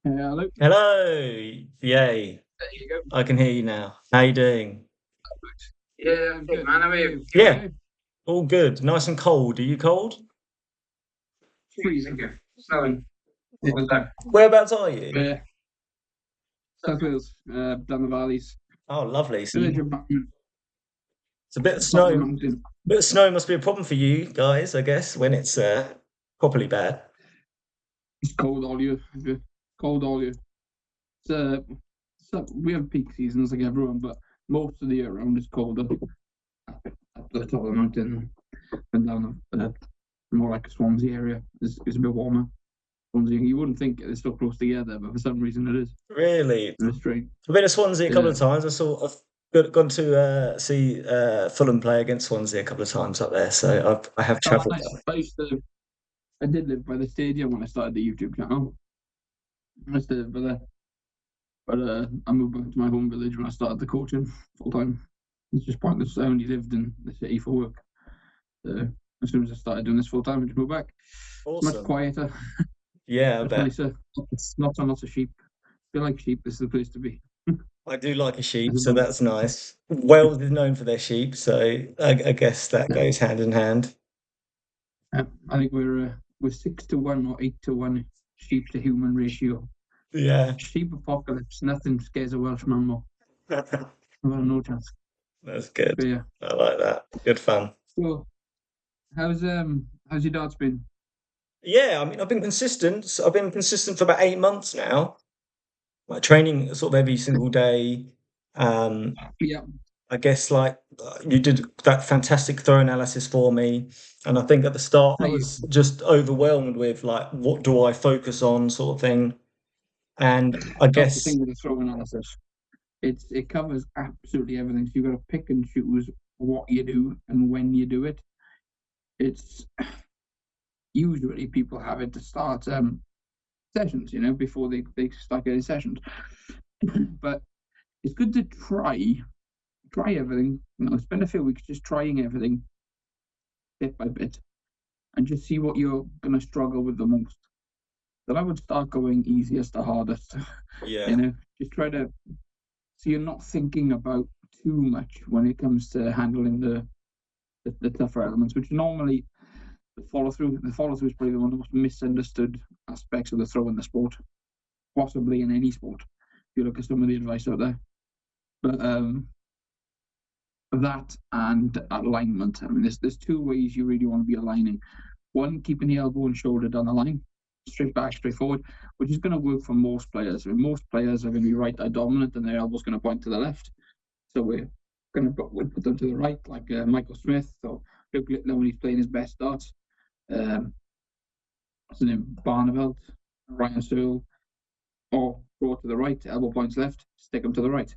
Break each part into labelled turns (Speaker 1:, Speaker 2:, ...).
Speaker 1: Hello.
Speaker 2: Hello. Yay.
Speaker 1: There you go.
Speaker 2: I can hear you now. How you doing?
Speaker 1: Yeah, I'm good, man. How are you? You
Speaker 2: Yeah,
Speaker 1: okay?
Speaker 2: all good. Nice and cold. Are you cold?
Speaker 1: Freezing here. Snowing all the time.
Speaker 2: Whereabouts are you?
Speaker 1: Uh, South Wales, down the valleys.
Speaker 2: Oh, lovely. So
Speaker 1: Village of Batman,
Speaker 2: it's a bit of
Speaker 1: top of the
Speaker 2: snow.
Speaker 1: mountain.
Speaker 2: Bit of snow must be a problem for you guys, I guess, when it's properly bad.
Speaker 1: It's cold all year. Cold all year. So we have peak seasons like everyone, but most of the year round it's colder up the top of the mountain and down more like Swansea area. It's a bit warmer. Swansea, you wouldn't think it's so close together, but for some reason it is.
Speaker 2: Really?
Speaker 1: And it's strange.
Speaker 2: I've been to Swansea a couple
Speaker 1: Yeah.
Speaker 2: of times. I've gone to see Fulham play against Swansea a couple of times up there, so I have
Speaker 1: Oh,
Speaker 2: travelled
Speaker 1: nice.
Speaker 2: there.
Speaker 1: I did live by the stadium when I started the YouTube channel. I used to live by there, but I moved back to my home village when I started the coaching full time. It's just pointless. I only lived in the city for work. So as soon as I started doing this full time, I just moved back. It's much
Speaker 2: Awesome.
Speaker 1: quieter,
Speaker 2: Yeah, I
Speaker 1: much
Speaker 2: bet.
Speaker 1: nicer. It's not so lots of sheep. If you like sheep, this is the place to be.
Speaker 2: I do like a
Speaker 1: I
Speaker 2: sheep, so
Speaker 1: suppose.
Speaker 2: that's nice. Wales is known for their sheep, so I guess that
Speaker 1: Yeah.
Speaker 2: goes hand in hand.
Speaker 1: I think we're 6 to 1 or 8 to 1 sheep to human ratio.
Speaker 2: Yeah,
Speaker 1: Sheep apocalypse. Nothing scares a Welshman more.
Speaker 2: that's
Speaker 1: Well, no chance.
Speaker 2: good.
Speaker 1: But yeah.
Speaker 2: I like that. Good fun.
Speaker 1: So how's your dad's been?
Speaker 2: Yeah, I mean, I've been consistent. I've been consistent for about 8 months now. Like training sort of every single day. Um,
Speaker 1: Yeah.
Speaker 2: I guess like you did that fantastic throw analysis for me, and I think at the start I
Speaker 1: Thank you.
Speaker 2: was just overwhelmed with like what do I focus on sort of thing. And I
Speaker 1: That's the
Speaker 2: guess
Speaker 1: thing with the throw analysis. It covers absolutely everything. So you've got to pick and choose what you do and when you do it. It's usually people have it to start sessions, before they start getting sessions. But it's good to try everything. Spend a few weeks just trying everything bit by bit and just see what you're gonna struggle with the most. Then I would start going easiest to hardest.
Speaker 2: yeah.
Speaker 1: you know, just try to so you're not thinking about too much when it comes to handling the tougher elements, which normally the follow through. The follow through is probably one of the most misunderstood aspects of the throw in the sport, possibly in any sport. If you look at some of the advice out there, but that and alignment. I mean, there's two ways you really want to be aligning. One, keeping the elbow and shoulder down the line, straight back, straight forward, which is going to work for most players. I mean, most players are going to be right eye dominant, and their elbow's going to point to the left. So we'll put them to the right, like Michael Smith or Luke Littler when he's playing his best darts. What's his name? Barneveld, Ryan Searle, or throw to the right, elbow points left, stick them to the right.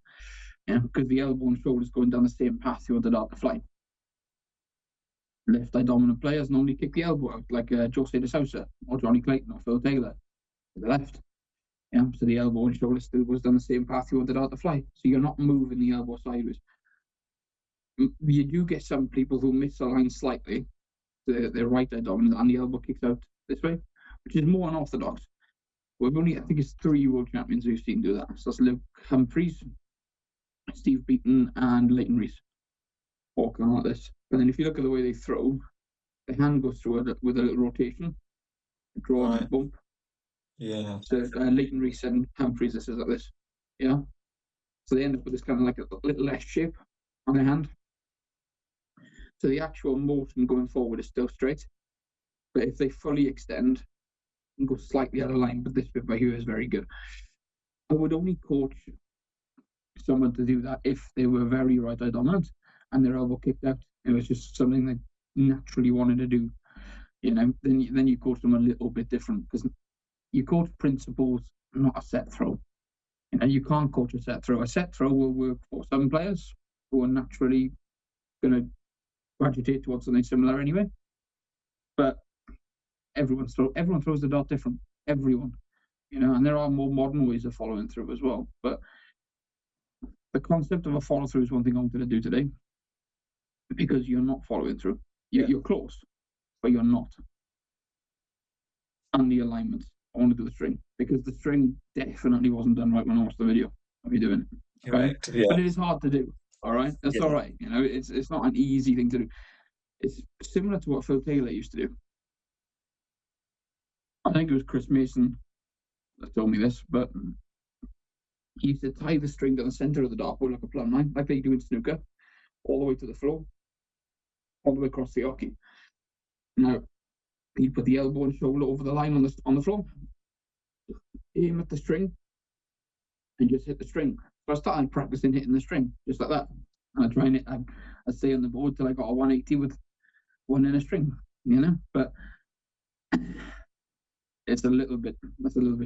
Speaker 1: Yeah, because the elbow and shoulder is going down the same path you want the dart to fly. Left eye dominant players normally kick the elbow out, like Jose de Sousa or Johnny Clayton or Phil Taylor to the left. Yeah, so the elbow and shoulder still goes down the same path you want the dart to fly. So you're not moving the elbow sideways. You do get some people who misalign slightly, their right eye dominant, and the elbow kicks out this way, which is more unorthodox. We've only, I think it's 3 world champions we've seen do that. So that's Luke Humphries, Steve Beaton, and Leighton Rees. All kind of like this. But then if you look at the way they throw, the hand goes through it with a little rotation, draw and
Speaker 2: Right.
Speaker 1: a bump.
Speaker 2: Yeah.
Speaker 1: So Leighton Rees and Humphries, this is like this. Yeah. So they end up with this kind of like a little S shape on their hand. So the actual motion going forward is still straight. But if they fully extend and go slightly out of line, but this bit by here is very good. I would only coach someone to do that if they were very right eye dominant and their elbow kicked out. It was just something they naturally wanted to do. Then you coach them a little bit different because you coach principles, not a set throw. You can't coach a set throw. A set throw will work for some players who are naturally going to gravitate towards something similar anyway. But everyone throws the dart different. Everyone, and there are more modern ways of following through as well. But the concept of a follow through is one thing I'm going to do today because you're not following through.
Speaker 2: Yeah.
Speaker 1: You're close, but you're not. And the alignment. I want to do the string, because the string definitely wasn't done right when I watched the video of you doing it. Okay?
Speaker 2: Correct. Yeah.
Speaker 1: But it is hard to do. All right, that's all right. You know, it's not an easy thing to do. It's similar to what Phil Taylor used to do. I think it was Chris Mason that told me this, but he used to tie the string to the center of the dartboard like a plumb line, like they do in snooker, all the way to the floor, all the way across the hockey. Now, he'd put the elbow and shoulder over the line on the floor, aim at the string, and just hit the string. So I started practicing hitting the string, just like that. And I'd stay on the board till I got a 180 with one in a string, you know? But that's a little bit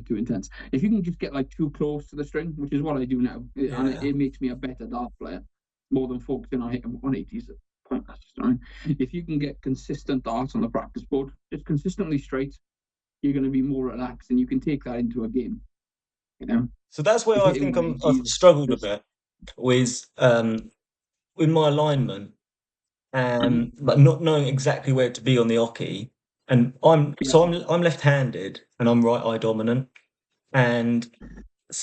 Speaker 1: too intense. If you can just get like too close to the string, which is what I do now, and it makes me a better dart player, more than focusing on hitting 180s. Pointless. Right? If you can get consistent darts on the practice board, just consistently straight, you're going to be more relaxed, and you can take that into a game. You know.
Speaker 2: So that's where I think I've struggled a bit with my alignment, and but not knowing exactly where to be on the oche. And I'm left-handed and I'm right eye dominant, and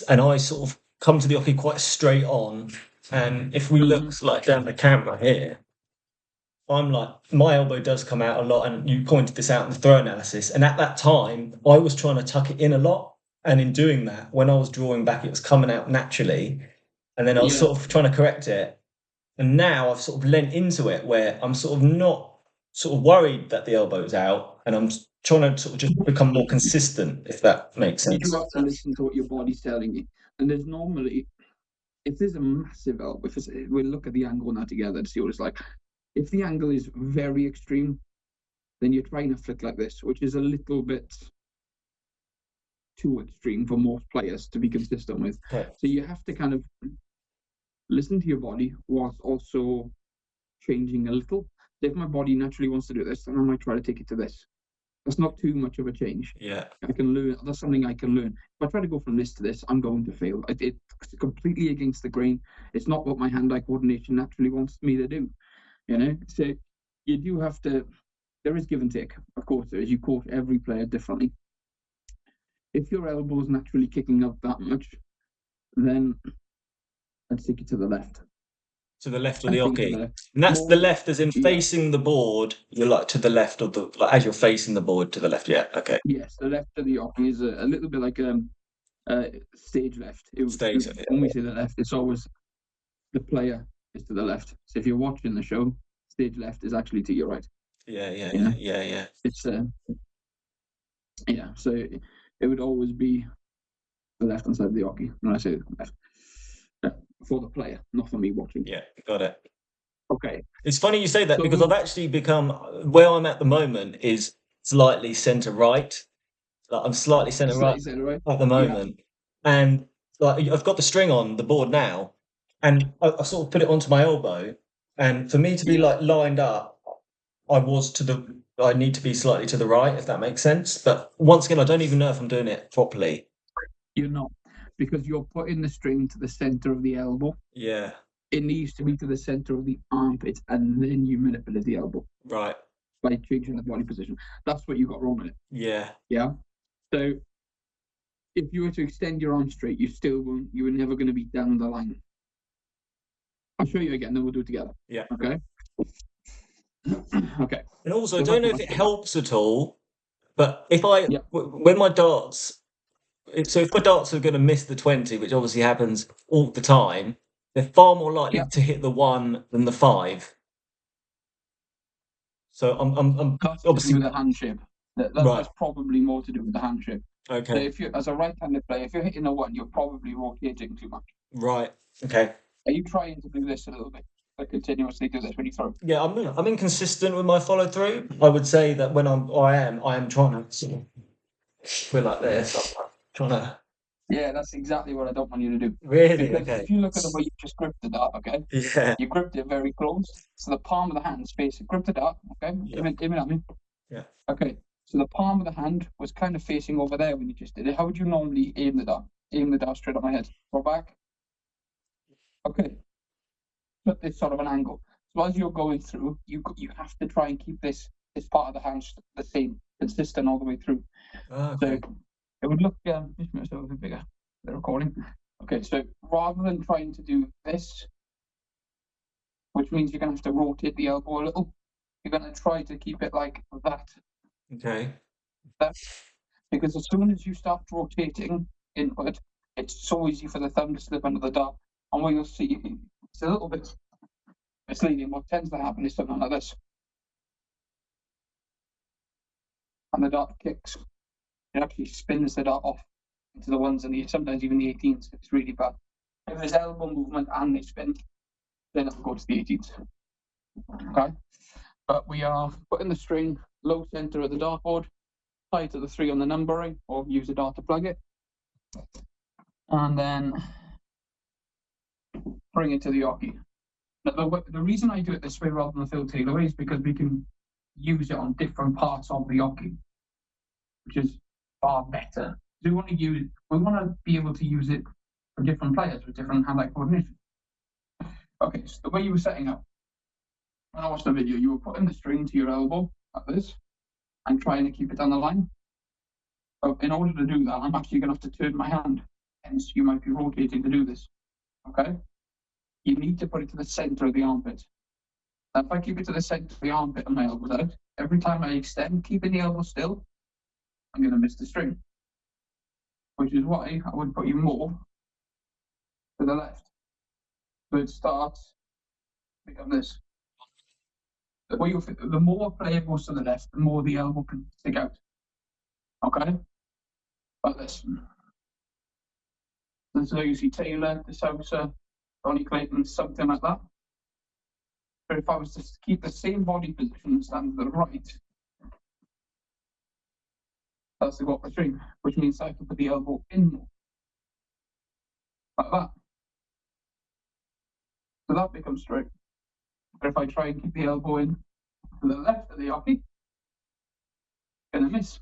Speaker 2: I sort of come to the oche quite straight on. And if we look like down the camera here, I'm like, my elbow does come out a lot, and you pointed this out in the throw analysis. And at that time, I was trying to tuck it in a lot. And in doing that, when I was drawing back, it was coming out naturally. And then I was sort of trying to correct it. And now I've sort of lent into it where I'm sort of not sort of worried that the elbow's out, and I'm trying to sort of just become more consistent, if that makes sense.
Speaker 1: You do have to listen to what your body's telling you. And there's normally, if there's a massive elbow, we'll look at the angle on that together to see what it's like. If the angle is very extreme, then you're trying to flick like this, which is a little bit too extreme for most players to be consistent with. Okay. So you have to kind of listen to your body whilst also changing a little. If my body naturally wants to do this, then I might try to take it to this. That's not too much of a change.
Speaker 2: Yeah.
Speaker 1: I can learn. That's something I can learn. If I try to go from this to this, I'm going to fail. It's completely against the grain. It's not what my hand-eye coordination naturally wants me to do. You know, so you do have to. There is give and take, of course. There is. You coach every player differently. If your elbow is naturally kicking up that much, then I'd take it to the left.
Speaker 2: To the left of the oche, and that's the left, as in facing the board. You're like to the left of the, like as you're facing the board to the left. Yeah. Okay.
Speaker 1: Yes, the left of the oche is a little bit like stage left. When we say the left, it's always the player is to the left. So if you're watching the show, stage left is actually to your right.
Speaker 2: Yeah.
Speaker 1: It's so it would always be the left hand side of the oche when I say left. For the player, not for me watching.
Speaker 2: Yeah, got it.
Speaker 1: Okay.
Speaker 2: It's funny you say that, because I've actually become, where I'm at the moment is slightly centre right. Like I'm slightly centre right at the moment. Yeah. And like I've got the string on the board now, and I sort of put it onto my elbow, and for me to be like lined up, I need to be slightly to the right, if that makes sense. But once again, I don't even know if I'm doing it properly.
Speaker 1: You're not, because you're putting the string to the center of the elbow.
Speaker 2: Yeah.
Speaker 1: It needs to be to the center of the armpit, and then you manipulate the elbow.
Speaker 2: Right.
Speaker 1: By changing the body position. That's what you got wrong with it.
Speaker 2: Yeah.
Speaker 1: Yeah. So if you were to extend your arm straight, you were never going to be down the line. I'll show you again, then we'll do it together.
Speaker 2: Yeah.
Speaker 1: Okay. Okay.
Speaker 2: And also, I don't know if it helps at all, but when my darts, so if my darts are going to miss the 20, which obviously happens all the time, they're far more likely to hit the 1 than the 5. So I'm obviously
Speaker 1: with the hand shape. That's probably more to do with the hand shape.
Speaker 2: Okay.
Speaker 1: So if you, as a right-handed player, if you're hitting a 1, you're probably rotating too much.
Speaker 2: Right. Okay.
Speaker 1: Are you trying to do this a little bit? Like continuously do this when you throw?
Speaker 2: Yeah, I'm inconsistent with my follow through. I would say that when I am trying to sort of feel like this. I'm trying to.
Speaker 1: Yeah, that's exactly what I don't want you to do.
Speaker 2: Really?
Speaker 1: Because
Speaker 2: okay.
Speaker 1: If you look at the way you just gripped the dart, okay?
Speaker 2: Yeah.
Speaker 1: You gripped it very close, so the palm of the hand facing. Grip the dart, okay?
Speaker 2: Yeah.
Speaker 1: Aim it at me.
Speaker 2: Yeah.
Speaker 1: Okay. So the palm of the hand was kind of facing over there when you just did it. How would you normally aim the dart? Aim the dart straight at my head. Go back. Okay. Put this sort of an angle. So as you're going through, you have to try and keep this part of the hand the same, consistent all the way through.
Speaker 2: Okay.
Speaker 1: So it would look, just make myself a bit bigger, the recording. Okay, so rather than trying to do this, which means you're going to have to rotate the elbow a little, you're going to try to keep it like that.
Speaker 2: Okay.
Speaker 1: Because as soon as you start rotating inward, it's so easy for the thumb to slip under the dart. And what you'll see, it's a little bit misleading. What tends to happen is something like this. And the dart kicks. It actually spins the dart off into the ones and the sometimes even the 18s. It's really bad. If there's elbow movement and they spin, then it'll go to the 18s. Okay? But we are putting the string low center of the dartboard, tie to the 3 on the numbering, or use a dart to plug it. And then bring it to the oche. Now, the reason I do it this way rather than the Phil Taylor way is because we can use it on different parts of the oche, which is far better. We want to be able to use it for different players with different hand-eye coordination. Okay, so the way you were setting up, when I watched the video, you were putting the string to your elbow like this and trying to keep it on the line. But in order to do that, I'm actually going to have to turn my hand. Hence, you might be rotating to do this. Okay? You need to put it to the center of the armpit. Now, if I keep it to the center of the armpit and my elbow's out, every time I extend, keeping the elbow still, I'm going to miss the string. Which is why I would put you more to the left. So it starts like this. The more player goes to the left, the more the elbow can stick out. Okay? Like this. And so you see Taylor, DeSouza, Ronnie Clayton, something like that. But if I was to keep the same body position and stand to the right, that's the go up the string, which means I can put the elbow in more. Like that. So that becomes straight. But if I try and keep the elbow in to the left of the oche, I'm going to miss.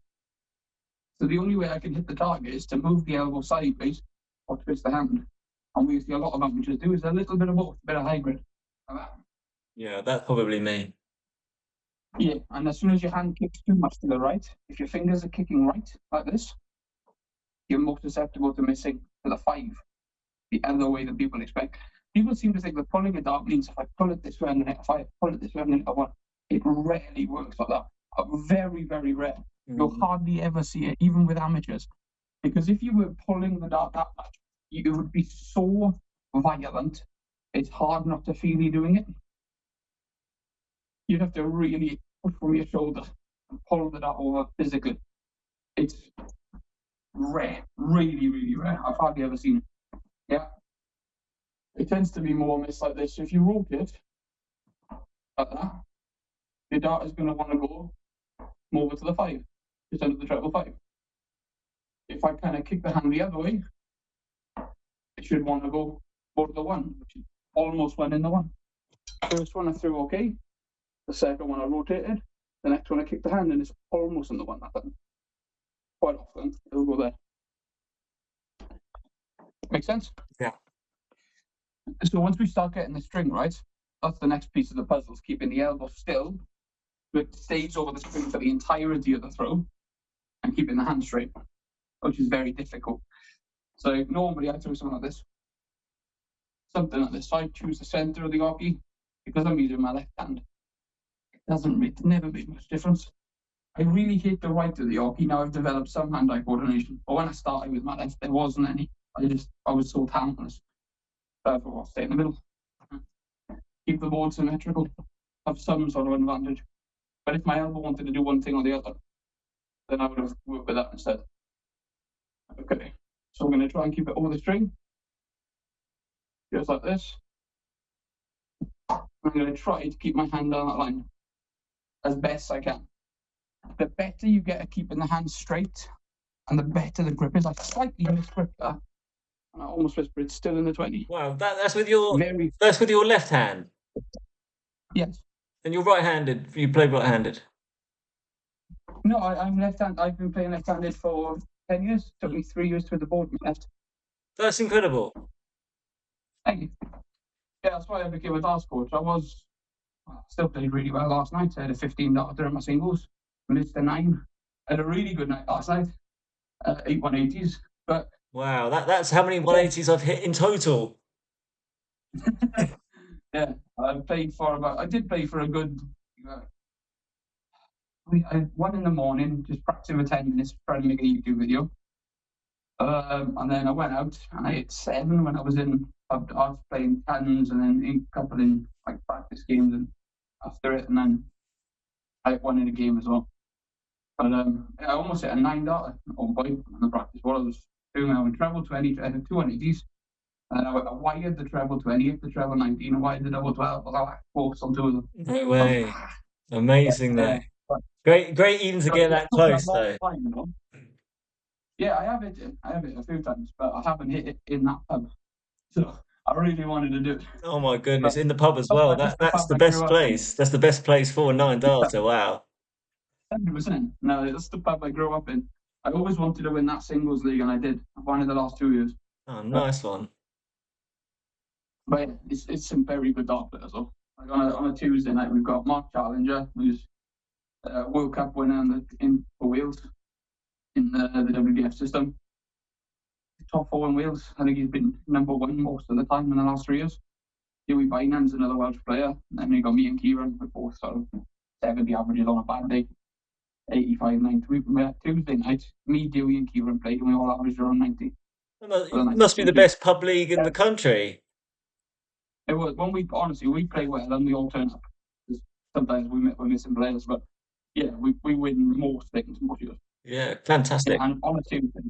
Speaker 1: So the only way I can hit the target is to move the elbow sideways or twist the hand. And we see a lot of amateurs do is a little bit of both, a bit of hybrid. Like that.
Speaker 2: Yeah, that's probably me.
Speaker 1: Yeah, and as soon as your hand kicks too much to the right, if your fingers are kicking right, like this, you're more susceptible to missing to the 5, the other way that people expect. People seem to think that pulling a dart means if I pull it this way and then if I pull it this way and then I want. It rarely works like that. Very, very rare. You'll hardly ever see it, even with amateurs. Because if you were pulling the dart that much, it would be so violent, it's hard not to feel you doing it. You'd have to really push from your shoulder and pull the dart over physically. It's rare, really, really rare. I've hardly ever seen it. Yeah. It tends to be more missed like this. So if you rotate like that, your dart is going to want to go over to the 5, just under the treble 5. If I kind of kick the hand the other way, it should want to go to the 1, which is almost 1 in the 1. First one I threw okay. The second one I rotated. The next one I kicked the hand and it's almost in the 1. That button. Quite often it'll go there. Make sense?
Speaker 2: Yeah.
Speaker 1: So once we start getting the string right, that's the next piece of the puzzle, is keeping the elbow still, so it stays over the string for the entirety of the throw, and keeping the hand straight, which is very difficult. So normally I throw something like this. Something like this. So I choose the center of the oche because I'm using my left hand. It never made much difference. I really hate the right of the oche. Now I've developed some hand-eye coordination. But when I started with my left, there wasn't any. I was so talentless. Therefore, I'll stay in the middle. Keep the board symmetrical. Have some sort of advantage. But if my elbow wanted to do one thing or the other, then I would have worked with that instead. Okay, so I'm going to try and keep it over the string. Just like this. I'm going to try to keep my hand down that line as best I can. The better you get at keeping the hand straight, and the better the grip is. I slightly misgrip that, and I almost whisper it's still in the 20.
Speaker 2: Wow, that's with your that's with your left hand.
Speaker 1: Yes.
Speaker 2: And you're right-handed. You play right-handed.
Speaker 1: No, I'm left-handed. I've been playing left-handed for 10 years. It took me 3 years to hit the board with left.
Speaker 2: That's incredible.
Speaker 1: Thank you. Yeah, that's why I became a darts coach. I still played really well last night. I had a 15 darter in my singles. Missed a 9. I had a really good night last night. 8 180s. But
Speaker 2: Wow, that's how many 180s I've hit in total.
Speaker 1: yeah, I did play for a good. I 1 in the morning, just practicing for 10 minutes, trying to make a YouTube video. And then I went out and I hit 7 when I was playing tens and then a couple in like practice games and after it, and then I hit 1 in a game as well. But I almost hit a 9 dart on the practice. What I was doing, I went treble 20, I had 280s, and I wired the treble 20, hit the treble 19, and wired the double 12. I was like, close on 2 of them.
Speaker 2: No way. Amazing though. Great even to get that close though.
Speaker 1: Time, you know? Yeah, I have hit it a few times, but I haven't hit it in that pub. So I really wanted to do it.
Speaker 2: Oh my goodness,
Speaker 1: But
Speaker 2: in the pub as well. That's the best place. That's the best place for a 9 darter. Wow.
Speaker 1: 100%. No, that's the pub I grew up in. I always wanted to win that singles league, and I did. I won it the last 2 years.
Speaker 2: Oh, nice one.
Speaker 1: But it's some very good dart players though. Like on a Tuesday night, we've got Mark Challenger, who's World Cup winner for Wales in the WDF system. Top 4 in Wales. I think he's been number 1 most of the time in the last 3 years. Dewey Bynum's another Welsh player. And then you got me and Kieran, we're both sort of 70 averages on a bad day. 85, 90. We met Tuesday night. Me, Dewey, and Kieran played, and we all averaged around 90.
Speaker 2: It must be the best pub league in the country.
Speaker 1: It was when we play well and we all turn up. Sometimes we're missing players, but yeah, we win most things most years.
Speaker 2: Yeah, fantastic.
Speaker 1: Yeah, and on a Tuesday,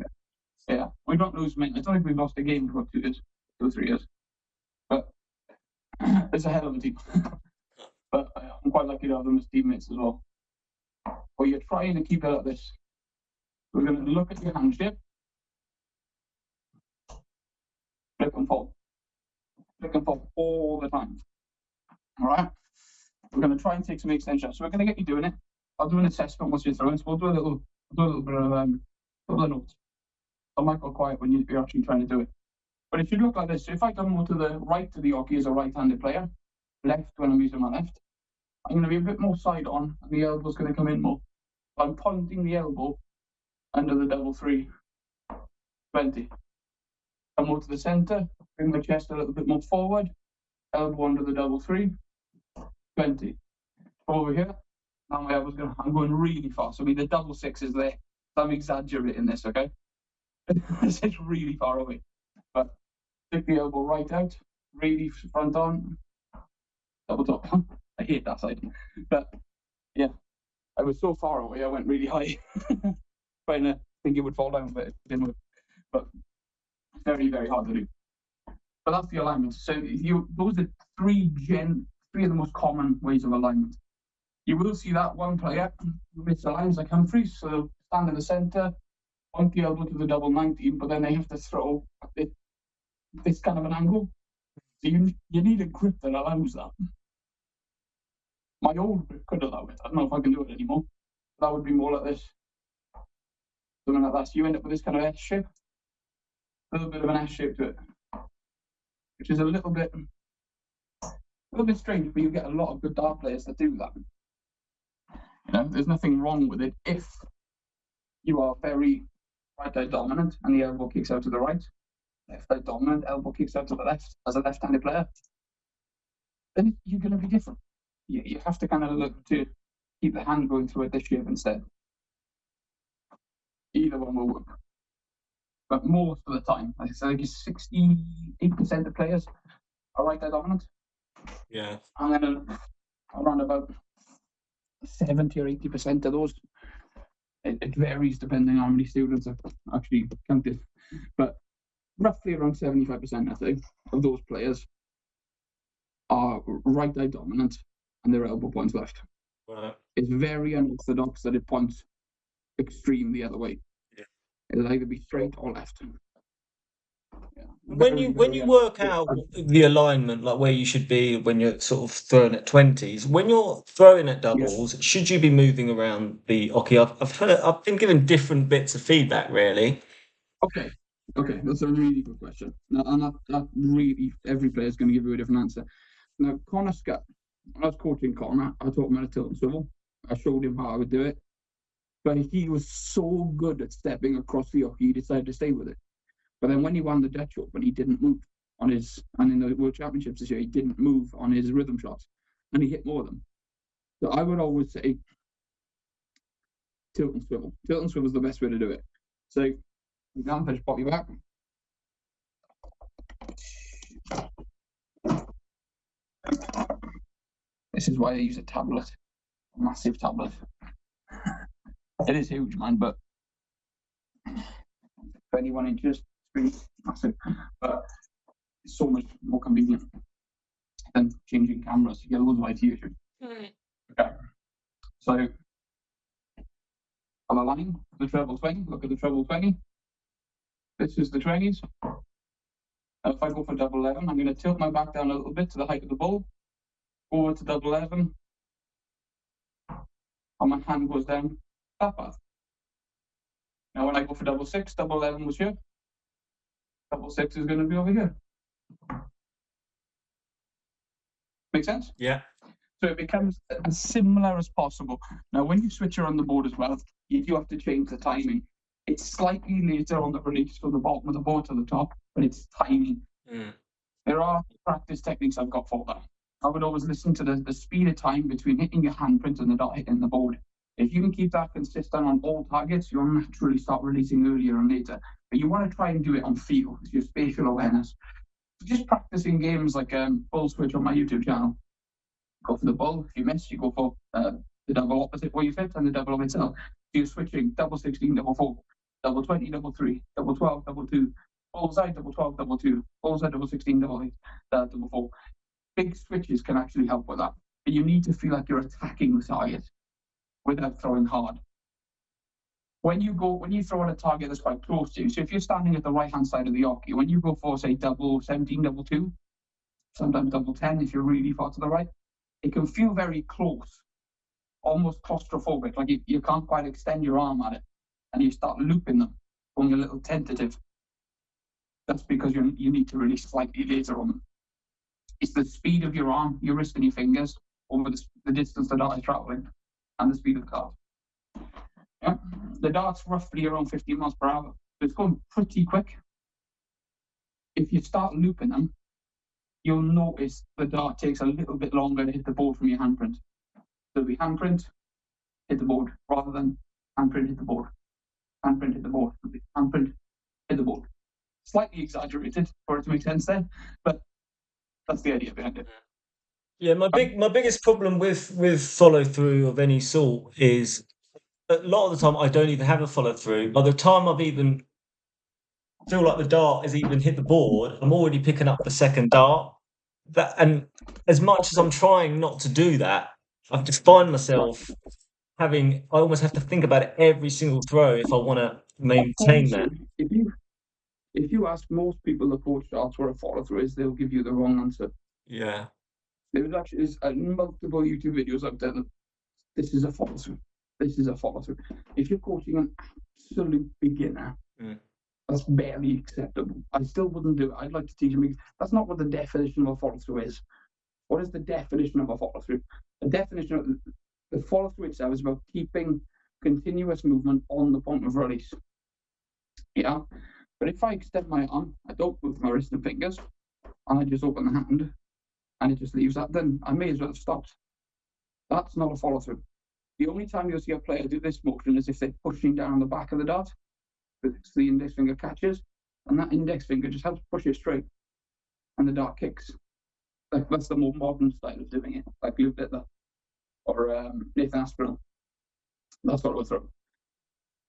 Speaker 1: yeah, we don't lose many. I don't think we've lost a game for 2 years, 2 or 3 years. But it's a hell of a team. But I'm quite lucky to have them as teammates as well. But you're trying to keep it like this. We're going to look at your hand shape. Flip and fold. Flip and fold all the time. All right? We're going to try and take some extension. So we're going to get you doing it. I'll do an assessment once you're through. So we'll do a little bit of couple of notes. I might go quiet when you're actually trying to do it. But it should look like this. So if I come more to the right of the oche as a right-handed player, left when I'm using my left, I'm going to be a bit more side on, and the elbow's going to come in more. I'm pointing the elbow under the double 3, 20. Come more to the centre, bring my chest a little bit more forward, elbow under the double 3, 20. Over here, now my elbow's I'm going really fast. So the double 6 is there. So I'm exaggerating this, okay? It's really far away. But stick the elbow right out, really front on, double top. I hate that side. But yeah, I was so far away, I went really high. Trying to think it would fall down, but it didn't work. But very, very hard to do. But that's the alignment. So those are three of the most common ways of alignment. You will see that one player who misaligns like Humphreys, so stand in the centre, point the elbow to the double 19, but then they have to throw at this kind of an angle. So you need a grip that allows that. My old grip could allow it. I don't know if I can do it anymore. That would be more like this. Something like that. So you end up with this kind of S shape. A little bit of an S shape to it. Which is a little bit strange, but you get a lot of good dart players that do that. You know, there's nothing wrong with it if you are very right-side dominant and the elbow kicks out to the right. Left-side dominant, elbow kicks out to the left as a left-handed player. Then you're going to be different. You have to kind of look to keep the hand going through this shape instead. Either one will work. But most of the time, I think 68% of players are right-side dominant.
Speaker 2: Yeah.
Speaker 1: And then around about 70 or 80% of those, it varies depending on how many students are actually counted. But roughly around 75%, I think, of those players are right-side dominant and their elbow points left.
Speaker 2: Right.
Speaker 1: It's very unorthodox that it points extreme the other way. Yeah. It'll either be straight or left. Yeah.
Speaker 2: When you work out the alignment, like where you should be when you're sort of throwing at 20s, when you're throwing at doubles, should you be moving around the oche? I've been given different bits of feedback, really.
Speaker 1: Okay, that's a really good question. Now, and that really, every player is going to give you a different answer. Now, Connor Scott, when I was coaching Connor, I taught him how to tilt and swivel. I showed him how I would do it. But he was so good at stepping across the hockey, he decided to stay with it. But then when he won the Dutch Open, he didn't move on his, and in the World Championships this year, he didn't move on his rhythm shots, and he hit more of them. So I would always say tilt and swivel. Tilt and swivel is the best way to do it. So example, just pop you back. This is why I use a tablet, a massive tablet. It is huge, man, but 21 inches, screen, massive. But it's so much more convenient than changing cameras. You get loads of IT issues. Okay. So I'll align the treble swing. Look at the treble swing. This is the 20s. If I go for double 11, I'm going to tilt my back down a little bit to the height of the ball. Over to double 11. And my hand goes down that path. Now when I go for double 6, double 11 was here. Double 6 is going to be over here. Make sense?
Speaker 2: Yeah.
Speaker 1: So it becomes as similar as possible. Now when you switch around the board as well, you do have to change the timing. It's slightly later on the release from the bottom of the board to the top, but it's tiny. There are practice techniques I've got for that. I would always listen to the speed of time between hitting your handprint and the dot hitting the board. If you can keep that consistent on all targets, you'll naturally start releasing earlier and later. But you want to try and do it on feel, it's your spatial awareness. So just practicing games like bull switch on my YouTube channel. Go for the bull. If you miss, you go for the double opposite where you fit and the double of itself. So you're switching double 16, double 4, double 20, double 3, double 12, double 2, bullseye, double 12, double 2, bullseye, double 16, double 8, double 4. Big switches can actually help with that. But you need to feel like you're attacking the target without throwing hard. When you throw at a target that's quite close to you, so if you're standing at the right-hand side of the hockey, when you go for, say, double 17, double 2, sometimes double 10 if you're really far to the right, it can feel very close, almost claustrophobic, like you can't quite extend your arm at it, and you start looping them, going a little tentative. That's because you need to release slightly later on them. It's the speed of your arm, your wrist and your fingers over the distance the dart is traveling, and the speed of the dart. Yeah? The dart's roughly around 15 miles per hour, so it's going pretty quick. If you start looping them, you'll notice the dart takes a little bit longer to hit the board from your handprint. So it'll be handprint, hit the board, rather than handprint, hit the board. Handprint, hit the board. Handprint, hit the board. Slightly exaggerated for it to make sense there, but that's the idea behind it.
Speaker 2: Yeah, my biggest problem with follow through of any sort is a lot of the time I don't even have a follow through. By the time I've even feel like the dart has even hit the board, I'm already picking up the second dart. And as much as I'm trying not to do that, I just find myself I almost have to think about it every single throw if I want to maintain that.
Speaker 1: If you ask most people the coach darts what a follow through is, they'll give you the wrong answer.
Speaker 2: Yeah.
Speaker 1: There's multiple YouTube videos out there that this is a follow through. This is a follow through. If you're coaching an absolute beginner, that's barely acceptable. I still wouldn't do it. I'd like to teach them. That's not what the definition of a follow through is. What is the definition of a follow through? The definition of the follow through itself is about keeping continuous movement on the point of release. Yeah. But if I extend my arm, I don't move my wrist and fingers, and I just open the hand, and it just leaves that, then I may as well have stopped. That's not a follow through. The only time you'll see a player do this motion is if they're pushing down the back of the dart, because the index finger catches, and that index finger just helps push it straight, and the dart kicks. Like that's the more modern style of doing it, like Luke Littler or Nathan Aspinall. That's what we'll throw.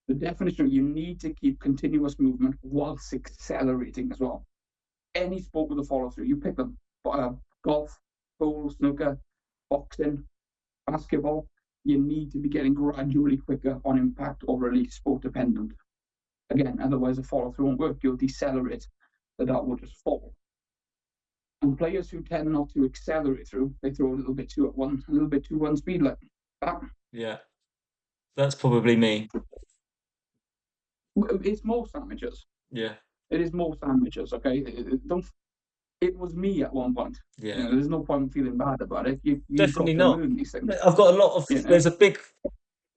Speaker 1: The definition, you need to keep continuous movement whilst accelerating as well. Any sport with a follow through, you pick them. Golf, pool, snooker, boxing, basketball, you need to be getting gradually quicker on impact or release, sport dependent. Again, otherwise the follow through won't work. You'll decelerate, the dart will just fall. And players who tend not to accelerate through, they throw a little bit too one speed like that.
Speaker 2: Yeah, that's probably me.
Speaker 1: It's most amateurs.
Speaker 2: Yeah,
Speaker 1: it is most amateurs. Okay, it was me at one point.
Speaker 2: Yeah,
Speaker 1: you know, there's no point feeling bad about it. You've
Speaker 2: definitely
Speaker 1: got to
Speaker 2: not.
Speaker 1: learn these things.
Speaker 2: I've got a lot of. There's a big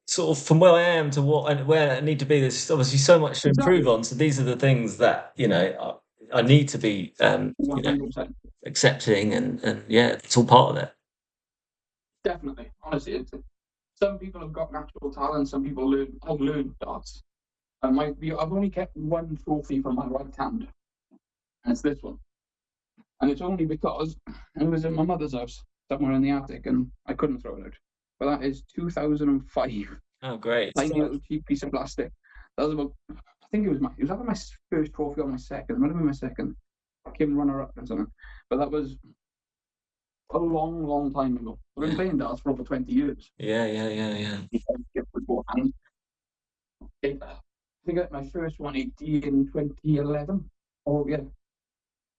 Speaker 2: sort of from where I am to where I need to be, there's obviously so much to improve on. So these are the things that, I need to be,
Speaker 1: 100%.
Speaker 2: accepting and yeah, it's all part of it.
Speaker 1: Definitely. Honestly, some people have got natural talent. Some people learn darts. And I've only kept one trophy from my right hand, and it's this one. And it's only because it was in my mother's house, somewhere in the attic, and I couldn't throw it out. But that is 2005.
Speaker 2: Oh, great.
Speaker 1: Tiny little cheap piece of plastic. That was about, I think it was either my first trophy or my second. It might have been my second. I came runner up or something. But that was a long, long time ago. I've been playing darts for over 20 years.
Speaker 2: Yeah.
Speaker 1: With both hands. I think I got my first 180 in 2011. Oh, yeah.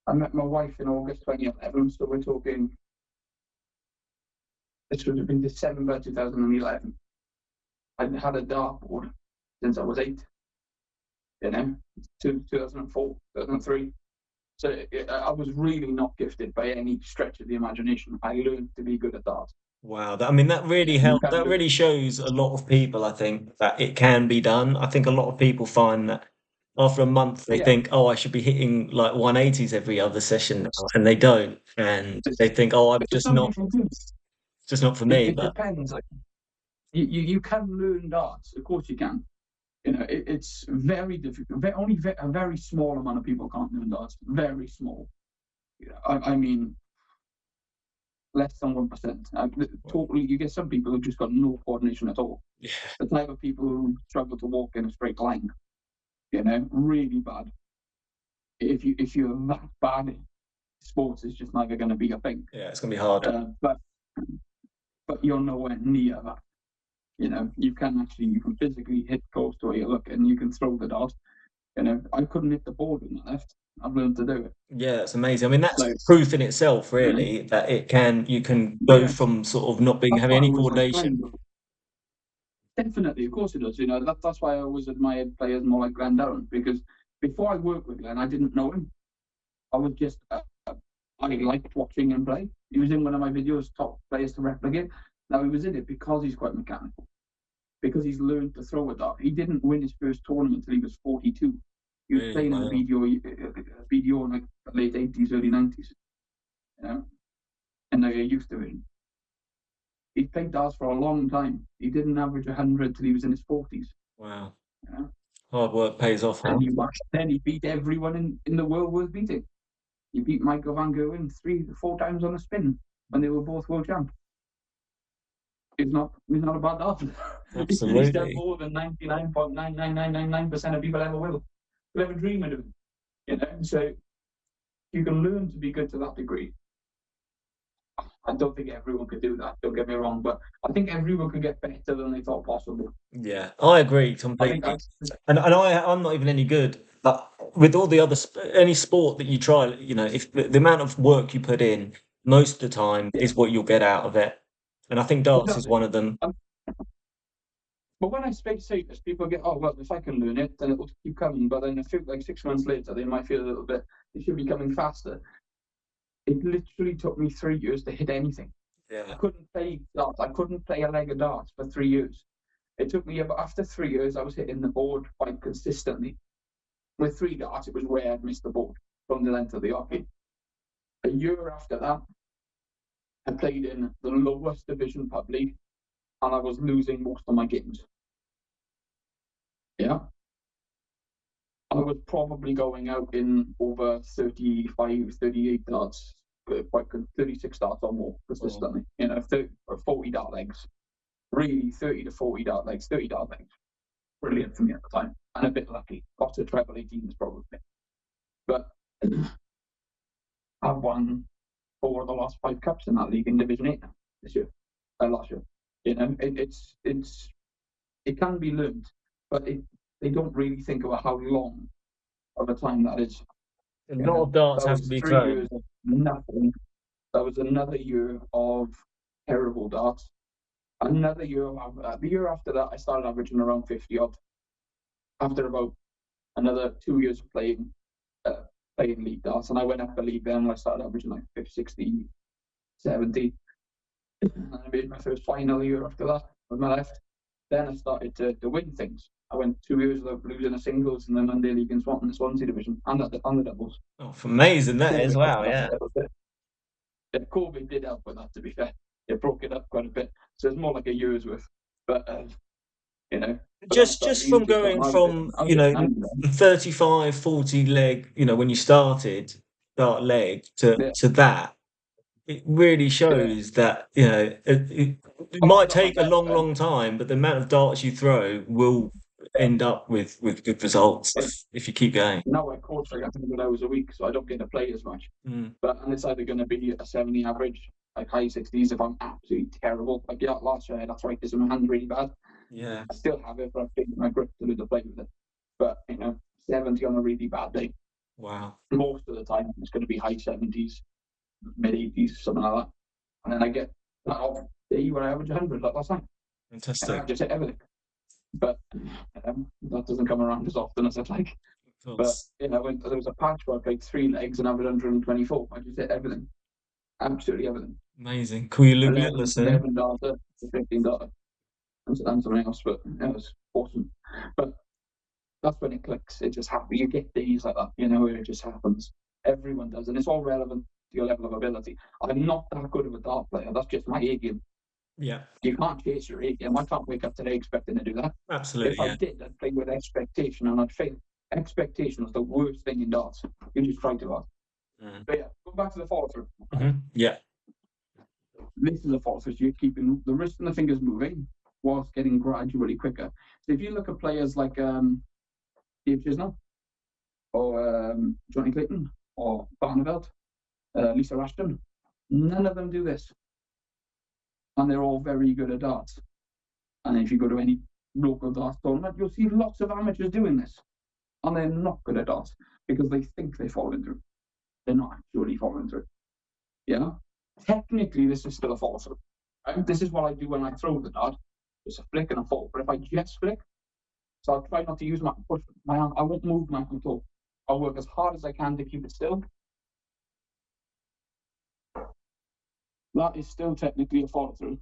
Speaker 1: I met my wife in August 2011, so we're talking. This would have been December 2011. I'd had a dartboard since I was 8. 2004, 2003. So I was really not gifted by any stretch of the imagination. I learned to be good at darts.
Speaker 2: Wow, that really helped. That really shows a lot of people, I think, that it can be done. I think a lot of people find that after a month they think, oh, I should be hitting like 180s every other session now, and they don't, and they think, oh, I'm just not for me.
Speaker 1: It depends. Like, you can learn darts, of course you can. It's very difficult. Only a very small amount of people can't learn darts. Very small. I mean, less than 1%. Totally, you get some people who've just got no coordination at all.
Speaker 2: Yeah.
Speaker 1: The type of people who struggle to walk in a straight line. Really bad. If you're that bad, sports is just never going to be a thing.
Speaker 2: Yeah, it's going to be hard.
Speaker 1: But you're nowhere near that. You can physically hit close to where you look, and you can throw the dart. I couldn't hit the board with my left. I've learned to do it.
Speaker 2: Yeah, that's amazing. I mean, that's proof in itself, really, that you can go from sort of not having any coordination.
Speaker 1: Definitely, of course it does. That's why I always admired players more like Glenn Down, because before I worked with Glenn, I didn't know him. I was just I liked watching him play. He was in one of my videos, top players to replicate. Now, he was in it because he's quite mechanical, because he's learned to throw a dart. He didn't win his first tournament until he was 42. He was playing in the BDO in like the late 80s, early 90s. And now you're used to it. He played darts for a long time. He didn't average 100 till he was in his 40s.
Speaker 2: Wow. Hard work pays off, huh?
Speaker 1: Then he beat everyone in the world worth beating. He beat Michael van Gerwen 3-4 times on a spin when they were both world champs. He's not a bad dart.
Speaker 2: Absolutely.
Speaker 1: He's done more than 99.99999% of people ever will dream of doing. So you can learn to be good to that degree. I don't think everyone could do that, don't get me wrong, but I think everyone could get better than they thought possible.
Speaker 2: Yeah, I agree completely. And I'm not even any good, but with all the other any sport that you try, if the amount of work you put in, most of the time is what you'll get out of it. And I think darts is one of them.
Speaker 1: But when I say this, people get, oh, well, if I can learn it, then it will keep coming. But then I feel like 6 months later, they might feel a little bit, it should be coming faster. It literally took me 3 years to hit anything.
Speaker 2: Yeah.
Speaker 1: I couldn't play darts. I couldn't play a leg of darts for 3 years. It took me after 3 years, I was hitting the board quite consistently. With 3 darts, it was rare I'd miss the board from the length of the hockey. A year after that, I played in the lowest division pub league, and I was losing most of my games. Yeah. I was probably going out in over 35, 38 darts, quite good, 36 darts or more consistently. 30 or 40 dart legs. Really, 30 to 40 dart legs, 30 dart legs. Brilliant for me at the time, and a bit lucky. Got to treble 18s probably. But I've won 4 of the last 5 cups in that league in Division 8 this year, last year. It can be learned, but they don't really think about how long of a time that is.
Speaker 2: A lot of darts have to be thrown.
Speaker 1: 3 years of nothing. That was another year of terrible darts. Another year the year after that, I started averaging around 50 odd. After about another 2 years of playing league darts, and I went up a league then, and I started averaging like 50, 60, 70. And I made my first final year after that with my left. then I started to win things. I went 2 years without losing a singles, and then one day league in the Swansea division, and on the doubles.
Speaker 2: Oh, amazing that is!
Speaker 1: COVID
Speaker 2: Wow, yeah.
Speaker 1: COVID did help with that, to be fair. It broke it up quite a bit, so it's more like a year's worth. But you know,
Speaker 2: Just from going from 35, 40 leg, when you started start leg to that, it really shows that it might take a long time, but the amount of darts you throw will end up with good results if you keep going.
Speaker 1: Now I coach like 100 hours a week, so I don't get to play as much. But and it's either going to be a 70 average, like high 60s, if I'm absolutely terrible. Like last year I had arthritis in my hand really bad.
Speaker 2: Yeah,
Speaker 1: I still have it, but I've taken my grip to do the play with it. But 70 on a really bad day.
Speaker 2: Wow.
Speaker 1: Most of the time it's going to be high 70s, mid 80s, something like that. And then I get that off day where I average 100 like last night.
Speaker 2: Fantastic.
Speaker 1: And I just hit everything. But that doesn't come around as often as I'd like. But there was a patch where I played 3 legs and averaged 124. I just hit everything, absolutely everything.
Speaker 2: Amazing. Cool. You look limitless,
Speaker 1: 11 data, 15 data, and something else. But it was awesome. But that's when it clicks. It just happens. You get days like that, where it just happens. Everyone does, and it's all relevant to your level of ability. I'm not that good of a dart player. That's just my A game.
Speaker 2: Yeah.
Speaker 1: You can't chase your A game. I can't wake up today expecting to do that.
Speaker 2: Absolutely.
Speaker 1: If I did, I'd play with expectation and I'd fail. Expectation was the worst thing in darts. You just try too hard. But yeah, go back to the follow through.
Speaker 2: Yeah.
Speaker 1: This is a follow through. So you're keeping the wrist and the fingers moving whilst getting gradually quicker. So if you look at players like Dave Chisnell or Johnny Clayton or Barneveld, Lisa Ashton, none of them do this. And they're all very good at darts. And if you go to any local darts tournament, you'll see lots of amateurs doing this. And they're not good at darts because they think they're following through. They're not actually following through. Yeah? Technically, this is still a follow through. Right? This is what I do when I throw the dart. It's a flick and a fall. But if I just flick, so I'll try not to use push my arm. I won't move my arm at all. I'll work as hard as I can to keep it still. That is still technically a follow through,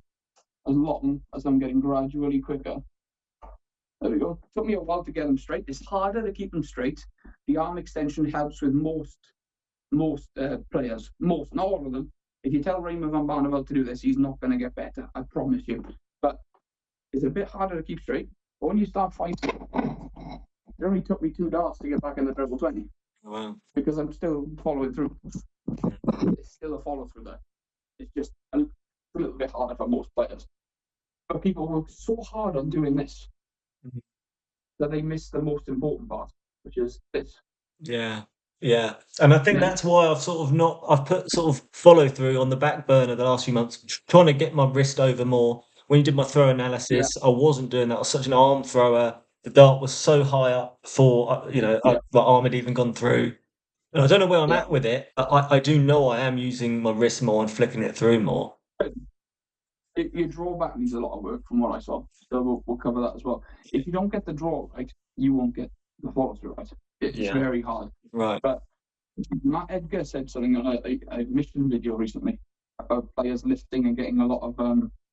Speaker 1: as long as I'm getting gradually quicker. There we go. It took me a while to get them straight. It's harder to keep them straight. The arm extension helps with most players. Most, not all of them. If you tell Raymond van Barneveld to do this, he's not going to get better. I promise you. But it's a bit harder to keep straight. But when you start fighting, it only took me 2 darts to get back in the treble 20.
Speaker 2: Wow.
Speaker 1: Because I'm still following through. It's still a follow through there. It's just a little bit harder for most players. But people work so hard on doing this that they miss the most important part, which is this.
Speaker 2: Yeah. And I think that's why I've put sort of follow through on the back burner the last few months, trying to get my wrist over more. When you did my throw analysis, I wasn't doing that. I was such an arm thrower. The dart was so high up before, the arm had even gone through. And I don't know where I'm at with it, but I do know I am using my wrist more and flicking it through more.
Speaker 1: Your drawback needs a lot of work from what I saw, so we'll cover that as well. If you don't get the draw right, you won't get the follow through right. It's very hard.
Speaker 2: Right.
Speaker 1: But Matt Edgar said something on a mission video recently about players lifting and getting a lot of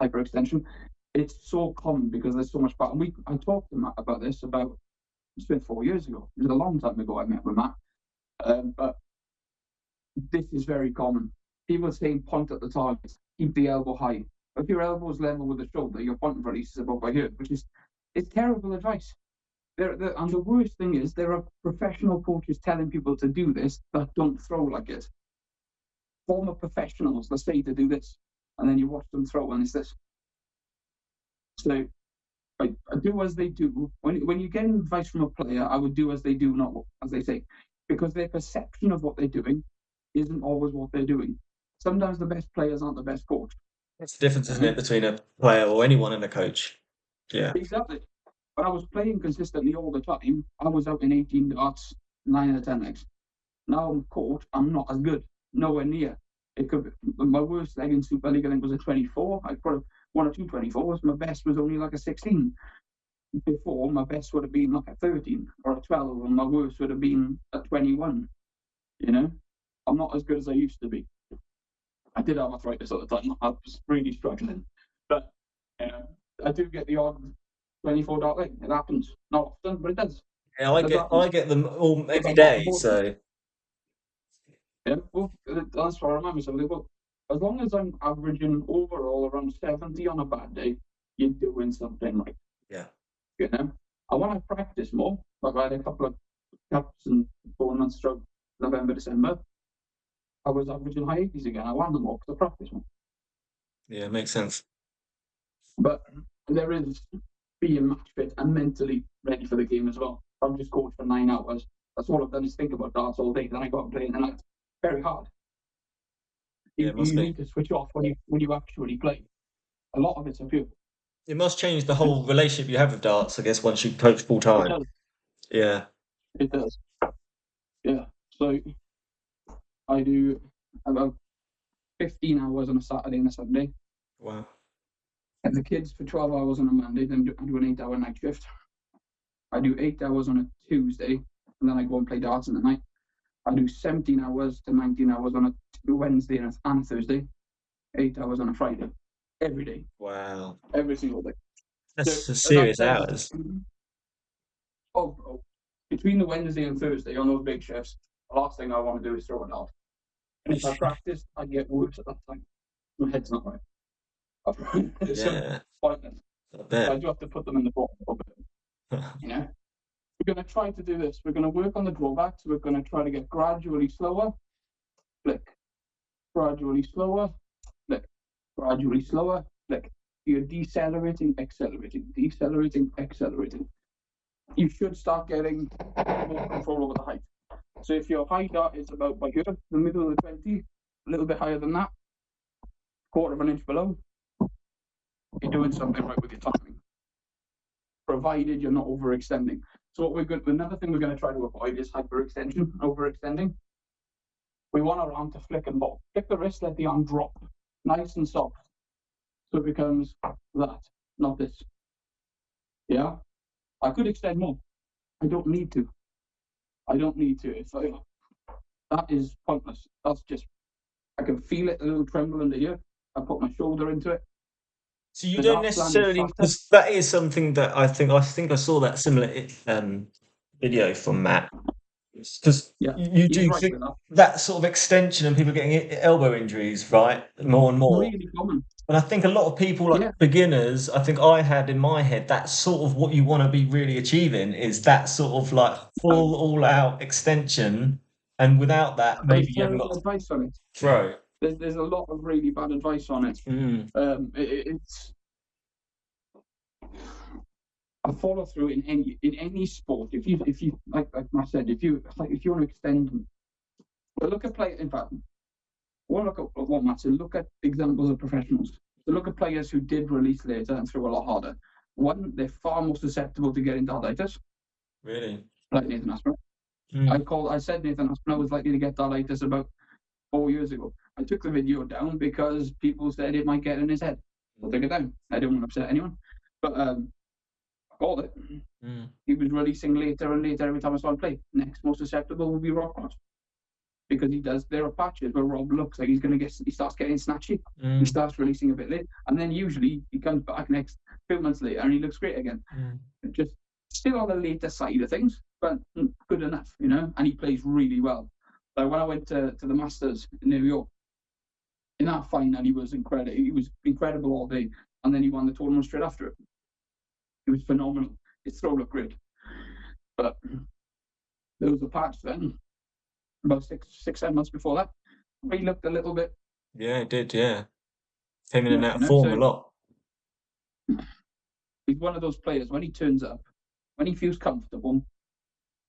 Speaker 1: hyperextension. It's so common because there's so much power. And I talked to Matt about this it's been 4 years ago. It was a long time ago I met with Matt. But this is very common. People saying point at the target, keep the elbow high. If your elbow is level with the shoulder, your point of release is above by here, it's terrible advice. And the worst thing is there are professional coaches telling people to do this that don't throw like it. Former professionals that say to do this, and then you watch them throw, and it's this. So I do as they do. When you get advice from a player, I would do as they do, not as they say, because their perception of what they're doing isn't always what they're doing. Sometimes the best players aren't the best coach.
Speaker 2: That's the difference, isn't it, between a player or anyone and a coach? Yeah.
Speaker 1: Exactly. When I was playing consistently all the time, I was out in 18 darts, 9 out of 10 legs. Now I'm coach, I'm not as good. Nowhere near. It could be, my worst leg in Super League, I think, was a 24. I put 1 or 2 24s. My best was only like a 16. Before, my best would have been like a 13 or a 12, and my worst would have been a 21. I'm not as good as I used to be. I did have arthritis at the time. I was really struggling. But I do get the odd 24 dart leg. It happens. Not often, but it does.
Speaker 2: Yeah,
Speaker 1: It does happen.
Speaker 2: I get them all
Speaker 1: Because
Speaker 2: every
Speaker 1: I'm not
Speaker 2: day.
Speaker 1: promoting.
Speaker 2: So
Speaker 1: Yeah, well, that's what I remind myself. Well, as long as I'm averaging overall around 70 on a bad day, you're doing something right.
Speaker 2: yeah,
Speaker 1: You know, I want to practice more. Like I had a couple of cups and 4 months stroke November, December. I was averaging high 80s again. I want them more because I practice more.
Speaker 2: yeah, makes sense.
Speaker 1: But there is being match fit and mentally ready for the game as well. I'm just coached for 9 hours. That's all I've done is think about darts all day. Then I go out and play, and that's very hard.
Speaker 2: Yeah,
Speaker 1: You,
Speaker 2: it must
Speaker 1: you
Speaker 2: be.
Speaker 1: need to switch off when you actually play. A lot of it's up you.
Speaker 2: It must change the whole relationship you have with darts, I guess, once you coach full time.
Speaker 1: It does.
Speaker 2: Yeah.
Speaker 1: It does. Yeah. So I do about 15 hours on a Saturday and a Sunday.
Speaker 2: Wow.
Speaker 1: And the kids for 12 hours on a Monday. Then I do an 8-hour night shift. I do 8 hours on a Tuesday, and then I go and play darts in the night. I do 17 hours to 19 hours on a Wednesday and a Thursday, 8 hours on a Friday, every day.
Speaker 2: Wow.
Speaker 1: Every single day.
Speaker 2: That's
Speaker 1: So
Speaker 2: serious hours.
Speaker 1: Between the Wednesday and Thursday on those big shifts, the last thing I want to do is throw a dart. And if I practice, I get worse at that time. My head's not right. It's
Speaker 2: Yeah,
Speaker 1: pointless.
Speaker 2: I
Speaker 1: So I
Speaker 2: bet.
Speaker 1: do have to put them in the bottom a bit. You know, we're going to try to do this. We're going to work on the drawbacks. We're going to try to get gradually slower, flick, gradually slower, flick, gradually slower, flick. You're decelerating, accelerating, decelerating, accelerating. You should start getting more control over the height. So if your high dart is about by here, the middle of the 20, a little bit higher than that, quarter of an inch below, you're doing something right with your timing, provided you're not overextending. So another thing we're going to try to avoid is hyperextension, overextending. We want our arm to flick and bob. Flick the wrist, let the arm drop, nice and soft. So it becomes that, not this. Yeah? I could extend more. I don't need to. That is pointless. That's just, I can feel it, a little tremble under here. I put my shoulder into it.
Speaker 2: So you
Speaker 1: The
Speaker 2: don't
Speaker 1: dart plan is
Speaker 2: necessarily,
Speaker 1: faster.
Speaker 2: because that is something that I think I saw that similar video from Matt. Because
Speaker 1: Yeah,
Speaker 2: you
Speaker 1: he's
Speaker 2: do
Speaker 1: right
Speaker 2: think
Speaker 1: with that.
Speaker 2: that sort of extension and people getting elbow injuries, right? More and more.
Speaker 1: Really common.
Speaker 2: And I think a lot of people, like
Speaker 1: Yeah.
Speaker 2: beginners, I think I had in my head that's sort of what you want to be really achieving is that sort of like full all out extension. And without that,
Speaker 1: But
Speaker 2: maybe
Speaker 1: there's
Speaker 2: you haven't
Speaker 1: terrible
Speaker 2: got a
Speaker 1: advice on it.
Speaker 2: throw.
Speaker 1: There's a lot of really bad advice on it.
Speaker 2: Mm.
Speaker 1: It's a follow through in any sport. If you like I said, if you want to extend, but look at play. In fact, we'll look at what Matt said. Look at examples of professionals. So look at players who did release later and threw a lot harder. One, they're far more susceptible to getting dartitis.
Speaker 2: Really?
Speaker 1: Like Nathan Aspinall. I said Nathan Aspinall was likely to get dartitis about 4 years ago. I took the video down because people said it might get in his head. I'll take it down. I don't want to upset anyone. But I called it. He was releasing later and later every time I saw him play. Next most susceptible will be Rob Cross. Because he does, there are patches where Rob looks like he starts getting snatchy. He starts releasing a bit late. And then usually he comes back next few months later and he looks great again. Just still on the later side of things, but good enough, you know, and he plays really well. Like when I went to the Masters in New York, in that final, he was incredible. He was incredible all day, and then he won the tournament straight after it. He was phenomenal. His throw looked great, but there was a patch then, about 7 months before that, where he looked a little bit.
Speaker 2: Yeah, it did. Yeah, came in and out of
Speaker 1: You know,
Speaker 2: form
Speaker 1: so
Speaker 2: a lot.
Speaker 1: he's one of those players. When he turns up, when he feels comfortable,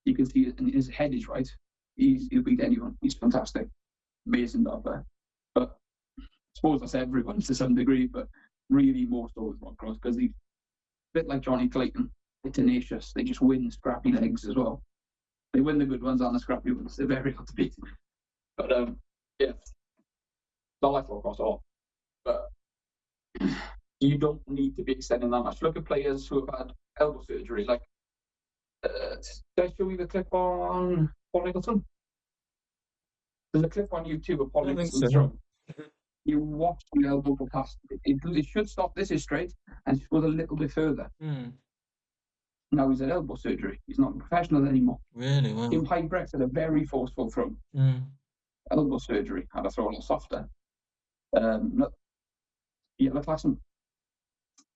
Speaker 1: you can see it, and his head is right. He'll beat anyone. He's fantastic, amazing dart player. But I suppose that's everyone to some degree, but really more so with Rob Cross because he's a bit like Johnny Clayton. They're tenacious. They just win scrappy legs as well. They win the good ones and the scrappy ones. They're very hard to beat. But yeah, not like Rob Cross at all. But you don't need to be extending that much. Look at players who have had elbow surgery. Like, did I show you the clip on Paul Nicholson? There's a clip on YouTube of Paul Nicholson's throw. You watch the elbow go past. It should stop. This is straight, and it goes a little bit further. Now he's at elbow surgery. He's not a professional anymore.
Speaker 2: Really? Wow.
Speaker 1: Him high breaths had a very forceful throw. Elbow surgery, had a throw a lot softer. The class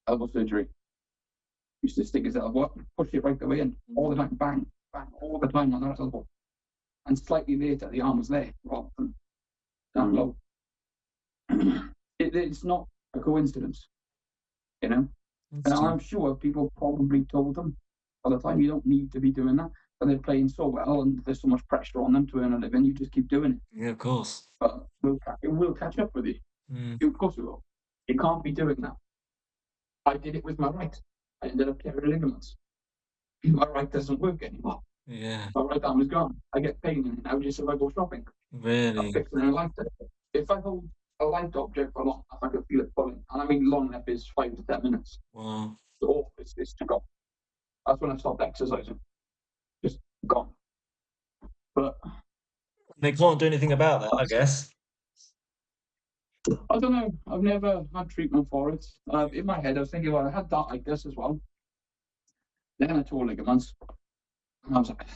Speaker 1: elbow surgery. Used to stick his elbow up, push it right the way in, all the time, bang, bang, all the time on that elbow. And slightly later, the arm was there, rather than down low. It's not a coincidence, you know. And I'm sure people probably told them by the time, you don't need to be doing that, but they're playing so well and there's so much pressure on them to earn a living, you just keep doing it.
Speaker 2: Yeah, of course.
Speaker 1: But it will catch up with you. Of course it will. You can't be doing that. I did it with my right. I ended up tearing ligaments. My right doesn't work anymore.
Speaker 2: Yeah.
Speaker 1: My right arm is gone. I get pain in it now just if I go shopping.
Speaker 2: Really?
Speaker 1: I'm fixing a light. If I hold a light object for long enough, I can feel it pulling. And I mean long enough is 5 to 10 minutes.
Speaker 2: Wow.
Speaker 1: So it's to go. That's when I stopped exercising. Just gone. But
Speaker 2: they can't do anything about that, I guess.
Speaker 1: I don't know. I've never had treatment for it. In my head, I was thinking, well, I had that like this as well. Then I tore ligaments. And I was like,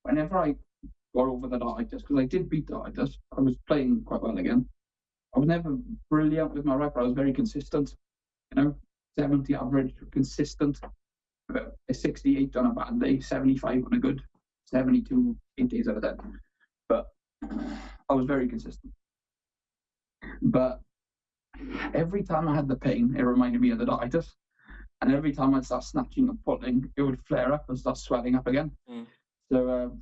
Speaker 1: whenever I got over the dartitis, because I did beat dartitis, I was playing quite well again. I was never brilliant with my right, but I was very consistent. 70 average, consistent. A 68 on a bad day, 75 on a good, 72 8 days out of 10. But I was very consistent. But every time I had the pain, it reminded me of the dartitis. And every time I'd start snatching and pulling, it would flare up and start swelling up again. So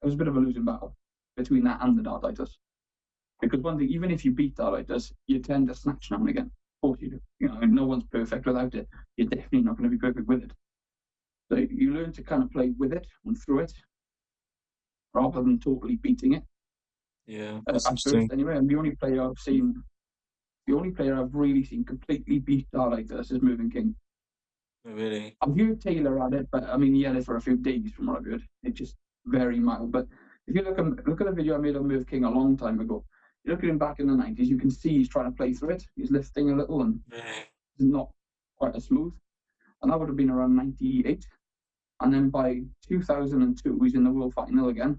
Speaker 1: it was a bit of a losing battle between that and the dartitis. Because one thing, even if you beat dartitis, you tend to snatch now and again. Of course you do. No one's perfect without it. You're definitely not going to be perfect with it. So you learn to kind of play with it and through it, rather than totally beating it.
Speaker 2: Yeah,
Speaker 1: that's interesting. First, anyway, and the only player I've really seen completely beat dartitis is Mervyn King.
Speaker 2: Oh, really?
Speaker 1: I've heard Taylor had it, but I mean he had it for a few days from what I've heard. It's just very mild. But if you look at the video I made of Merv King a long time ago, you look at him back in the 90s, you can see he's trying to play through it. He's lifting a little and it's not quite as smooth. And that would have been around 98. And then by 2002, he's in the world final again.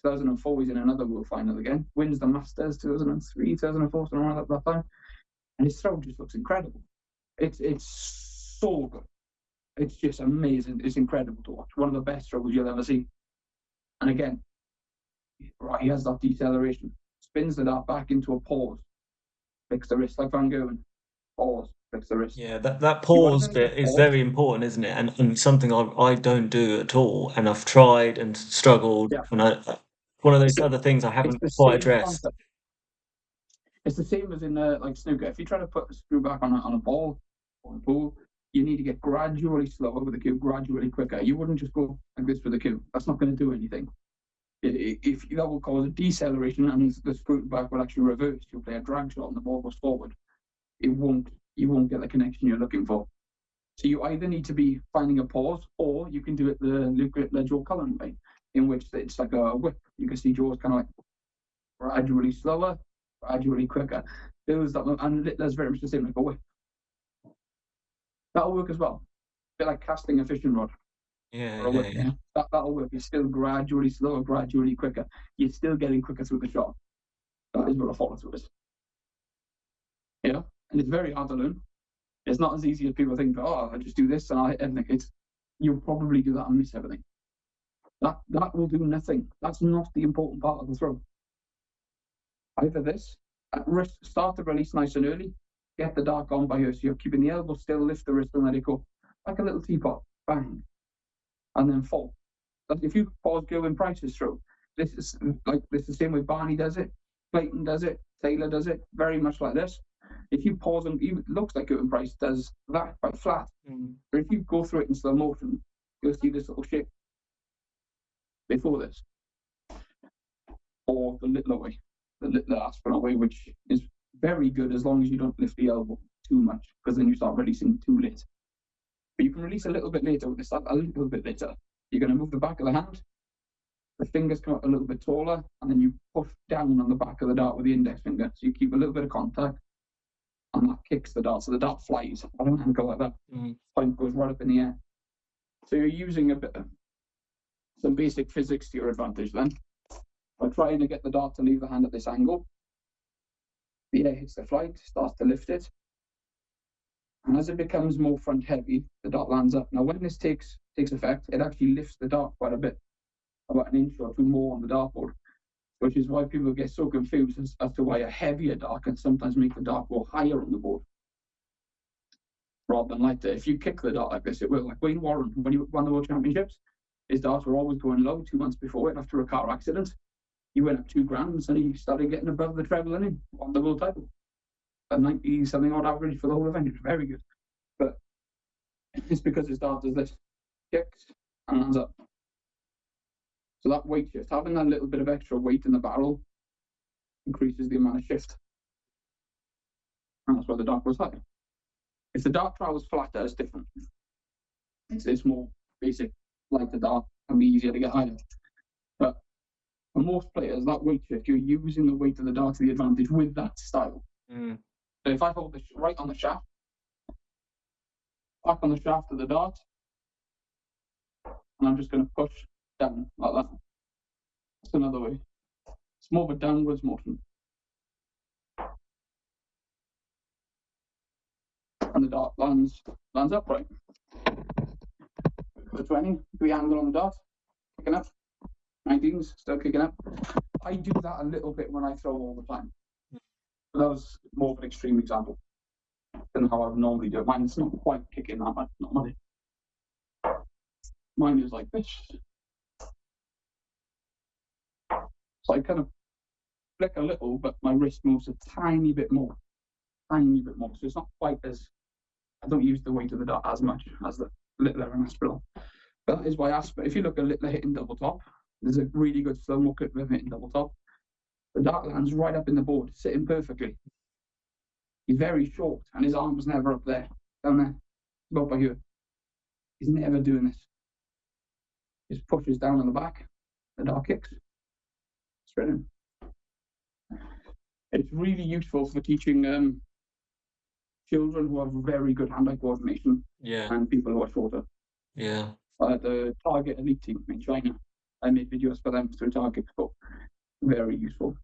Speaker 1: 2004, he's in another world final again. Wins the Masters 2003, 2004, something around that time. And his throw just looks incredible. It's so good. It's just amazing. It's incredible to watch. One of the best throws you'll ever see. And again, right, he has that deceleration. Spins the dart back into a pause. Flicks the wrist like Van Gerwen. Pause. Flicks the wrist.
Speaker 2: Yeah, that pause bit is very important, isn't it? And something I don't do at all. And I've tried and struggled. Yeah. And one of those other things I haven't quite addressed.
Speaker 1: Concept. It's the same as in like snooker. If you try to put a screw back on a ball or a pool, you need to get gradually slower with the cue, gradually quicker. You wouldn't just go like this with the cue. That's not going to do anything. If that will cause a deceleration and the screw back will actually reverse. You'll play a drag shot and the ball goes forward. You won't get the connection you're looking for. So you either need to be finding a pause, or you can do it the Joe Cullen way, in which it's like a whip. You can see Joe's kind of like gradually slower, gradually quicker. And that's very much the same, like a whip. That'll work as well. A bit like casting a fishing rod.
Speaker 2: Yeah.
Speaker 1: That'll work. You're still gradually slower, gradually quicker. You're still getting quicker through the shot. That is what a follow through is. Yeah, and it's very hard to learn. It's not as easy as people think. Oh, I just do this and I hit everything. You'll probably do that and miss everything. That will do nothing. That's not the important part of the throw. Either this, at wrist, start the release nice and early. Get the dart on by her, so you're keeping the elbow still, lift the wrist and let it go. Like a little teapot. Bang. And then fall. But if you pause Gerwyn Price's throw, this is the same way Barney does it, Clayton does it, Taylor does it, very much like this. If you pause and it looks like Gerwyn Price does that quite flat. But if you go through it in slow motion, you'll see this little shape before this. Or the littler way, the littler aspirant way, which is very good as long as you don't lift the elbow too much, because then you start releasing too late. But you can release a little bit later with this, a little bit later. You're going to move the back of the hand, the fingers come up a little bit taller, and then you push down on the back of the dart with the index finger. So you keep a little bit of contact, and that kicks the dart. So the dart flies at an angle like that. Point goes right up in the air. So you're using a bit of some basic physics to your advantage then. By trying to get the dart to leave the hand at this angle, the air hits the flight, starts to lift it. And as it becomes more front heavy, the dart lands up. Now, when this takes effect, it actually lifts the dart quite a bit, about an inch or two more on the dartboard, which is why people get so confused as to why a heavier dart can sometimes make the dart go higher on the board rather than lighter. If you kick the dart like this, it will. Like Wayne Warren, when he won the World Championships, his darts were always going low 2 months before it after a car accident. He went up 2 grams and he started getting above the treble and in on the world title. A 90-something odd average for the whole event. It's very good. But it's because his dart does this, kicks and lands up. So that weight shift, having that little bit of extra weight in the barrel increases the amount of shift. And that's why the dart goes higher. If the dart travels flatter, it's different. It's more basic, like the dart can be easier to get higher. But for most players, that weight shift, you're using the weight of the dart to the advantage with that style. So if I hold this right on the shaft, back on the shaft of the dart, and I'm just going to push down like that. That's another way. It's more of a downwards motion. And the dart lands upright. For 20, we angle on the dart, kicking up. 19s, still kicking up. I do that a little bit when I throw all the time. But that was more of an extreme example than how I would normally do it. Mine is not quite kicking that much, not mine. Mine is like this. So I kind of flick a little, but my wrist moves a tiny bit more. So it's not quite as, I don't use the weight of the dart as much as the Littler and Aspinall. But that is why if you look at Littler hitting double top, there's a really good slow-mo clip of him hitting double top. The dart lands right up in the board, sitting perfectly. He's very short, and his arm's never up there, down there, about by here. He's never doing this. Just pushes down on the back, the dart kicks, straight in. It's really useful for teaching children who have very good hand-eye coordination and people who are shorter. The Target Elite team in China, I made videos for them through Target before. Very useful.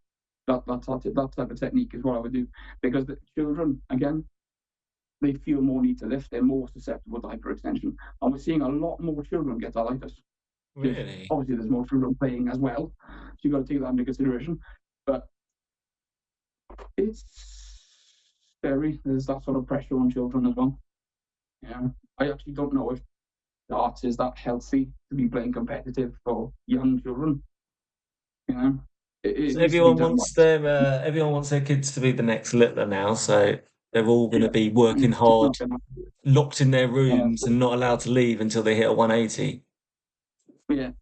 Speaker 1: That type of technique is what I would do, because the children, again, they feel more need to lift. They're more susceptible to hyperextension, and we're seeing a lot more children get arthritis.
Speaker 2: Really?
Speaker 1: Obviously, there's more children playing as well, so you've got to take that into consideration. But there's that sort of pressure on children as well. Yeah, I actually don't know if darts is that healthy to be playing competitive for young children. You know.
Speaker 2: So everyone wants their kids to be the next Littler now, so they're all going to be working hard, locked in their rooms, and not allowed to leave until they hit a 180.
Speaker 1: Yeah,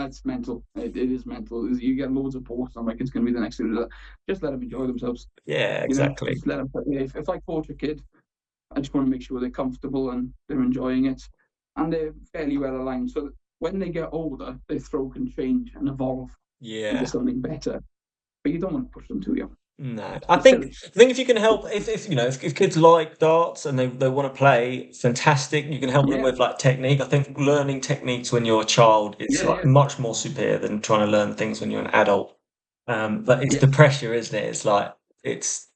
Speaker 1: it's mental. It is mental. You get loads of posts on like it's going to be the next Littler. Just let them enjoy themselves.
Speaker 2: Yeah, exactly.
Speaker 1: Just let them. If I coach a kid, I just want to make sure they're comfortable and they're enjoying it, and they're fairly well aligned, so that when they get older, their throw can change and evolve into something better. But you don't want to push them too young.
Speaker 2: No, I think if you can help, if kids like darts and they want to play, fantastic. You can help them with like technique. I think learning techniques when you're a child is much more superior than trying to learn things when you're an adult. But it's the pressure, isn't it? It's like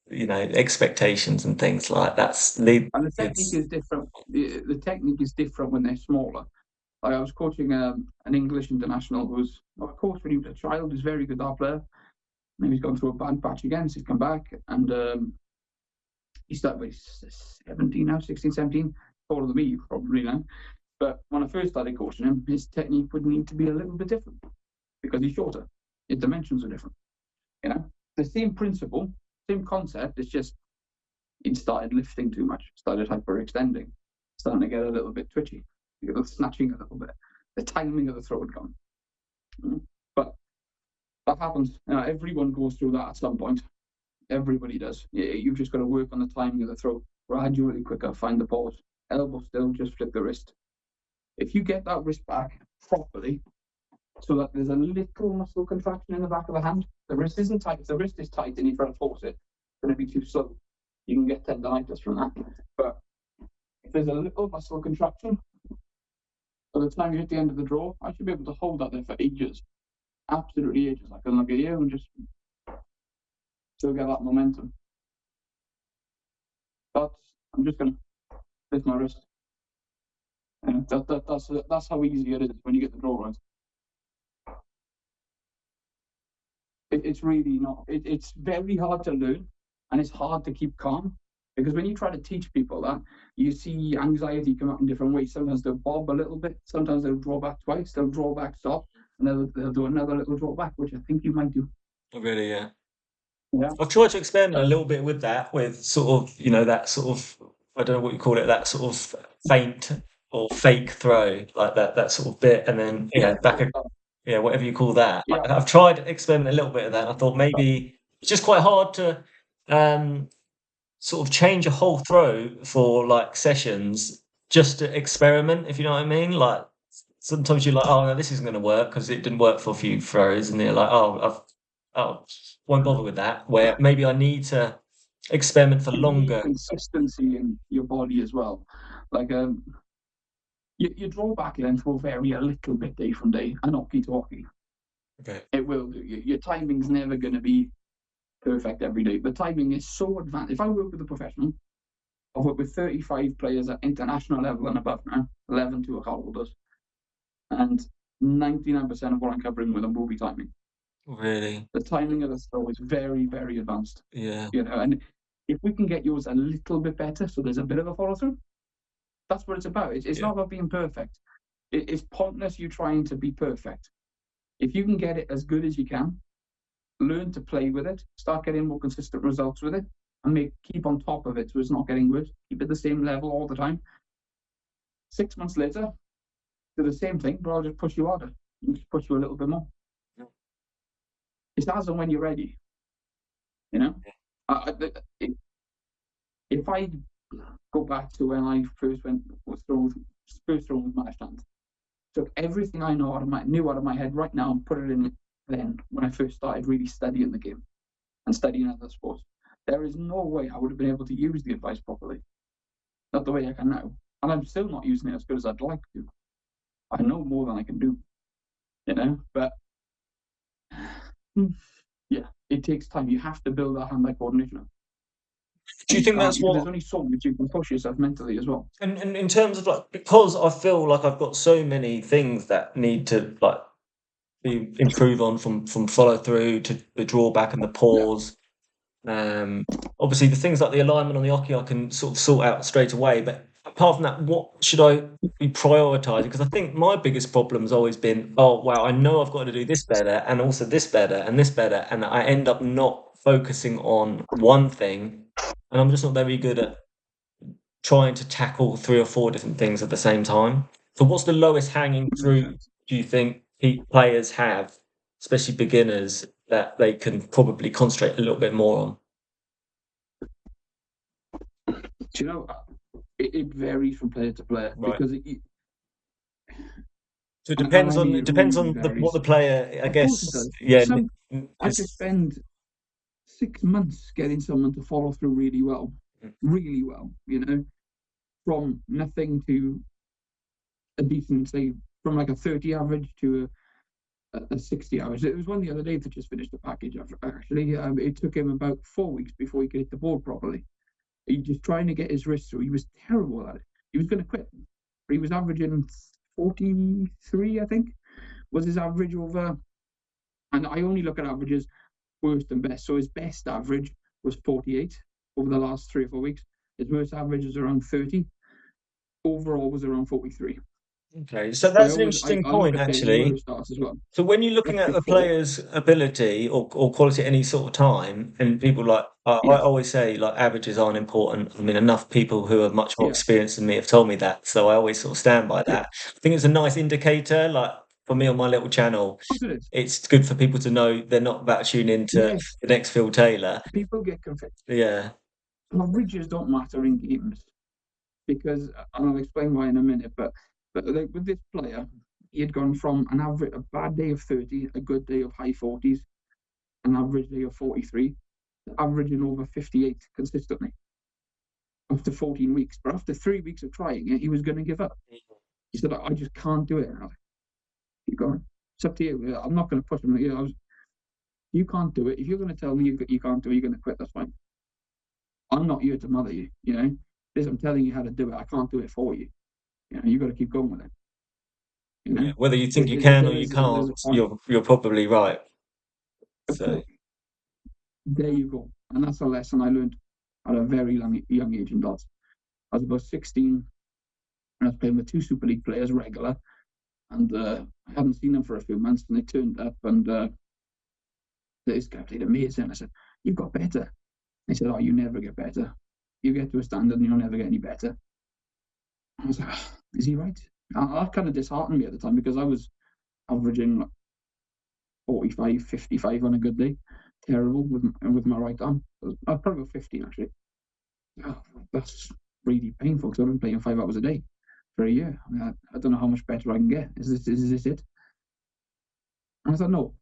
Speaker 2: expectations and things like that.
Speaker 1: And the technique is different. The technique is different when they're smaller. Like I was coaching an English international who's a coach when he was a child. He's a very good dart player. And he's gone through a bad patch again, so he's come back, and he started with 17 now, 16, 17, taller than me probably now. But when I first started coaching him, his technique would need to be a little bit different because he's shorter. His dimensions are different. The same principle, same concept. It's just he started lifting too much, started hyperextending, starting to get a little bit twitchy, snatching a little bit. The timing of the throw had gone. But that happens. Everyone goes through that at some point. Everybody does. You've just got to work on the timing of the throw. Gradually quicker, find the pause. Elbow still, just flip the wrist. If you get that wrist back properly, so that there's a little muscle contraction in the back of the hand, the wrist isn't tight. If the wrist is tight and you try to force it, it's going to be too slow. you can get tendinitis from that. But if there's a little muscle contraction, by the time you hit the end of the draw, I should be able to hold that there for ages. Absolutely ages. I can look at you and just still get that momentum. I'm just going to lift my wrist. And that's how easy it is when you get the draw right. It's really not. It's very hard to learn, and it's hard to keep calm, because when you try to teach people that, you see anxiety come out in different ways. Sometimes they'll bob a little bit. Sometimes they'll draw back twice. They'll draw back, stop, and they'll do another little draw back, which I think you might do.
Speaker 2: Really, yeah.
Speaker 1: Yeah.
Speaker 2: I've tried to experiment a little bit with that, with sort of, that sort of, I don't know what you call it, that sort of feint or fake throw, like that sort of bit, and then whatever you call that.
Speaker 1: Yeah.
Speaker 2: I've tried experimenting a little bit of that. I thought maybe it's just quite hard to sort of change a whole throw for like sessions just to experiment, if you know what I mean. Like sometimes you're like, oh no, this isn't going to work because it didn't work for a few throws, and you're like, won't bother with that. Where maybe I need to experiment for longer.
Speaker 1: Consistency in your body as well. Like your draw back length will vary a little bit day from day, and hockey to hockey.
Speaker 2: Okay.
Speaker 1: It will do. Your timing's never going to be perfect every day. The timing is so advanced. If I work with a professional, I've worked with 35 players at international level and above now, 11 to account holders, and 99% of what I'm covering with them will be timing.
Speaker 2: Really?
Speaker 1: The timing of the throw is very, very advanced.
Speaker 2: Yeah.
Speaker 1: And if we can get yours a little bit better, so there's a bit of a follow through, that's what it's about. It's not about being perfect. It's pointless you trying to be perfect. If you can get it as good as you can, learn to play with it, start getting more consistent results with it, and keep on top of it so it's not getting worse. Keep it the same level all the time. 6 months later, do the same thing, but I'll just push you harder. I'll just push you a little bit more. It's as and when you're ready. If I go back to when I first was throwing with my stand, took everything I knew out of my head right now and put it in then when I first started really studying the game and studying other sports. There is no way I would have been able to use the advice properly. Not the way I can now. And I'm still not using it as good as I'd like to. I know more than I can do. But yeah, it takes time. You have to build that hand-eye coordination.
Speaker 2: Do you think that's what?
Speaker 1: There's only so much you can push yourself mentally as well.
Speaker 2: And in terms of like, because I feel like I've got so many things that need to like improve on, from follow through to the drawback and the pause. Yeah. Obviously, the things like the alignment on the oche I can sort of sort out straight away. But apart from that, what should I be prioritising? Because I think my biggest problem has always been, oh wow, I know I've got to do this better, and also this better, and this better, and I end up not focusing on one thing, and I'm just not very good at trying to tackle 3 or 4 different things at the same time. So what's the lowest hanging fruit do you think players have, especially beginners, that they can probably concentrate a little bit more on?
Speaker 1: Do you know, it varies from player to player,
Speaker 2: right?
Speaker 1: Because
Speaker 2: so it depends on what the player, I guess. Yeah.
Speaker 1: I could spend 6 months getting someone to follow through really well, from nothing to a decent, say, from like a 30 average to a 60 average. It was one the other day that just finished the package. Actually, it took him about 4 weeks before he could hit the board properly. He just trying to get his wrist through. He was terrible at it. He was going to quit, but he was averaging 43, I think, was his average over. And I only look at averages, worst and best. So his best average was 48 over the last 3 or 4 weeks. His worst average was around 30. Overall was around 43.
Speaker 2: Okay, so that's an interesting point, actually.
Speaker 1: Well.
Speaker 2: So when you're looking at a player's ability or quality at any sort of time, and people like, I always say, like, averages aren't important. I mean, enough people who are much more experienced than me have told me that, so I always sort of stand by that. I think it's a nice indicator, like, for me on my little channel, it's good for people to know they're not about to tune into the next Phil Taylor.
Speaker 1: People get confused.
Speaker 2: Yeah.
Speaker 1: Averages don't matter in games, because, and I'll explain why in a minute, but with this player, he had gone from a bad day of 30, a good day of high 40s, an average day of 43, averaging over 58 consistently. after 14 weeks. But after 3 weeks of trying it, he was going to give up. He said, I just can't do it. And I was like, keep going. It's up to you. I'm not going to push him. You can't do it. If you're going to tell me you can't do it, you're going to quit. That's fine. I'm not here to mother you. I'm telling you how to do it. I can't do it for you. You got to keep going with it.
Speaker 2: Yeah, whether you think you can or you can't, you're probably right. So
Speaker 1: there you go. And that's a lesson I learned at a very young age in darts. I was about 16, and I was playing with 2 Super League players regular, and I hadn't seen them for a few months, and they turned up, and this guy played amazing. I said, "You've got better." He said, "Oh, you never get better. You get to a standard and you'll never get any better." I was like, oh, is he right? That kind of disheartened me at the time, because I was averaging 45, 55 on a good day. Terrible with my right arm. I was probably about 15, actually. Oh, that's really painful, because I've been playing 5 hours a day for a year. I don't know how much better I can get. Is this it? And I thought, no,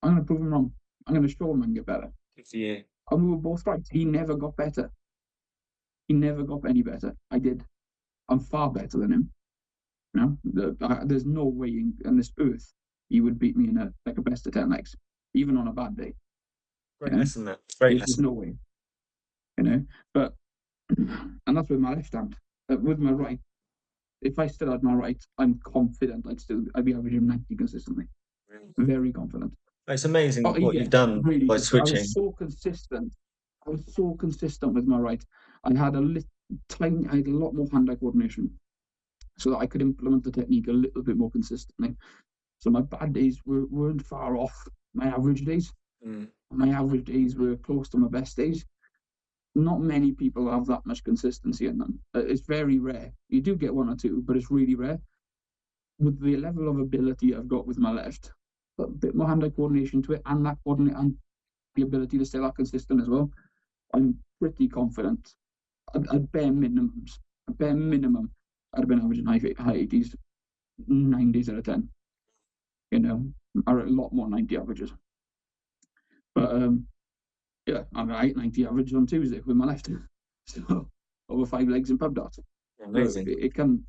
Speaker 1: I'm going to prove him wrong. I'm going to show him I can get better.
Speaker 2: Yeah.
Speaker 1: And we were both right. He never got better. He never got any better. I did. I'm far better than him. There's no way on this earth he would beat me in a best of 10 legs, even on a bad day.
Speaker 2: Great lesson, that. Great lesson.
Speaker 1: There's no way. But and that's with my left hand. With my right, if I still had my right, I'm confident I'd be averaging 90 consistently. Very confident.
Speaker 2: It's amazing what you've done really by switching.
Speaker 1: I was so consistent. With my right. I had a lot more hand-eye coordination, so that I could implement the technique a little bit more consistently. So my bad days weren't far off my average days. My average days were close to my best days. Not many people have that much consistency in them. It's very rare. You do get 1 or 2, but it's really rare. With the level of ability I've got with my left, a bit more hand-eye coordination to it, and that coordinate and the ability to stay that consistent as well, I'm pretty confident. At bare minimum, I'd have been averaging high 80s 9 days out of 10. Are a lot more 90 averages. But yeah, I'm at 90 average on Tuesday with my left. So over 5 legs in pub darts.
Speaker 2: Amazing.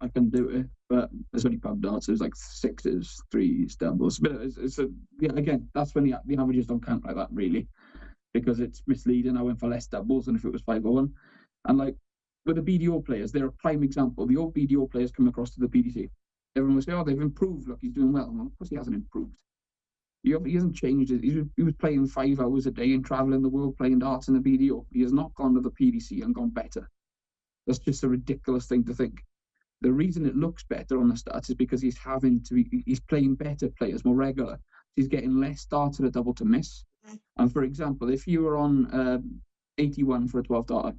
Speaker 1: I can do it, but there's only pub darts. There's like 6s, 3s, doubles. But again, that's when the averages don't count like that, really, because it's misleading. I went for less doubles than if it was 501. And like with the BDO players, they're a prime example. The old BDO players come across to the PDC. Everyone will say, "Oh, they've improved. Look, he's doing well." Well, of course, he hasn't improved. He hasn't changed it. He was playing 5 hours a day and traveling the world playing darts in the BDO. He has not gone to the PDC and gone better. That's just a ridiculous thing to think. The reason it looks better on the stats is because he's playing better players more regular. He's getting less darts at a double to miss. And for example, if you were on 81 for a 12 darter,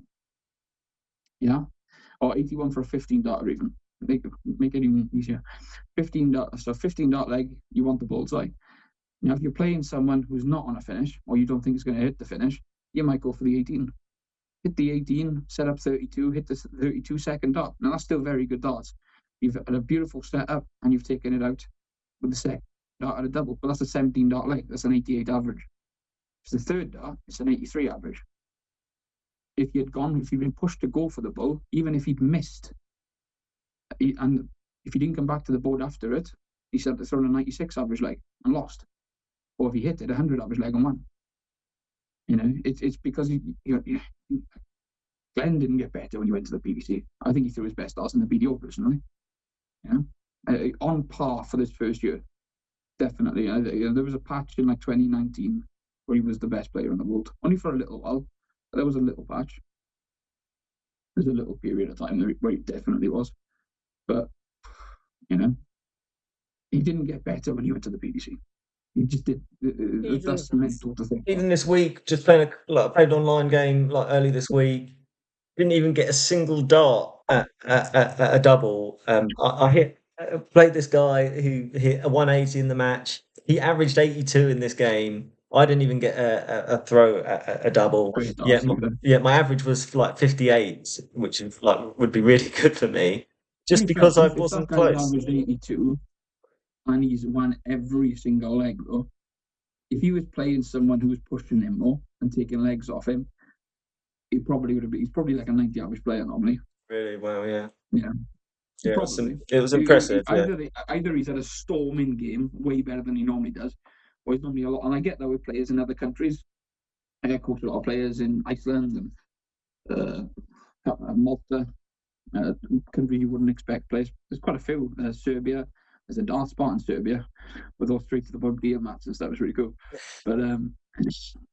Speaker 1: or 81 for a 15 darter, even make it even easier. 15 dart leg, you want the bullseye. Now, if you're playing someone who's not on a finish, or you don't think is going to hit the finish, you might go for the 18. Hit the 18, set up 32, hit the 32-second dart. Now, that's still very good darts. You've had a beautiful setup, and you've taken it out with the second dart at a double. But that's a 17 dart leg. That's an 88 average. If it's the third dart, it's an 83 average. If you'd been pushed to go for the bull, even if he'd missed, and if he didn't come back to the board after it, he said to throw a 96 average leg and lost. Or if he hit it, 100 average leg and won. It's because Glenn didn't get better when he went to the PDC. I think he threw his best darts in the BDO personally. On par for this first year, definitely. There was a patch in like 2019 where he was the best player in the world, only for a little while. But there was a little patch. There's a little period of time where he definitely was. But he didn't get better when he went to the PDC. He just did. That's mental to think.
Speaker 2: Even this week, just played an online game early this week. Didn't even get a single dart at a double. I played this guy who hit a 180 in the match. He averaged 82 in this game. I didn't even get a throw at a double. My average was like 58, which is would be really good for me. Just because I wasn't close.
Speaker 1: Averaged 82, and he's won every single leg though. If he was playing someone who was pushing him more and taking legs off him, he probably would have been. He's probably like a 90 average player normally.
Speaker 2: Really? Wow, yeah.
Speaker 1: Yeah,
Speaker 2: Yeah,
Speaker 1: probably.
Speaker 2: it was impressive, yeah.
Speaker 1: Either he's had a storming game, way better than he normally does, or he's normally a lot. And I get that with players in other countries. I coach a lot of players in Iceland and Malta, country you wouldn't expect players. There's quite a few. Serbia. There's a dart spot in Serbia with all straight to the bug deal mats and stuff. It's really cool. But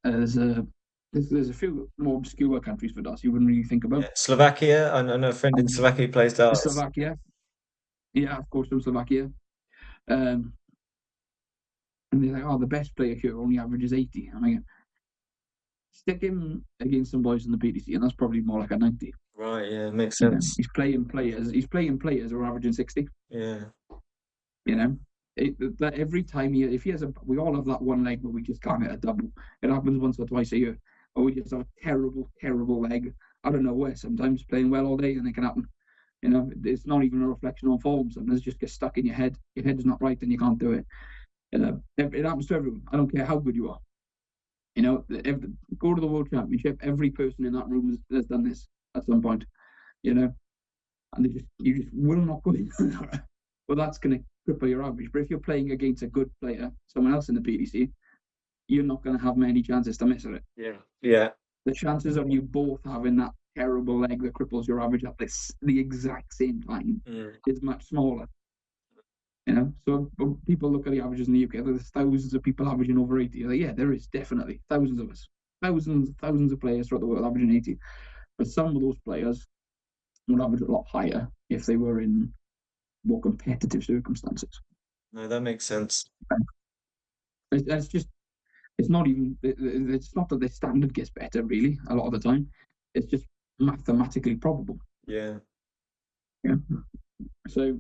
Speaker 1: there's a few more obscure countries for darts you wouldn't really think about.
Speaker 2: Yeah. Slovakia. I know a friend in Slovakia who plays darts.
Speaker 1: Slovakia. Yeah, of course, from Slovakia. And they're like, oh, the best player here only averages 80. I'm like, stick him against some boys in the PDC, and that's probably more like a 90.
Speaker 2: Right, yeah, makes sense.
Speaker 1: He's playing players who are averaging 60.
Speaker 2: Yeah.
Speaker 1: That every time if he has we all have that one leg where we just can't hit a double. It happens once or twice a year, or we just have a terrible leg out of nowhere. Sometimes playing well all day, and it can happen. It's not even a reflection on form. Sometimes it just gets stuck in your head. Your head's not right, and you can't do it. It happens to everyone. I don't care how good you are. Go to the World Championship. Every person in that room has done this at some point. And you just will not go in. Well, that's going to cripple your average. But if you're playing against a good player, someone else in the PDC, you're not going to have many chances to miss it.
Speaker 2: Yeah.
Speaker 1: The chances of you both having that terrible leg that cripples your average at the exact same time is much smaller. So people look at the averages in the UK. There's thousands of people averaging over 80. Like, yeah, there is definitely thousands of us, thousands of players throughout the world averaging 80. But some of those players would average a lot higher if they were in more competitive circumstances.
Speaker 2: No, that makes sense.
Speaker 1: It's not that the standard gets better, really, a lot of the time. It's just mathematically probable.
Speaker 2: Yeah.
Speaker 1: So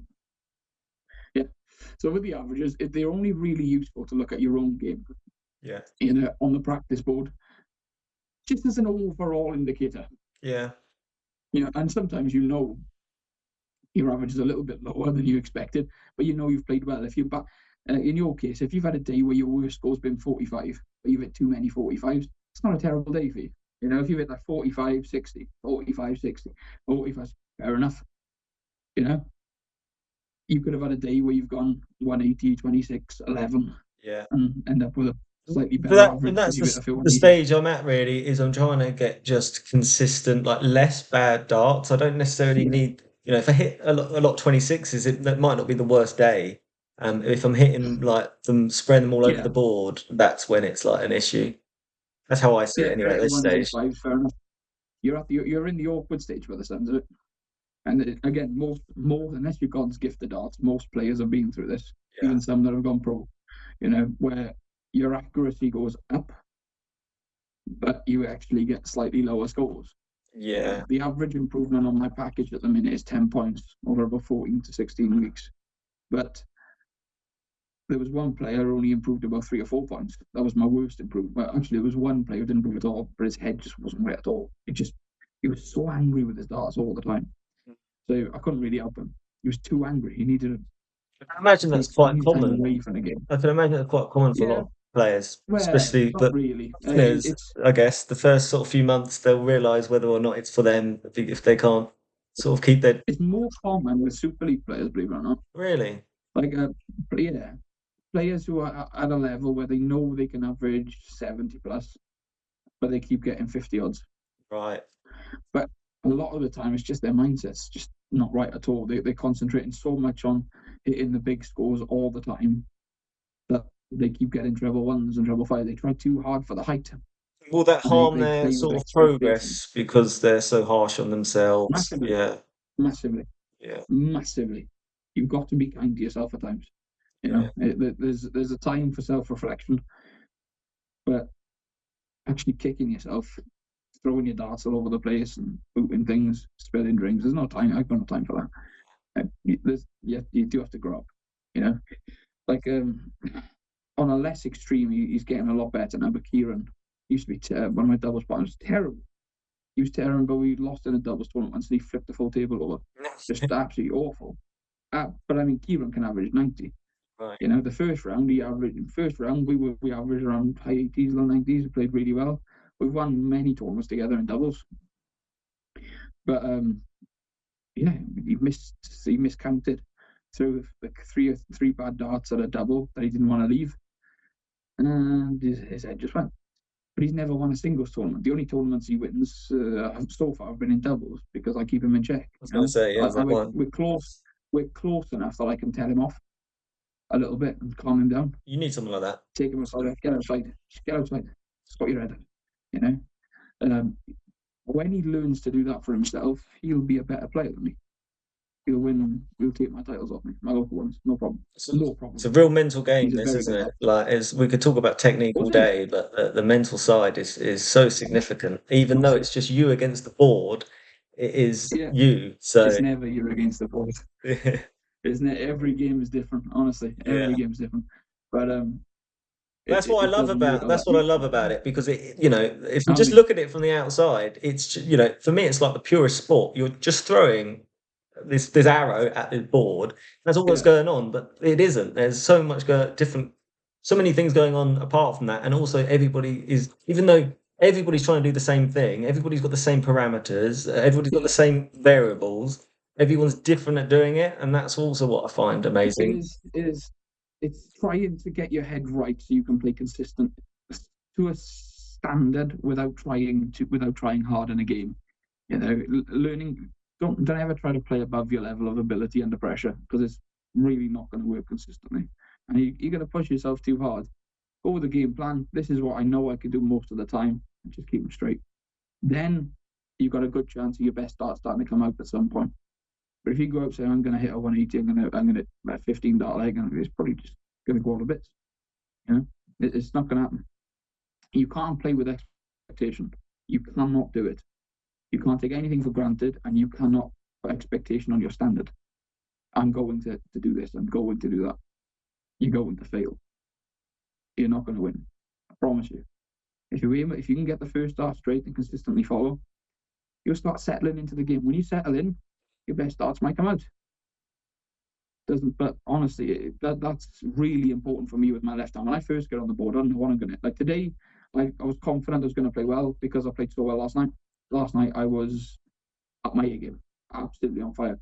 Speaker 1: with the averages, they're only really useful to look at your own game.
Speaker 2: Yeah.
Speaker 1: On the practice board, just as an overall indicator.
Speaker 2: Yeah.
Speaker 1: And sometimes your average is a little bit lower than you expected, but you've played well. If in your case, if you've had a day where your worst score's been 45, but you've hit too many 45s, it's not a terrible day for you. If you hit like 45, 60, 45, 60, 45, fair enough. You could have had a day where you've gone 180, 26, 11, and end up with a slightly better average.
Speaker 2: And that's the stage I'm at, really, is I'm trying to get just consistent, like less bad darts. I don't necessarily need, if I hit a lot 26s, that might not be the worst day. If I'm hitting like them, spreading them all over the board, that's when it's like an issue. That's how I see it anyway at this stage.
Speaker 1: Fair enough. You're in the awkward stage by the sounds of it. And again, unless you're God's gift of darts, most players have been through this. Even some that have gone pro, where your accuracy goes up, but you actually get slightly lower scores.
Speaker 2: Yeah.
Speaker 1: The average improvement on my package at the minute is 10 points over about 14 to 16 weeks. But there was one player who only improved about 3 or 4 points. That was my worst improvement. Well, actually, there was one player who didn't improve at all, but his head just wasn't right at all. He was so angry with his darts all the time. So I couldn't really help him. He was too angry. He needed
Speaker 2: I imagine that's quite common.
Speaker 1: Away from the game.
Speaker 2: I can imagine that's quite common for a lot of players, especially.
Speaker 1: But really,
Speaker 2: I guess the first sort of few months they'll realise whether or not it's for them if they can't sort of keep their.
Speaker 1: It's more common with Super League players, believe it or not.
Speaker 2: Really?
Speaker 1: Like players who are at a level where they know they can average 70 plus, but they keep getting 50 odds.
Speaker 2: Right.
Speaker 1: But a lot of the time, it's just their mindset's just not right at all. They're concentrating so much on hitting the big scores all the time that they keep getting treble ones and treble five. They try too hard for the height.
Speaker 2: Will that harm their sort of progress because they're so harsh on themselves?
Speaker 1: Massively.
Speaker 2: Yeah.
Speaker 1: Massively.
Speaker 2: Yeah.
Speaker 1: Massively. You've got to be kind to yourself at times. There's a time for self-reflection, but actually kicking yourself, throwing your darts all over the place and booting things, spilling drinks. There's no time. I've got no time for that. You do have to grow up. Like on a less extreme, he's getting a lot better now. But Kieran used to be one of my doubles partners. Terrible. He was terrible, but we lost in a doubles tournament once and he flipped the full table over. Just absolutely awful. But I mean, Kieran can average 90.
Speaker 2: Right.
Speaker 1: The first round we averaged around high 80s, low 90s. We played really well. We've won many tournaments together in doubles. But yeah, he miscounted threw like three bad darts at a double that he didn't want to leave, and his head just went. But he's never won a singles tournament. The only tournaments he wins so far have been in doubles because I keep him in check.
Speaker 2: I was going to say, yeah, that one.
Speaker 1: We're close enough that I can tell him off a little bit and calm him down.
Speaker 2: You need something like that.
Speaker 1: Take him aside. Get outside. Just get outside. Spot your head up. You know. When he learns to do that for himself, he'll be a better player than me. He'll win. He'll take my titles off me, my local ones, no problem. No problem.
Speaker 2: It's a real mental game, this, isn't it? Like, we could talk about technique all day, but the mental side is so significant. Even though it's just you against the board, it is you. So
Speaker 1: it's never you against the board. Isn't it? Every game is different. Honestly, every game is different. But
Speaker 2: that's what I love about it, because it, if you just look at it from the outside, it's, for me it's like the purest sport. You're just throwing this arrow at the board. That's all that's going on, but it isn't. There's so much so many things going on apart from that, and also everybody is, even though everybody's trying to do the same thing, everybody's got the same parameters, everybody's got the same variables. Everyone's different at doing it, and that's also what I find amazing.
Speaker 1: It's trying to get your head right so you can play consistent to a standard without trying hard in a game. Learning. Don't ever try to play above your level of ability under pressure, because it's really not going to work consistently. And you're going to push yourself too hard. Go with the game plan. This is what I know I can do most of the time. And just keep them straight. Then you've got a good chance of your best dart starting to come out at some point. But if you go out saying, I'm going to hit a 180, I'm going to hit a 15 dart leg, and it's probably just going to go all to bits. It's not going to happen. You can't play with expectation. You cannot do it. You can't take anything for granted, and you cannot put expectation on your standard. I'm going to do this. I'm going to do that. You're going to fail. You're not going to win. I promise you. If you can get the first dart straight and consistently follow, you'll start settling into the game. When you settle in, your best darts might come out. But honestly, that's really important for me with my left arm. When I first get on the board, I don't know what I'm going to. Like today, I was confident I was going to play well because I played so well last night. Last night I was at my A game, absolutely on fire.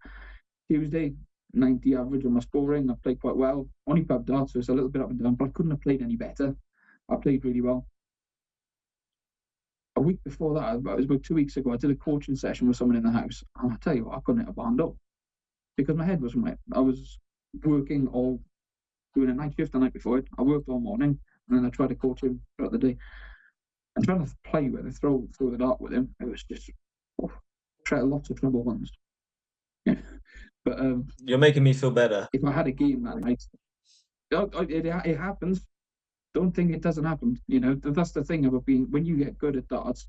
Speaker 1: Tuesday, 90 average on my scoring. I played quite well. Only pub darts, so it's a little bit up and down, but I couldn't have played any better. I played really well. A week before that, it was about 2 weeks ago, I did a coaching session with someone in the house, and I tell you what, I couldn't hit a barn door because my head wasn't right. I was working doing a night shift the night before it. I worked all morning, and then I tried to coach him throughout the day. And trying to play with it, throw the dart with him, it was just lots of trouble once. Yeah. But
Speaker 2: you're making me feel better.
Speaker 1: If I had a game that night, it happens. Don't think it doesn't happen. That's the thing about when you get good at darts,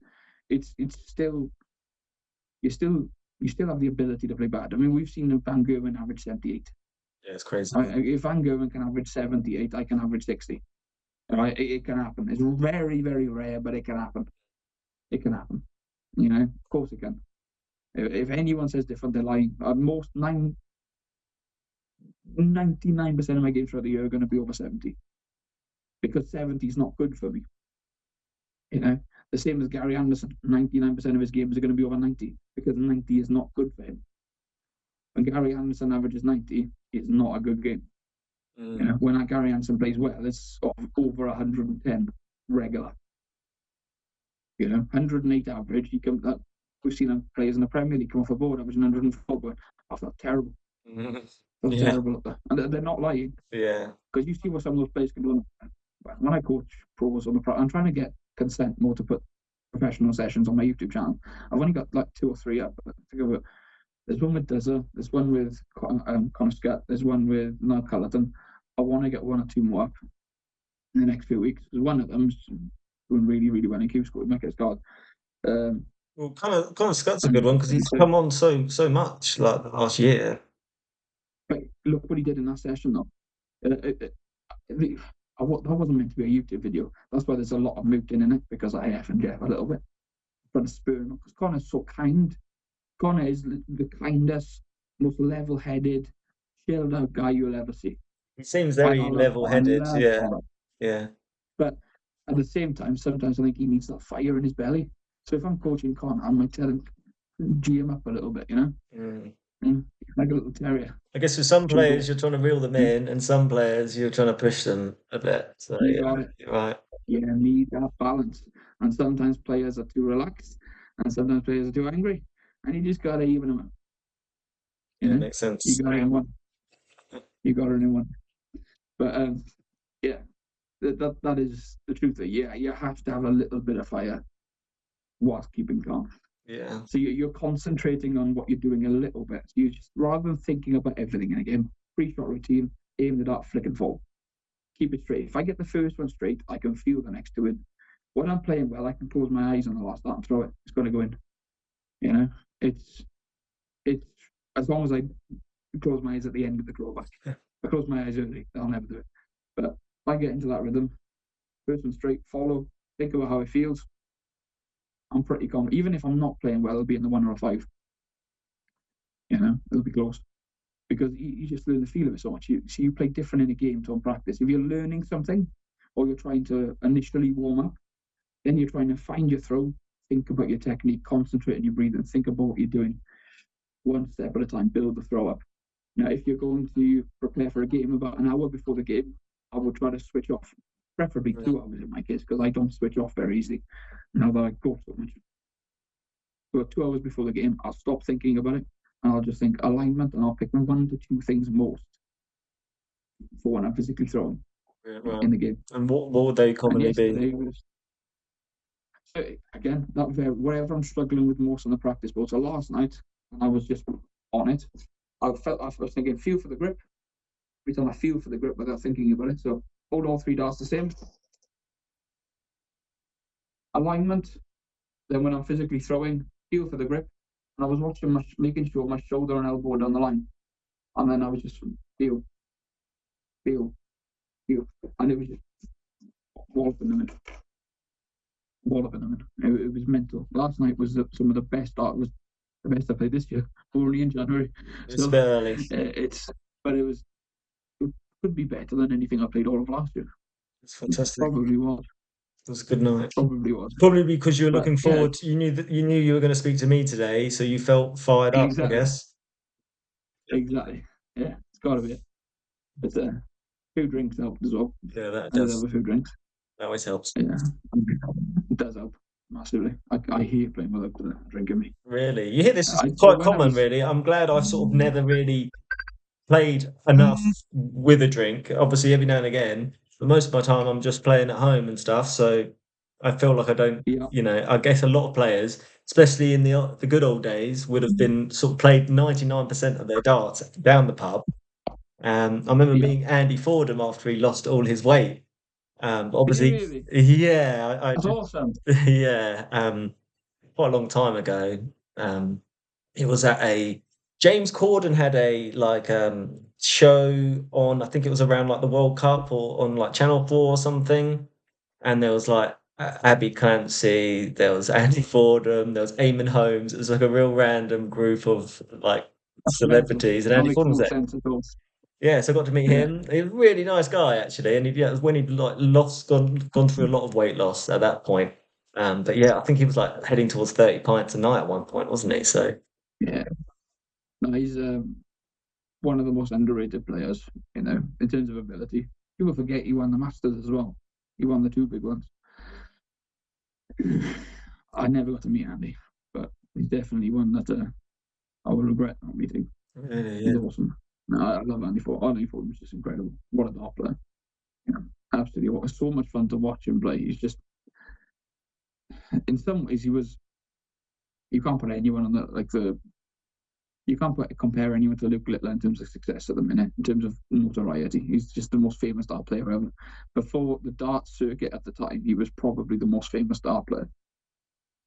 Speaker 1: it's still you still have the ability to play bad. I mean, we've seen Van Gerwen average 78.
Speaker 2: Yeah, it's crazy.
Speaker 1: If Van Gerwen can average 78, I can average 60. Right, it can happen. It's very, very rare, but it can happen. It can happen. Of course it can. If anyone says different, they're lying. Most 99% of my games throughout the year are going to be over 70, because 70 is not good for me. The same as Gary Anderson. 99% of his games are going to be over 90, because 90 is not good for him. When Gary Anderson averages 90, it's not a good game. When Gary Anderson plays well, it's over 110 regular. 108 average. We've seen players in the Premier League come off a board averaging 104. I felt terrible. That's terrible up there. And they're not lying.
Speaker 2: Yeah.
Speaker 1: Because you see what some of those players can do. When I coach pros I'm trying to get consent more to put professional sessions on my YouTube channel. I've only got like 2 or 3 up. There's one with Dizza, there's one with Connor Scott, there's one with Noel Cullerton. I want to get 1 or 2 more up in the next few weeks. There's one of them's doing really, really well in Q School. Might get his card.
Speaker 2: Well, Connor Scott's a good one because he's come on so much like the last year.
Speaker 1: But look what he did in that session, though. That wasn't meant to be a YouTube video. That's why there's a lot of muting in it, because I F and Jeff a little bit. Trying to spur him up, because Connor's so kind. Connor is the kindest, most level-headed, chilled-out guy you'll ever see.
Speaker 2: He seems very level-headed, yeah.
Speaker 1: But at the same time, sometimes I think he needs that fire in his belly. So if I'm coaching Connor, I might tell him, G him up a little bit, you know? Like a little terrier.
Speaker 2: I guess with some
Speaker 1: Should
Speaker 2: players
Speaker 1: go.
Speaker 2: you're trying to reel them in, and some players you're trying to push them a bit. So
Speaker 1: You got it.
Speaker 2: you're right.
Speaker 1: You need that balance. And sometimes players are too relaxed, and sometimes players are too angry. And you just got to even them out. You
Speaker 2: Yeah,
Speaker 1: know?
Speaker 2: makes
Speaker 1: You
Speaker 2: sense.
Speaker 1: got it in one. You got it in one. But yeah, that is the truth. Yeah, you have to have a little bit of fire whilst keeping calm.
Speaker 2: Yeah.
Speaker 1: So you're concentrating on what you're doing a little bit. So you just, rather than thinking about everything in a game, 3-shot routine, aim the dart, flick and fall. Keep it straight. If I get the first one straight, I can feel the next two in. When I'm playing well, I can close my eyes on the last dart and throw it. It's going to go in. You know, it's as long as I close my eyes at the end of the throwback. If I close my eyes early, I'll never do it. But if I get into that rhythm, first one straight, follow, think about how it feels. I'm pretty confident. Even if I'm not playing well, it'll be in the 1 or a 5. You know, it'll be close. Because you just learn the feel of it so much. You play different in a game to on practice. If you're learning something, or you're trying to initially warm up, then you're trying to find your throw, think about your technique, concentrate on your breathing, think about what you're doing, one step at a time, build the throw up. Now, if you're going to prepare for a game about an hour before the game, I would try to switch off, preferably 2 hours in my case, because I don't switch off very easily now that I go so much. So 2 hours before the game, I'll stop thinking about it, and I'll just think alignment, and I'll pick 1 to 2 things most for when I'm physically throwing in the game.
Speaker 2: And what would they commonly be?
Speaker 1: So again, whatever I'm struggling with most on the practice board. So last night, when I was just on it, I was thinking, feel for the grip. Every time I feel for the grip without thinking about it. So hold all 3 darts the same. Alignment. Then when I'm physically throwing, feel for the grip. And I was making sure my shoulder and elbow were down the line. And then I was just feel. And it was just walloping them in. It was mental. Last night was some of the best art. Was the best I played this year. Only in January.
Speaker 2: It's a bit early.
Speaker 1: But it could be better than anything I played all of last year.
Speaker 2: It's fantastic.
Speaker 1: Probably was.
Speaker 2: It was a good night.
Speaker 1: Probably was.
Speaker 2: Probably because you were looking forward. You knew you were going to speak to me today, so you felt fired up.
Speaker 1: Exactly.
Speaker 2: I guess.
Speaker 1: Exactly. Yeah, it's got to be it. But 2 drinks helped as well.
Speaker 2: Yeah, that does.
Speaker 1: A few drinks.
Speaker 2: That always helps.
Speaker 1: Yeah, it does help massively. I hate playing without drinking me.
Speaker 2: Really, you hear this is quite common. Really, I'm glad I've sort of never really played enough with a drink. Obviously, every now and again, but most of my time I'm just playing at home and stuff. So I feel like I don't.
Speaker 1: Yeah.
Speaker 2: You know, I guess a lot of players, especially in the good old days, would have been sort of played 99% of their darts down the pub. I remember being Andy Fordham after he lost all his weight. Obviously,
Speaker 1: really?
Speaker 2: yeah,
Speaker 1: That's awesome.
Speaker 2: yeah, quite a long time ago. It was at James Corden had a show on, I think it was around like the World Cup or on like Channel 4 or something, and there was like Abby Clancy, there was Andy Fordham, there was Eamon Holmes. It was like a real random group of like celebrities, and Andy Fordham was there. Yeah, so I got to meet him. He's a really nice guy, actually, and it was when he'd like gone through a lot of weight loss at that point. But yeah, I think he was like heading towards 30 pints a night at one point, wasn't he? So
Speaker 1: yeah, no, he's one of the most underrated players, you know, in terms of ability. People forget he won the Masters as well. He won the 2 big ones. I never got to meet Andy, but he's definitely one that I will regret not meeting.
Speaker 2: really,
Speaker 1: He's awesome. No, I love Andy Ford. Andy Ford was just incredible. What a dart player. You know, absolutely. It was so much fun to watch him play. He's just, in some ways, you can't put anyone on you can't compare anyone to Luke Littler in terms of success at the minute, in terms of notoriety. He's just the most famous dart player ever. Before the dart circuit at the time, he was probably the most famous dart player.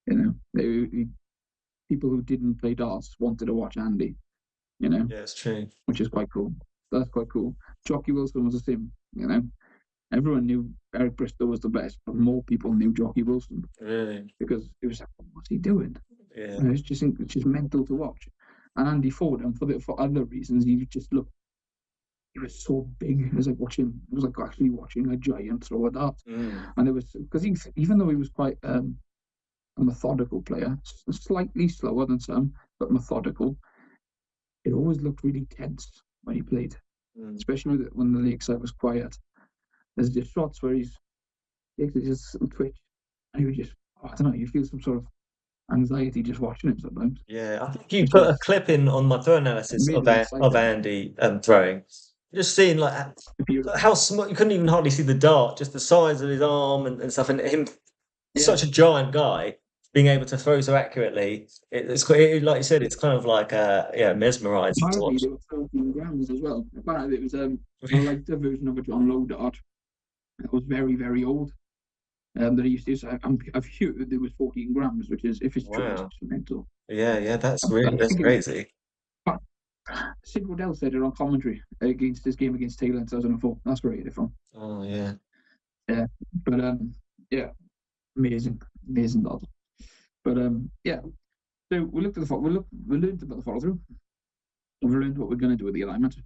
Speaker 1: You know, people who didn't play darts wanted to watch Andy. You know,
Speaker 2: yeah, it's true.
Speaker 1: Which is quite cool. That's quite cool. Jockey Wilson was the same. You know, everyone knew Eric Bristow was the best, but more people knew Jockey Wilson.
Speaker 2: Really,
Speaker 1: because it was like, what's he doing?
Speaker 2: Yeah,
Speaker 1: it's just mental to watch. And Andy Ford, and for other reasons, he was so big. It was like actually watching a giant throw a dart. And it was because even though he was quite a methodical player, slightly slower than some, but methodical, it always looked really tense when he played, especially when the lakeside was quiet. There's just shots where he just twitch, and he would just, I don't know, you feel some sort of anxiety just watching him sometimes.
Speaker 2: Yeah, I think you put a clip in on my throw analysis
Speaker 1: made
Speaker 2: of
Speaker 1: it exciting.
Speaker 2: Andy throwing. Just seeing how small, you couldn't even hardly see the dart, just the size of his arm and stuff, and him, such a giant guy, being able to throw so accurately. It's like you said, it's kind of like mesmerising to
Speaker 1: Apparently,
Speaker 2: watch.
Speaker 1: they were 14 grams as well. Apparently, it was a lighter version of a John Lowe dart. It was very, very old. That he used to use. I've heard it was 14 grams, which is, if it's true, it's mental.
Speaker 2: Yeah, that's crazy.
Speaker 1: Sid Waddell said it on commentary against his game against Taylor in 2004. That's where I get it from.
Speaker 2: Oh yeah.
Speaker 1: Yeah, but amazing dart. But yeah. So we looked at we learned about the follow through. We learned what we're going to do with the alignment,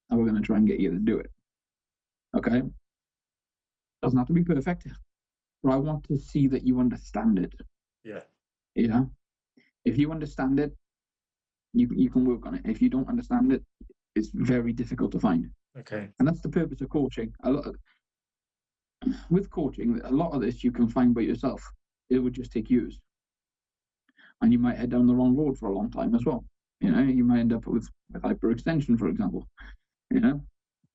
Speaker 1: and we're going to try and get you to do it. Okay. Doesn't have to be perfect, but I want to see that you understand it.
Speaker 2: Yeah.
Speaker 1: Yeah. If you understand it, you can work on it. If you don't understand it, it's very difficult to find.
Speaker 2: Okay.
Speaker 1: And that's the purpose of coaching. With coaching, a lot of this you can find by yourself. It would just take years. And you might head down the wrong road for a long time as well. You know, you might end up with hyperextension, for example. You know,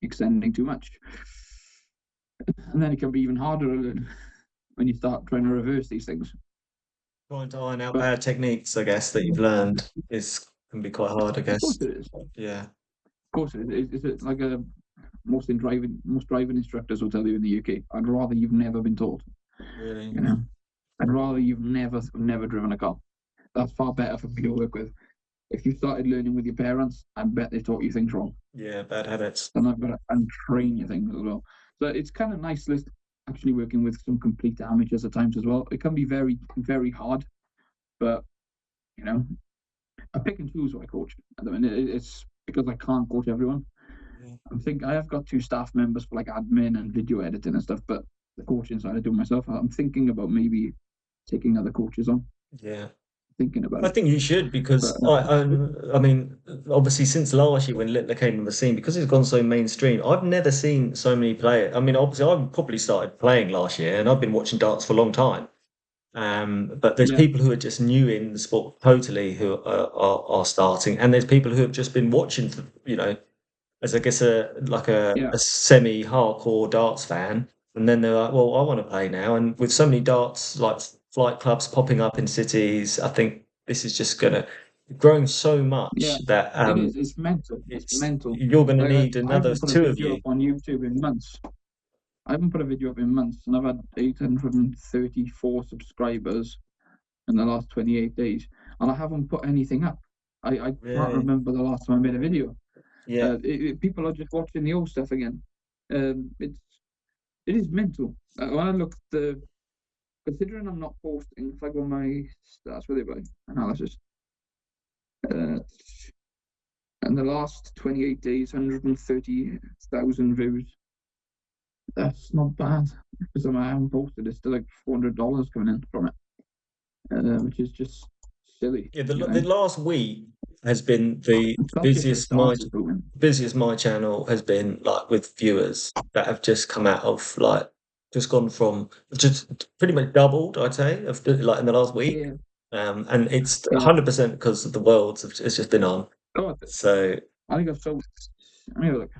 Speaker 1: extending too much. And then it can be even harder when you start trying to reverse these things.
Speaker 2: Trying to iron out bad techniques, I guess, that you've learned can be quite hard, I guess.
Speaker 1: Of course it is.
Speaker 2: Yeah.
Speaker 1: Of course it is. It's like most driving instructors will tell you in the UK, I'd rather you've never been taught.
Speaker 2: Really?
Speaker 1: You know, I'd rather you've never driven a car. That's far better for me to work with. If you started learning with your parents, I bet they taught you things wrong.
Speaker 2: Yeah, bad habits.
Speaker 1: And I've got to train you things as well. So it's kind of nice actually working with some complete amateurs at times as well. It can be very, very hard, but you know, I pick and choose what I coach. I mean, it's because I can't coach everyone. I have got 2 staff members for like admin and video editing and stuff, but the coaching side I do myself. I'm thinking about maybe taking other coaches on.
Speaker 2: Yeah.
Speaker 1: Thinking about
Speaker 2: I think you should, because I mean, obviously since last year when Littler came on the scene, because it's gone so mainstream, I've never seen so many players. I mean, obviously I probably started playing last year, and I've been watching darts for a long time. But there's people who are just new in the sport totally who are starting, and there's people who have just been watching, as I guess a semi-hardcore darts fan, and then they're like, well, I want to play now. And with so many darts like flight clubs popping up in cities, I think this is just growing so much that
Speaker 1: it is. It's mental. It's mental.
Speaker 2: You're going to need another 2 of you.
Speaker 1: Up on YouTube in months. I haven't put a video up in months, and I've had 834 subscribers in the last 28 days, and I haven't put anything up. I can't remember the last time I made a video.
Speaker 2: Yeah,
Speaker 1: people are just watching the old stuff again. It is mental. When I look considering I'm not posting, if I go on my stats with it by analysis, in the last 28 days, 130,000 views. That's not bad because I haven't posted. It's still like $400 coming in from it, which is just silly.
Speaker 2: Yeah, the last week has been the busiest. Busiest my channel has been, like, with viewers that have just come out of, like, just gone from just pretty much doubled, I'd say, like in the last week. And it's 100% because of the Worlds has just been on. So
Speaker 1: I think I've sold. I mean, look,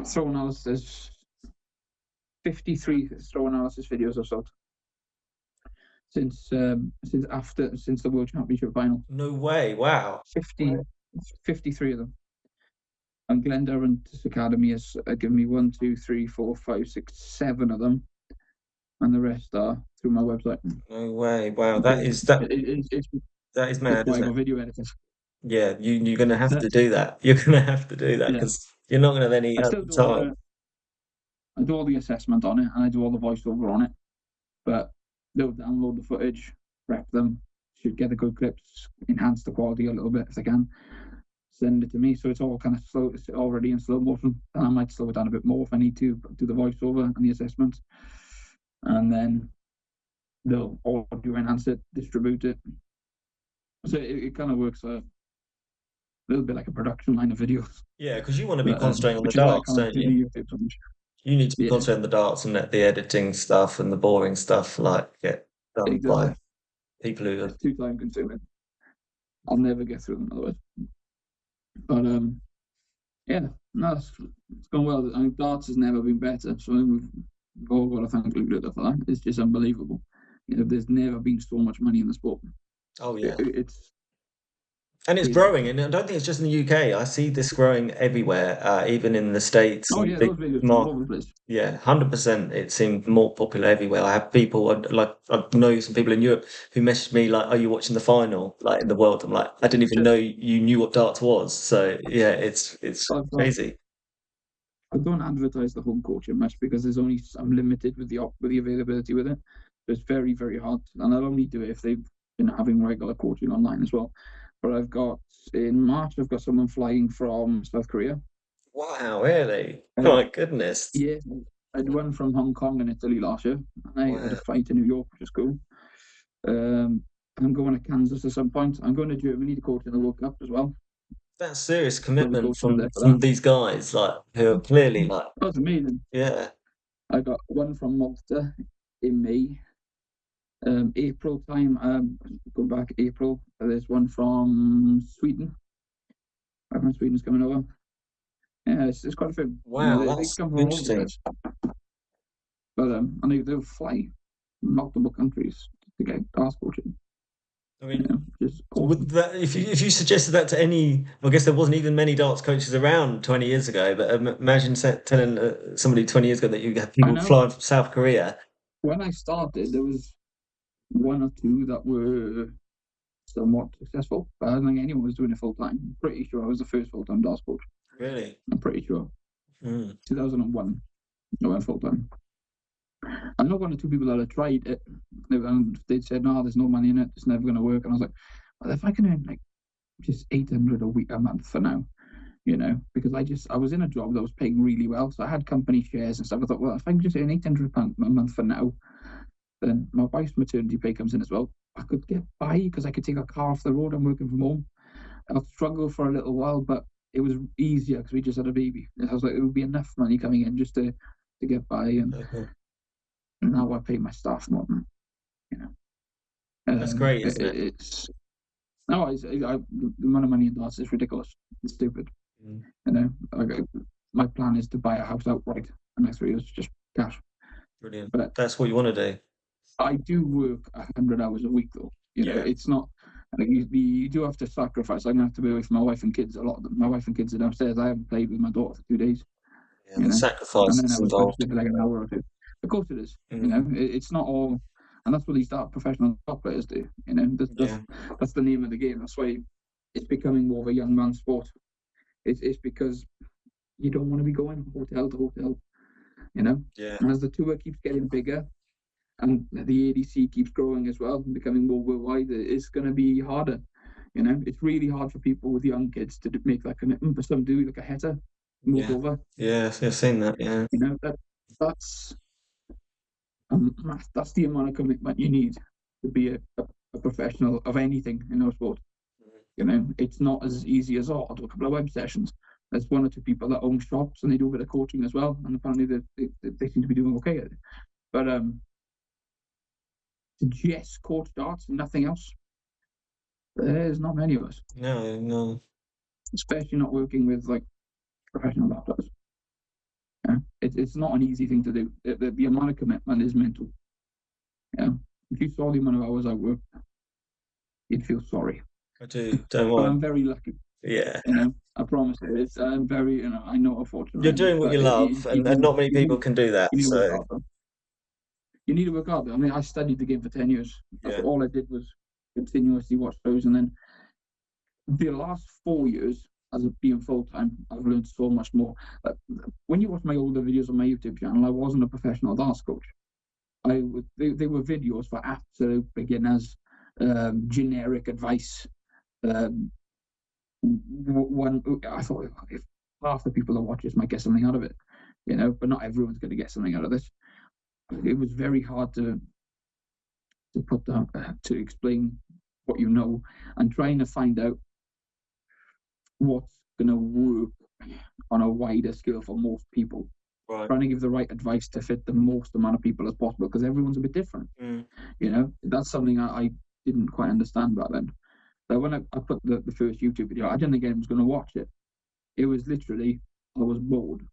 Speaker 1: throw analysis. 53 throw analysis videos I've sold since the World Championship final.
Speaker 2: No way! Wow.
Speaker 1: 53 of them. And Glendarren's Academy has given me 1, 2, 3, 4, 5, 6, 7 of them, and the rest are through my website.
Speaker 2: No way! Wow, that is mad.
Speaker 1: That's why I got video editors.
Speaker 2: Yeah, you're going to have to do that. You're going to have to do that because you're not going to have any other time.
Speaker 1: I do all the assessment on it, and I do all the voiceover on it. But they'll download the footage, prep them, should get the good clips, enhance the quality a little bit if they can, send it to me. So it's all kind of slow. It's already in slow motion, and I might slow it down a bit more if I need to do the voiceover and the assessment. And then they'll audio enhance it, distribute it. So it kind of works a little bit like a production line of videos,
Speaker 2: Yeah, because you want to be
Speaker 1: but
Speaker 2: concentrating on the
Speaker 1: which is why I
Speaker 2: darts,
Speaker 1: can't
Speaker 2: don't
Speaker 1: do
Speaker 2: you?
Speaker 1: the YouTube so much.
Speaker 2: You need to be
Speaker 1: Yeah,
Speaker 2: concentrating on the darts and let the editing stuff and the boring stuff like get done by
Speaker 1: exactly.
Speaker 2: people who are.
Speaker 1: It's too time consuming. I'll never get through them otherwise. But yeah, no, it's gone well. I mean, darts has never been better, so we've all got to thank Luke for that. It's just unbelievable. There's never been so much money in the sport.
Speaker 2: Oh
Speaker 1: It,
Speaker 2: yeah.
Speaker 1: it's
Speaker 2: And it's
Speaker 1: crazy.
Speaker 2: growing, and I don't think it's just in the UK. I see this growing everywhere, even in the States
Speaker 1: Oh
Speaker 2: and
Speaker 1: yeah,
Speaker 2: big
Speaker 1: those videos are all
Speaker 2: market.
Speaker 1: over the place.
Speaker 2: Yeah, 100%. It seemed more popular everywhere. I have people like I know some people in Europe who messaged me like, "Are you watching the final?" Like in the world. I'm like, I didn't even know you knew what darts was. So yeah, it's
Speaker 1: I've got
Speaker 2: crazy.
Speaker 1: I don't advertise the home coaching much because I'm limited with the availability with it. So it's very very hard, and I'll only do it if they've been having regular coaching online as well. But I've got in March I've got someone flying from South Korea.
Speaker 2: Wow, really?
Speaker 1: Uh,
Speaker 2: My goodness.
Speaker 1: yeah, I'd won from Hong Kong and Italy last year, and I had a
Speaker 2: Wow,
Speaker 1: flight to New York, which is cool. Um, I'm going to Kansas at some point. I'm going to Germany to coach in the World Cup as well.
Speaker 2: that's serious
Speaker 1: So I'll be
Speaker 2: commitment
Speaker 1: coaching up there for
Speaker 2: from
Speaker 1: that.
Speaker 2: these guys, like who are clearly like,
Speaker 1: That's amazing.
Speaker 2: yeah.
Speaker 1: I got one from Malta in May. April time, go back April. There's one from Sweden. From Sweden's coming over. Yeah, it's quite a few.
Speaker 2: Wow,
Speaker 1: They
Speaker 2: that's
Speaker 1: come from all over the
Speaker 2: interesting.
Speaker 1: place. But and they'll fly multiple countries to get dance coaching.
Speaker 2: I mean,
Speaker 1: Just
Speaker 2: would
Speaker 1: awesome.
Speaker 2: that if you suggested that to any, I guess there wasn't even many darts coaches around 20 years ago, but imagine telling somebody 20 years ago that you have
Speaker 1: I
Speaker 2: people
Speaker 1: know.
Speaker 2: flying from South Korea.
Speaker 1: When I started, there was one or two that were somewhat successful, but I don't think anyone was doing it full time. I'm pretty sure I was the first full time dance coach.
Speaker 2: Really?
Speaker 1: I'm pretty sure.
Speaker 2: Mm,
Speaker 1: 2001, I went full time. I know one or two people that had tried it, and they said, "No, there's no money in it. It's never going to work." And I was like, "Well, if I can earn like just 800 a month for now, because I was in a job that was paying really well, so I had company shares and stuff. I thought, well, if I can just earn £800 a month for now, then my wife's maternity pay comes in as well. I could get by because I could take a car off the road. I'm working from home. I'll struggle for a little while, but it was easier because we just had a baby. I was like, it would be enough money coming in just to get by, and
Speaker 2: okay.
Speaker 1: now I pay my staff more than you know.
Speaker 2: That's great,
Speaker 1: It,
Speaker 2: isn't it?
Speaker 1: it's no, the amount of money in darts is ridiculous. It's stupid.
Speaker 2: Mm,
Speaker 1: You know, like, my plan is to buy a house outright the next 3 years, just cash.
Speaker 2: brilliant.
Speaker 1: But
Speaker 2: That's what you want to do.
Speaker 1: I do work 100 hours a week, though.
Speaker 2: Yeah.
Speaker 1: It's not. Like you do have to sacrifice. I'm gonna have to be away from my wife and kids a lot of them. My wife and kids are downstairs. I haven't played with my daughter for 2 days.
Speaker 2: Yeah,
Speaker 1: You
Speaker 2: the
Speaker 1: know, and then I
Speaker 2: sacrifices
Speaker 1: was supposed
Speaker 2: involved.
Speaker 1: to for like an hour or two. Of course it is.
Speaker 2: Mm,
Speaker 1: It's not all, and that's what these professional top players do.
Speaker 2: yeah,
Speaker 1: That's the name of the game. That's why it's becoming more of a young man's sport. It's because you don't want to be going hotel to hotel.
Speaker 2: yeah,
Speaker 1: And as the tour keeps getting bigger and the ADC keeps growing as well, and becoming more worldwide, it's going to be harder. It's really hard for people with young kids to make that commitment. But some do, like a Heta,
Speaker 2: yeah,
Speaker 1: Moldova.
Speaker 2: yeah. I've seen that. Yeah,
Speaker 1: That's that's the amount of commitment you need to be a professional of anything in our sport. It's not as easy as, I'll do a couple of web sessions. There's one or two people that own shops and they do a bit of coaching as well, and apparently they seem to be doing okay at it. But to just coach darts and nothing else, there's not many of us,
Speaker 2: no, no.
Speaker 1: especially not working with like professional dart players. It's not an easy thing to do. The amount of commitment is mental. Yeah, if you saw the amount of hours I work, you'd feel sorry.
Speaker 2: I do. Don't
Speaker 1: But
Speaker 2: worry.
Speaker 1: I'm very lucky.
Speaker 2: Yeah.
Speaker 1: I promise. I'm very. I know how fortunate I
Speaker 2: You're
Speaker 1: am,
Speaker 2: doing what you
Speaker 1: but
Speaker 2: love, and not many people can do that.
Speaker 1: you need to work
Speaker 2: So
Speaker 1: hard. You need to work hard. I mean, I studied the game for 10 years. That's
Speaker 2: yeah,
Speaker 1: all I did was continuously watch those, and then the last 4 years as a being full time, I've learned so much more. When you watch my older videos on my YouTube channel, I wasn't a professional dance coach. They were videos for absolute beginners, generic advice. Um, one I thought if half the people that watch this might get something out of it, but not everyone's going to get something out of this. It was very hard to to put down, to explain what you know, and trying to find out what's going to work on a wider scale for most people.
Speaker 2: Right.
Speaker 1: Trying to give the right advice to fit the most amount of people as possible, because everyone's a bit different. That's something I didn't quite understand back then. So when I put the first YouTube video, I didn't think anyone was going to watch it. It was literally, I was bored.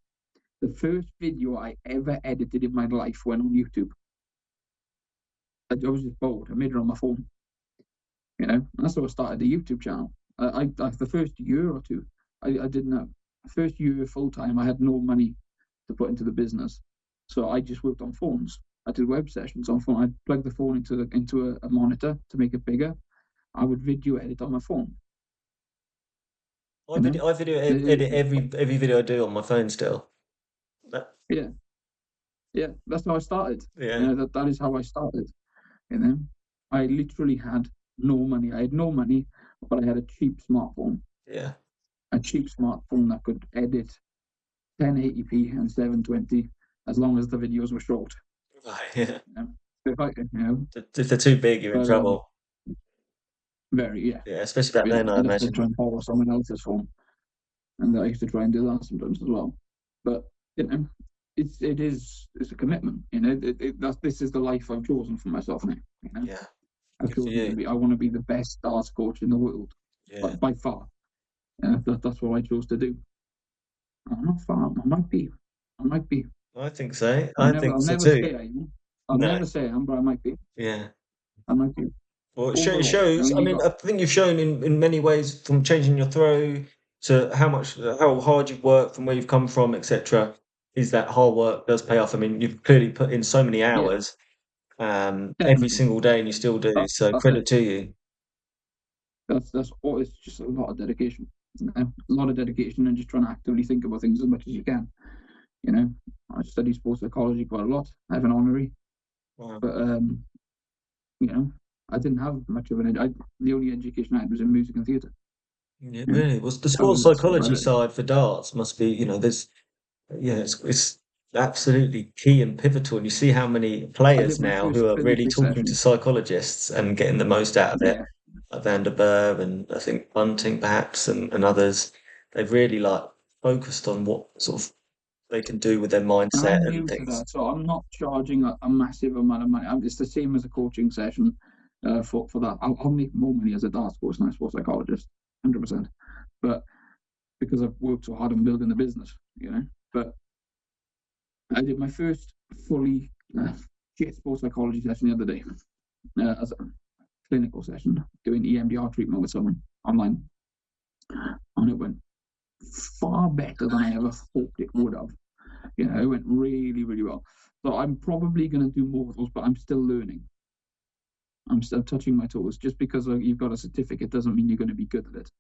Speaker 1: The first video I ever edited in my life went on YouTube. I was just bored. I made it on my phone. That's how I started the YouTube channel. The first year or two, I didn't know. The first year full time, I had no money to put into the business, so I just worked on phones. I did web sessions on phone. I'd plug the phone into a monitor to make it bigger. I would video edit on my phone.
Speaker 2: I video edit every video I do on my phone still.
Speaker 1: Yeah, that's how I started.
Speaker 2: Yeah.
Speaker 1: That is how I started. I literally had no money. I had no money, but I had a cheap smartphone.
Speaker 2: Yeah.
Speaker 1: A cheap smartphone that could edit 1080p and 720 as long as the videos were short.
Speaker 2: Yeah.
Speaker 1: If
Speaker 2: they're too big, you're in trouble.
Speaker 1: Yeah,
Speaker 2: especially back then, I
Speaker 1: I'd have
Speaker 2: imagine.
Speaker 1: to try and borrow someone else's phone, and I used to try and do that sometimes as well. But it's a commitment. This is the life I've chosen for myself now.
Speaker 2: Yeah.
Speaker 1: I've chosen I want to be the best darts coach in the world, by far. That's what I chose to do. I'm not far. I might be.
Speaker 2: I think so.
Speaker 1: I'll
Speaker 2: think so
Speaker 1: never
Speaker 2: too.
Speaker 1: say I am. I'll never say I am, but I might be.
Speaker 2: Yeah.
Speaker 1: I might be.
Speaker 2: Well, it shows. I think you've shown in many ways, from changing your throw to how hard you've worked, from where you've come from, etc. Is that hard work does pay off? I mean, you've clearly put in so many hours, every single day, and you still do. So credit to you.
Speaker 1: That's all. It's just a lot of dedication. A lot of dedication, and just trying to actively think about things as much as you can. I study sports psychology quite a lot. I have an honorary, but I didn't have much of the only education I had was in music and theatre.
Speaker 2: Yeah, really. Well, the sports psychology side for darts must be, it's absolutely key and pivotal. And you see how many players now who are really talking to psychologists and getting the most out of it. Like Van der Burg and I think Bunting perhaps and others. They've really focused on what sort of they can do with their mindset and things.
Speaker 1: That, so I'm not charging a massive amount of money. It's the same as a coaching session for that. I'll make more money as a darts coach than a sports psychologist, 100%. But because I've worked so hard on building the business, But I did my first fully sports psychology session the other day as a clinical session, doing EMDR treatment with someone online, and it went far better than I ever hoped it would have. It went really, really well. So I'm probably going to do more of those, but I'm still learning. I'm still touching my toes. Just because you've got a certificate doesn't mean you're going to be good at it.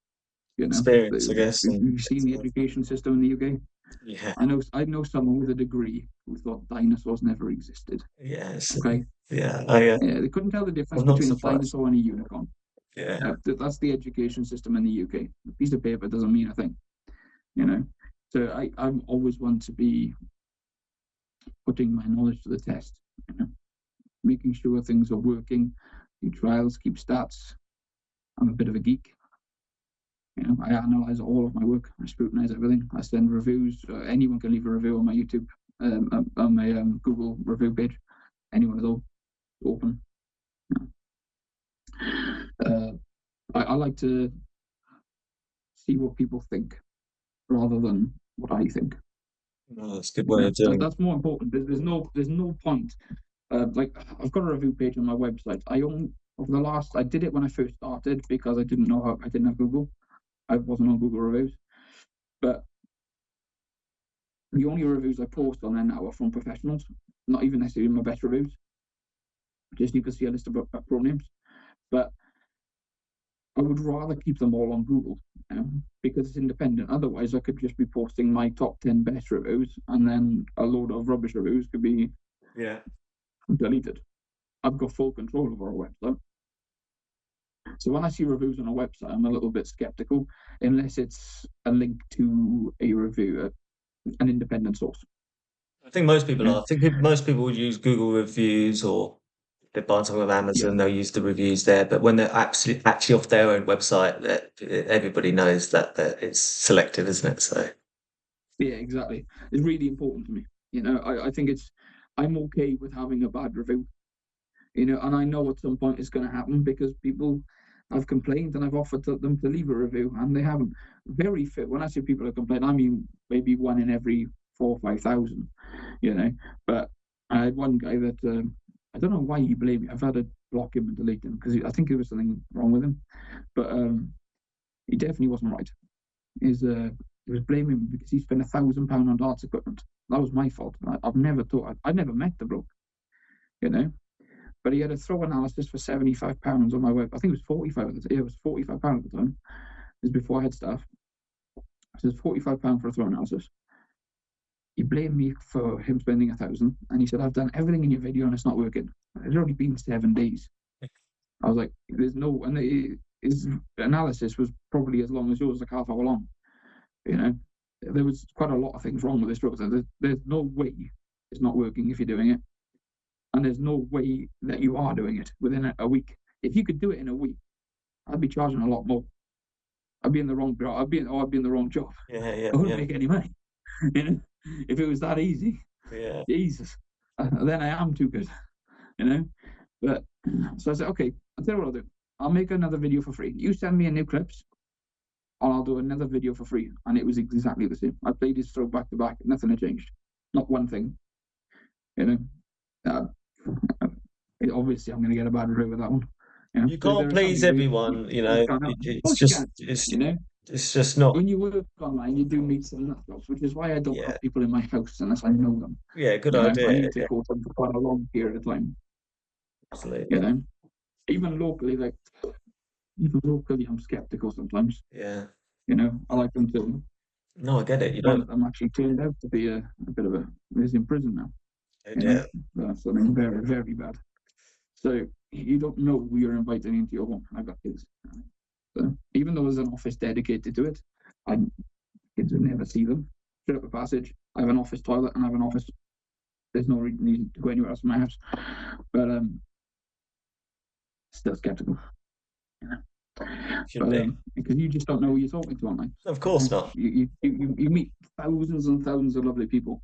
Speaker 2: Experience, I guess.
Speaker 1: You've seen the education system in the UK.
Speaker 2: Yeah.
Speaker 1: I know someone with a degree who thought dinosaurs never existed.
Speaker 2: Yes.
Speaker 1: Okay.
Speaker 2: Yeah.
Speaker 1: They couldn't tell the difference between a dinosaur and a unicorn.
Speaker 2: Yeah.
Speaker 1: That's the education system in the UK. A piece of paper doesn't mean a thing. So I'm always one to be putting my knowledge to the test. Making sure things are working, do trials, keep stats. I'm a bit of a geek. I analyze all of my work. I scrutinize everything. I send reviews. Anyone can leave a review on my YouTube, on my Google review page. Anyone at all, open. I like to see what people think rather than what I think.
Speaker 2: Oh, that's a good way of doing it.
Speaker 1: That's more important. There's no point. I've got a review page on my website. I did it when I first started because I didn't have Google. I wasn't on Google reviews, but the only reviews I post on there now are from professionals, not even necessarily my best reviews. Just you can see a list of pro names, but I would rather keep them all on Google because it's independent. Otherwise, I could just be posting my top 10 best reviews, and then a load of rubbish reviews could be deleted. I've got full control over a website. So when I see reviews on a website, I'm a little bit skeptical, unless it's a link to a review, an independent source.
Speaker 2: I think most people are. I think most people would use Google reviews or They buy something on Amazon, they'll use the reviews there. But when they're actually off their own website, everybody knows that it's selective, isn't it? So
Speaker 1: Yeah, exactly. It's really important to me. I think I'm okay with having a bad review. And I know at some point it's going to happen because people have complained and I've offered them to leave a review and they haven't. Very few. When I say people have complained, I mean maybe one in every 4,000 or 5,000. But I had one guy that I don't know why he blamed me. I've had to block him and delete him because I think there was something wrong with him. But he definitely wasn't right. He was blaming me because he spent £1,000 on darts equipment. That was my fault. I've never thought I'd never met the bloke. But he had a throw analysis for £75 on my web. I think it was 45 at the time. Yeah, it was £45 at the time. It was before I had staff. So it's £45 for a throw analysis. He blamed me for him spending 1,000, and he said, "I've done everything in your video and it's not working." It's already been 7 days. I was like, "There's no," and his analysis was probably as long as yours, like half hour long. There was quite a lot of things wrong with this drug. So there's no way it's not working if you're doing it. And there's no way that you are doing it within a week. If you could do it in a week, I'd be charging a lot more. I'd be in the wrong job. I'd be in the wrong job.
Speaker 2: yeah,
Speaker 1: I wouldn't make any money. If it was that easy, Jesus, then I am too good. But so I said, okay, I'll tell you what I'll do. I'll make another video for free. You send me a new clips, and I'll do another video for free. And it was exactly the same. I played his throw back to back. Nothing had changed. Not one thing. Obviously I'm going to get a bad review with that one.
Speaker 2: You can't please everyone, it's just it's just not.
Speaker 1: When you work online, you do meet some nutjobs, which is why I don't have people in my house unless I know them.
Speaker 2: Yeah, good idea.
Speaker 1: I need to go to them for quite a long period of time.
Speaker 2: Absolutely.
Speaker 1: Even locally, I'm skeptical sometimes.
Speaker 2: Yeah.
Speaker 1: I like them to.
Speaker 2: No, I get it.
Speaker 1: One of them actually turned out to be a bit of he's in prison now. That's something very, very bad. So you don't know who you're inviting into your home. I've got kids. So even though there's an office dedicated to it, kids would never see them. Straight up a passage. I have an office toilet and I have an office. There's no reason to go anywhere else in my house. But still skeptical. Because you just don't know who you're talking to online.
Speaker 2: Of course not.
Speaker 1: You meet thousands and thousands of lovely people,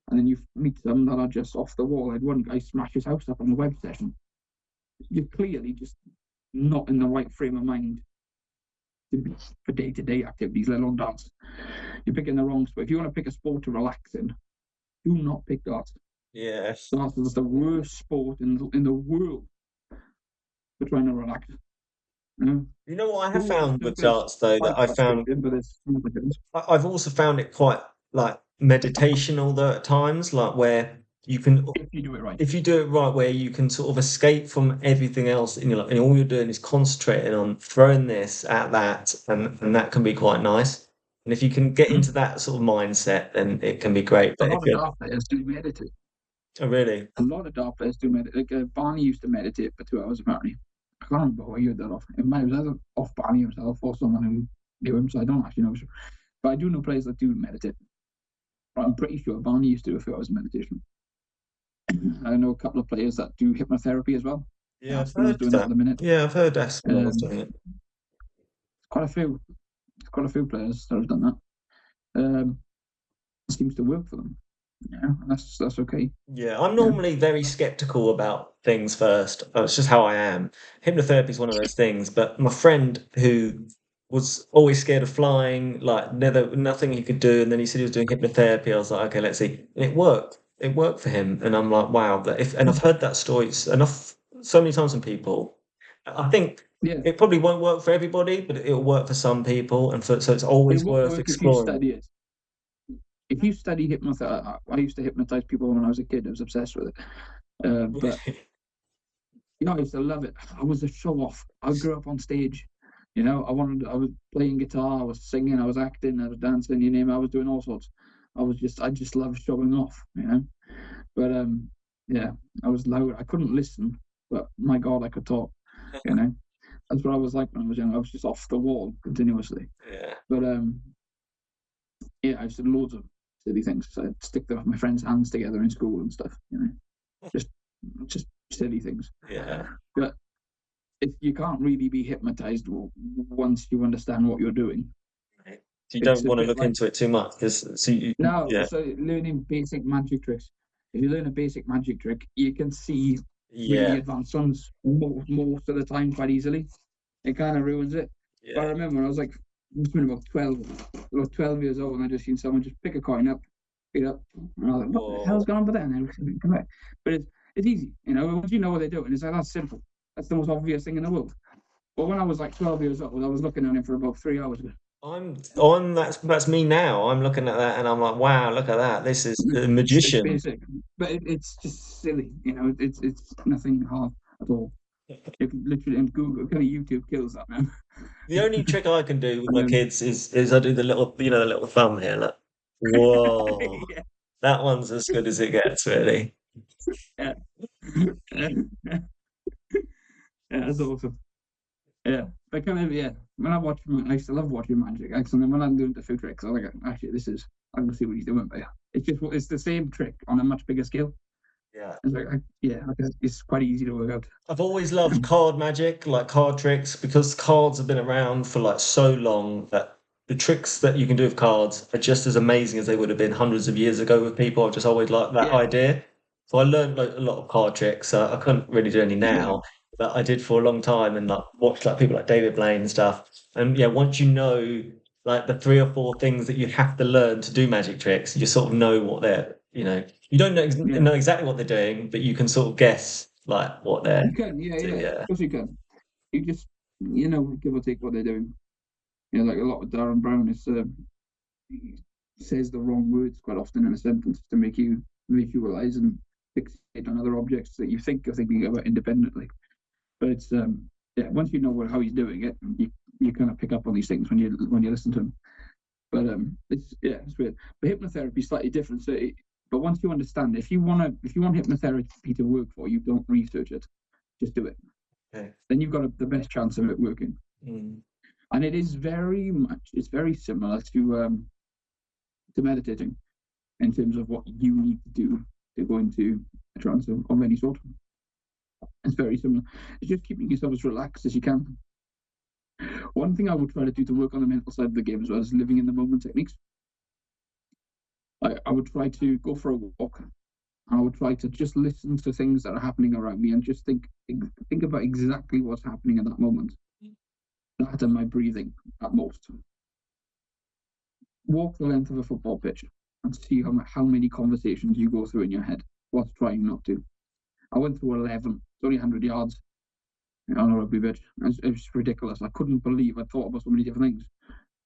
Speaker 1: and then you meet some that are just off the wall. I had one guy smash his house up on a web session. You're clearly just not in the right frame of mind for day-to-day activities, let alone dance. You're picking the wrong sport. If you want to pick a sport to relax in, do not pick darts.
Speaker 2: Yes.
Speaker 1: Darts is the worst sport in the world for trying to relax.
Speaker 2: You know what I have found with darts though, that I've also found it quite like meditational though at times, like where you can,
Speaker 1: if you do it
Speaker 2: right, where you can sort of escape from everything else in your life, and all you're doing is concentrating on throwing this at that, and that can be quite nice. And if you can get into that sort of mindset, then it can be great.
Speaker 1: But a lot of dart players do meditate.
Speaker 2: Oh, really?
Speaker 1: A lot of dart players do meditate. Like Barney used to meditate for 2 hours apparently. I can't remember who I heard that off. It was either off Barney himself or someone who knew him, so I don't actually know. But I do know players that do meditate. But I'm pretty sure Barney used to do a few hours of meditation. I know a couple of players that do hypnotherapy as well.
Speaker 2: Yeah, I've heard
Speaker 1: doing that at the minute.
Speaker 2: Yeah, I've heard Aspen was doing it.
Speaker 1: Quite a few players that have done that. It seems to work for them. Yeah, that's okay.
Speaker 2: Yeah, I'm normally very skeptical about things first. It's just how I am. Hypnotherapy is one of those things, but my friend who was always scared of flying, like nothing he could do, and then he said he was doing hypnotherapy. I was like, okay, let's see. And it worked. It worked for him, and I'm like, wow. And I've heard that story so many times from people. I think it probably won't work for everybody, but it'll work for some people, and so it's always worth exploring.
Speaker 1: If you study hypnotherapy, I used to hypnotize people when I was a kid. I was obsessed with it. But I used to love it. I was a show off. I grew up on stage. I was playing guitar, I was singing, I was acting, I was dancing, you name it, I was doing all sorts. I just loved showing off, But I was loud. I couldn't listen, but my God, I could talk, That's what I was like when I was young. I was just off the wall continuously.
Speaker 2: Yeah.
Speaker 1: But I used to do loads of silly things. So I'd stick my friends' hands together in school and stuff, just silly things.
Speaker 2: Yeah.
Speaker 1: But you can't really be hypnotized once you understand what you're doing.
Speaker 2: Right. So you
Speaker 1: It's
Speaker 2: don't
Speaker 1: a
Speaker 2: want to
Speaker 1: bit
Speaker 2: look
Speaker 1: like,
Speaker 2: into it too much because
Speaker 1: no,
Speaker 2: yeah,
Speaker 1: so learning basic magic tricks. If you learn a basic magic trick, you can see really
Speaker 2: yeah,
Speaker 1: advanced ones most of the time quite easily. It kind of ruins it. But I
Speaker 2: yeah.
Speaker 1: remember when I was like, must have been about 12 years old, and I just seen someone just pick a coin up, pick it up, and I was like, what the hell's
Speaker 2: Whoa.
Speaker 1: going on with that? And it come back. But it's easy, once you know what they're doing, it's like, that's simple. That's the most obvious thing in the world. But when I was like 12 years old, I was looking at it for about 3 hours.
Speaker 2: That's me now. I'm looking at that and I'm like, wow, look at that. This is a
Speaker 1: It's
Speaker 2: magician.
Speaker 1: basic, but it's just silly. It's nothing hard at all. You can literally, and Google, kind of YouTube kills that, man.
Speaker 2: The only trick I can do with my
Speaker 1: um,
Speaker 2: kids is I do the little, the little thumb here. Look. Whoa.
Speaker 1: yeah,
Speaker 2: That one's as good as it gets, really.
Speaker 1: yeah, yeah, that's awesome. Yeah, but kind of, yeah. When I watch, I used to love watching magic. And then when I'm doing the food tricks, I'm like, actually, I can see what he's doing. But yeah, it's the same trick on a much bigger scale.
Speaker 2: Yeah.
Speaker 1: It's like, it's quite easy to work out.
Speaker 2: I've always loved card magic, like card tricks, because cards have been around for like so long that the tricks that you can do with cards are just as amazing as they would have been hundreds of years ago with people. I've just always liked that
Speaker 1: Yeah,
Speaker 2: idea. So I learned like a lot of card tricks. I couldn't really do any
Speaker 1: yeah,
Speaker 2: now, but I did for a long time and like watched like people like David Blaine and stuff. And yeah, once you know like the three or four things that you have to learn to do magic tricks, you sort of know what you don't
Speaker 1: yeah.
Speaker 2: know exactly what they're doing, but you can sort of guess like what they're
Speaker 1: You can, yeah,
Speaker 2: do,
Speaker 1: yeah. Of
Speaker 2: yeah.
Speaker 1: course you can. You just, give or take what they're doing. Like a lot of Darren Brown he says the wrong words quite often in a sentence to make you visualize and fixate on other objects that you think you're thinking about independently. But it's yeah, once you know how he's doing it, you kind of pick up on these things when you listen to him. But it's weird. But hypnotherapy is slightly different. But once you understand, if you want hypnotherapy to work for you, don't research it. Just do it.
Speaker 2: Okay.
Speaker 1: Then you've got the best chance of it working.
Speaker 2: Mm.
Speaker 1: And it's very similar to meditating in terms of what you need to do to go into a trance of any sort. It's very similar. It's just keeping yourself as relaxed as you can. One thing I would try to do to work on the mental side of the game as well is living in the moment techniques. I would try to go for a walk. I would try to just listen to things that are happening around me and just think about exactly what's happening at that moment. That and my breathing at most. Walk the length of a football pitch and see how many conversations you go through in your head whilst trying not to. I went through 11. It's only 100 yards on a rugby pitch. It was ridiculous. I couldn't believe I thought about so many different things.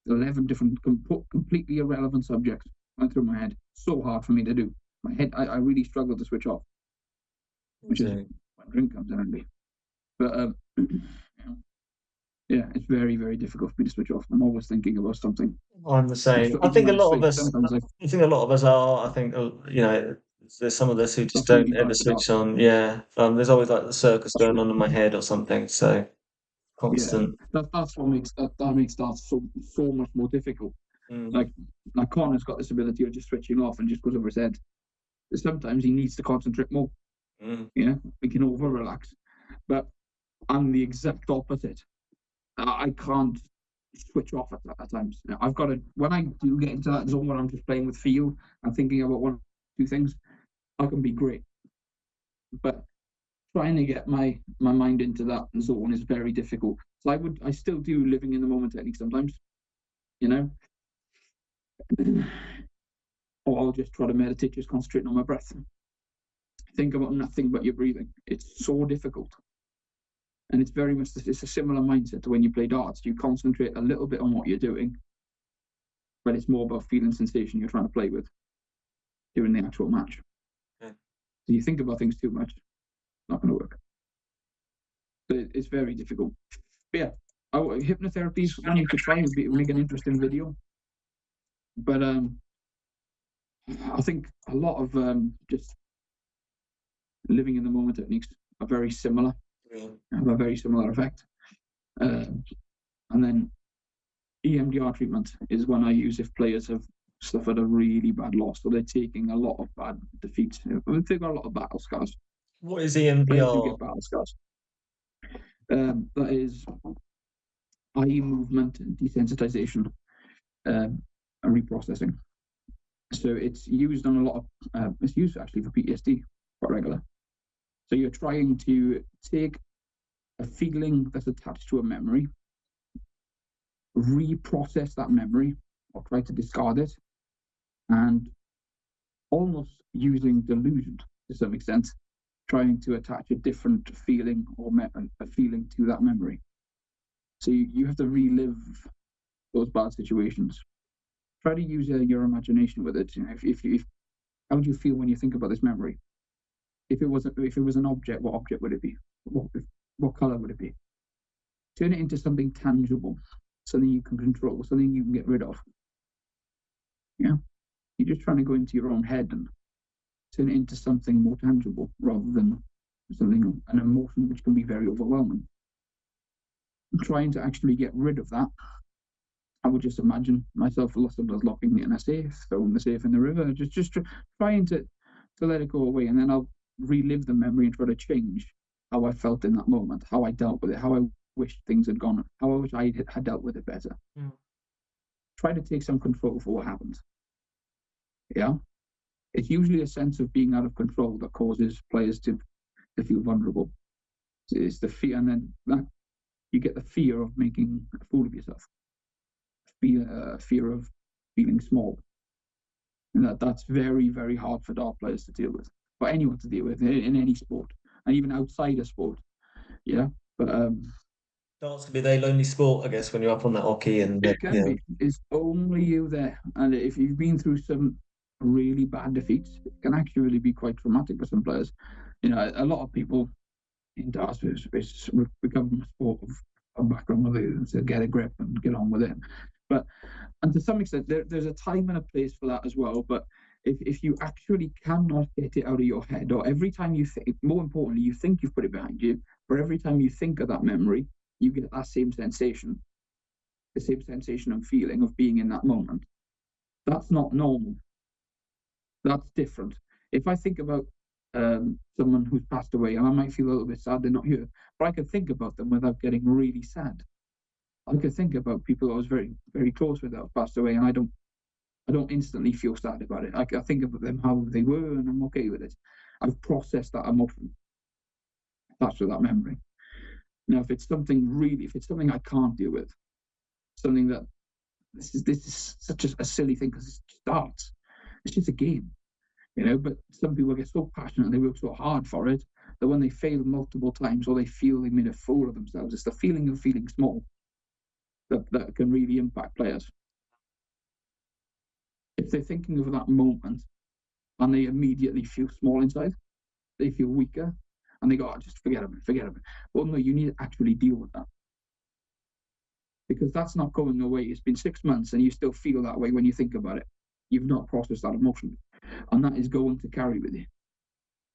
Speaker 1: 11 different, completely irrelevant subjects went through my head. So hard for me to do. My head, I really struggled to switch off, which is when drink comes in handy. But yeah, it's very, very difficult for me to switch off. I'm always thinking about something.
Speaker 2: I'm the same. I
Speaker 1: Even
Speaker 2: think a
Speaker 1: when I
Speaker 2: lot of
Speaker 1: sleep,
Speaker 2: us.
Speaker 1: sometimes
Speaker 2: I think a lot of us are. I think there's some of us who just
Speaker 1: that's
Speaker 2: don't
Speaker 1: really
Speaker 2: ever
Speaker 1: bad for that.
Speaker 2: switch on. Yeah. There's always like the circus going on in my head or something. So
Speaker 1: Yeah,
Speaker 2: constant.
Speaker 1: that's what makes that makes that so much more difficult.
Speaker 2: Mm,
Speaker 1: Like Connor's got this ability of just switching off and just goes over his head. Sometimes he needs to concentrate more.
Speaker 2: mm,
Speaker 1: We can over relax, but I'm the exact opposite. I can't switch off at times. I've got to, when I do get into that zone where I'm just playing with feel and thinking about one or two things, I can be great. But trying to get my mind into that zone is very difficult. So I still do living in the moment technique sometimes, you know, or I'll just try to meditate, just concentrating on my breath. Think about nothing but your breathing. It's so difficult. And it's a similar mindset to when you play darts. You concentrate a little bit on what you're doing, but it's more about feeling sensation you're trying to play with during the actual match.
Speaker 2: okay.
Speaker 1: So you think about things too much, it's not going to work. So it's very difficult. But yeah, hypnotherapy is one you could try and make an interesting video. But I think a lot of just living in the moment techniques are very similar, have a very similar effect. And then EMDR treatment is one I use if players have suffered a really bad loss, or they're taking a lot of bad defeats. They've got a lot of battle scars.
Speaker 2: What is
Speaker 1: Players do
Speaker 2: EMDR?
Speaker 1: get battle scars. That is eye movement desensitization and reprocessing. So it's used on a lot of, it's used actually for PTSD quite regular. So you're trying to take a feeling that's attached to a memory, reprocess that memory, or try to discard it, and almost using delusion to some extent, trying to attach a different feeling or a feeling to that memory. So you have to relive those bad situations. Try to use your imagination with it. You know, if how would you feel when you think about this memory? If it was an object, what object would it be? What color would it be? Turn it into something tangible, something you can control, something you can get rid of. Yeah, you're just trying to go into your own head and turn it into something more tangible rather than an emotion which can be very overwhelming. And trying to actually get rid of that, I would just imagine myself sometimes locking it in a safe, throwing the safe in the river, just trying to let it go away, and then I'll relive the memory and try to change how I felt in that moment, how I dealt with it, how I wished things had gone, how I wish I had dealt with it better. Try to take some control for what happened. Yeah, it's usually a sense of being out of control that causes players to feel vulnerable. It's the fear, and then that you get the fear of making a fool of yourself, fear of feeling small, and that's very, very hard for dart players to deal with, for anyone to deal with in any sport, and even outside of sport. Yeah, but
Speaker 2: Darts can be their lonely sport, I guess, when you're up on that oche and
Speaker 1: it can be. It's only you there, and if you've been through some really bad defeats, it can actually really be quite traumatic for some players. You know, a lot of people in darts it's become a sport of a background where they get a grip and get on with it. But and to some extent, there's a time and a place for that as well. But if you actually cannot get it out of your head, or every time you think, more importantly, you think you've put it behind you, or every time you think of that memory, you get that same sensation, the same sensation and feeling of being in that moment. That's not normal. That's different. If I think about someone who's passed away, and I might feel a little bit sad they're not here, but I can think about them without getting really sad. I could think about people I was very, very close with that have passed away, and I don't instantly feel sad about it. I think about them how they were, and I'm okay with it. I've processed that emotion, attached to that memory. Now, if it's something I can't deal with, something that this is such a silly thing because it starts. It's just a game, you know. But some people get so passionate and they work so hard for it that when they fail multiple times or they feel they made a fool of themselves, it's the feeling of feeling small that can really impact players. If they're thinking of that moment and they immediately feel small inside, they feel weaker, and they go, oh, just forget about it. Well, no, you need to actually deal with that. Because that's not going away. It's been 6 months and you still feel that way when you think about it. You've not processed that emotion. And that is going to carry with you.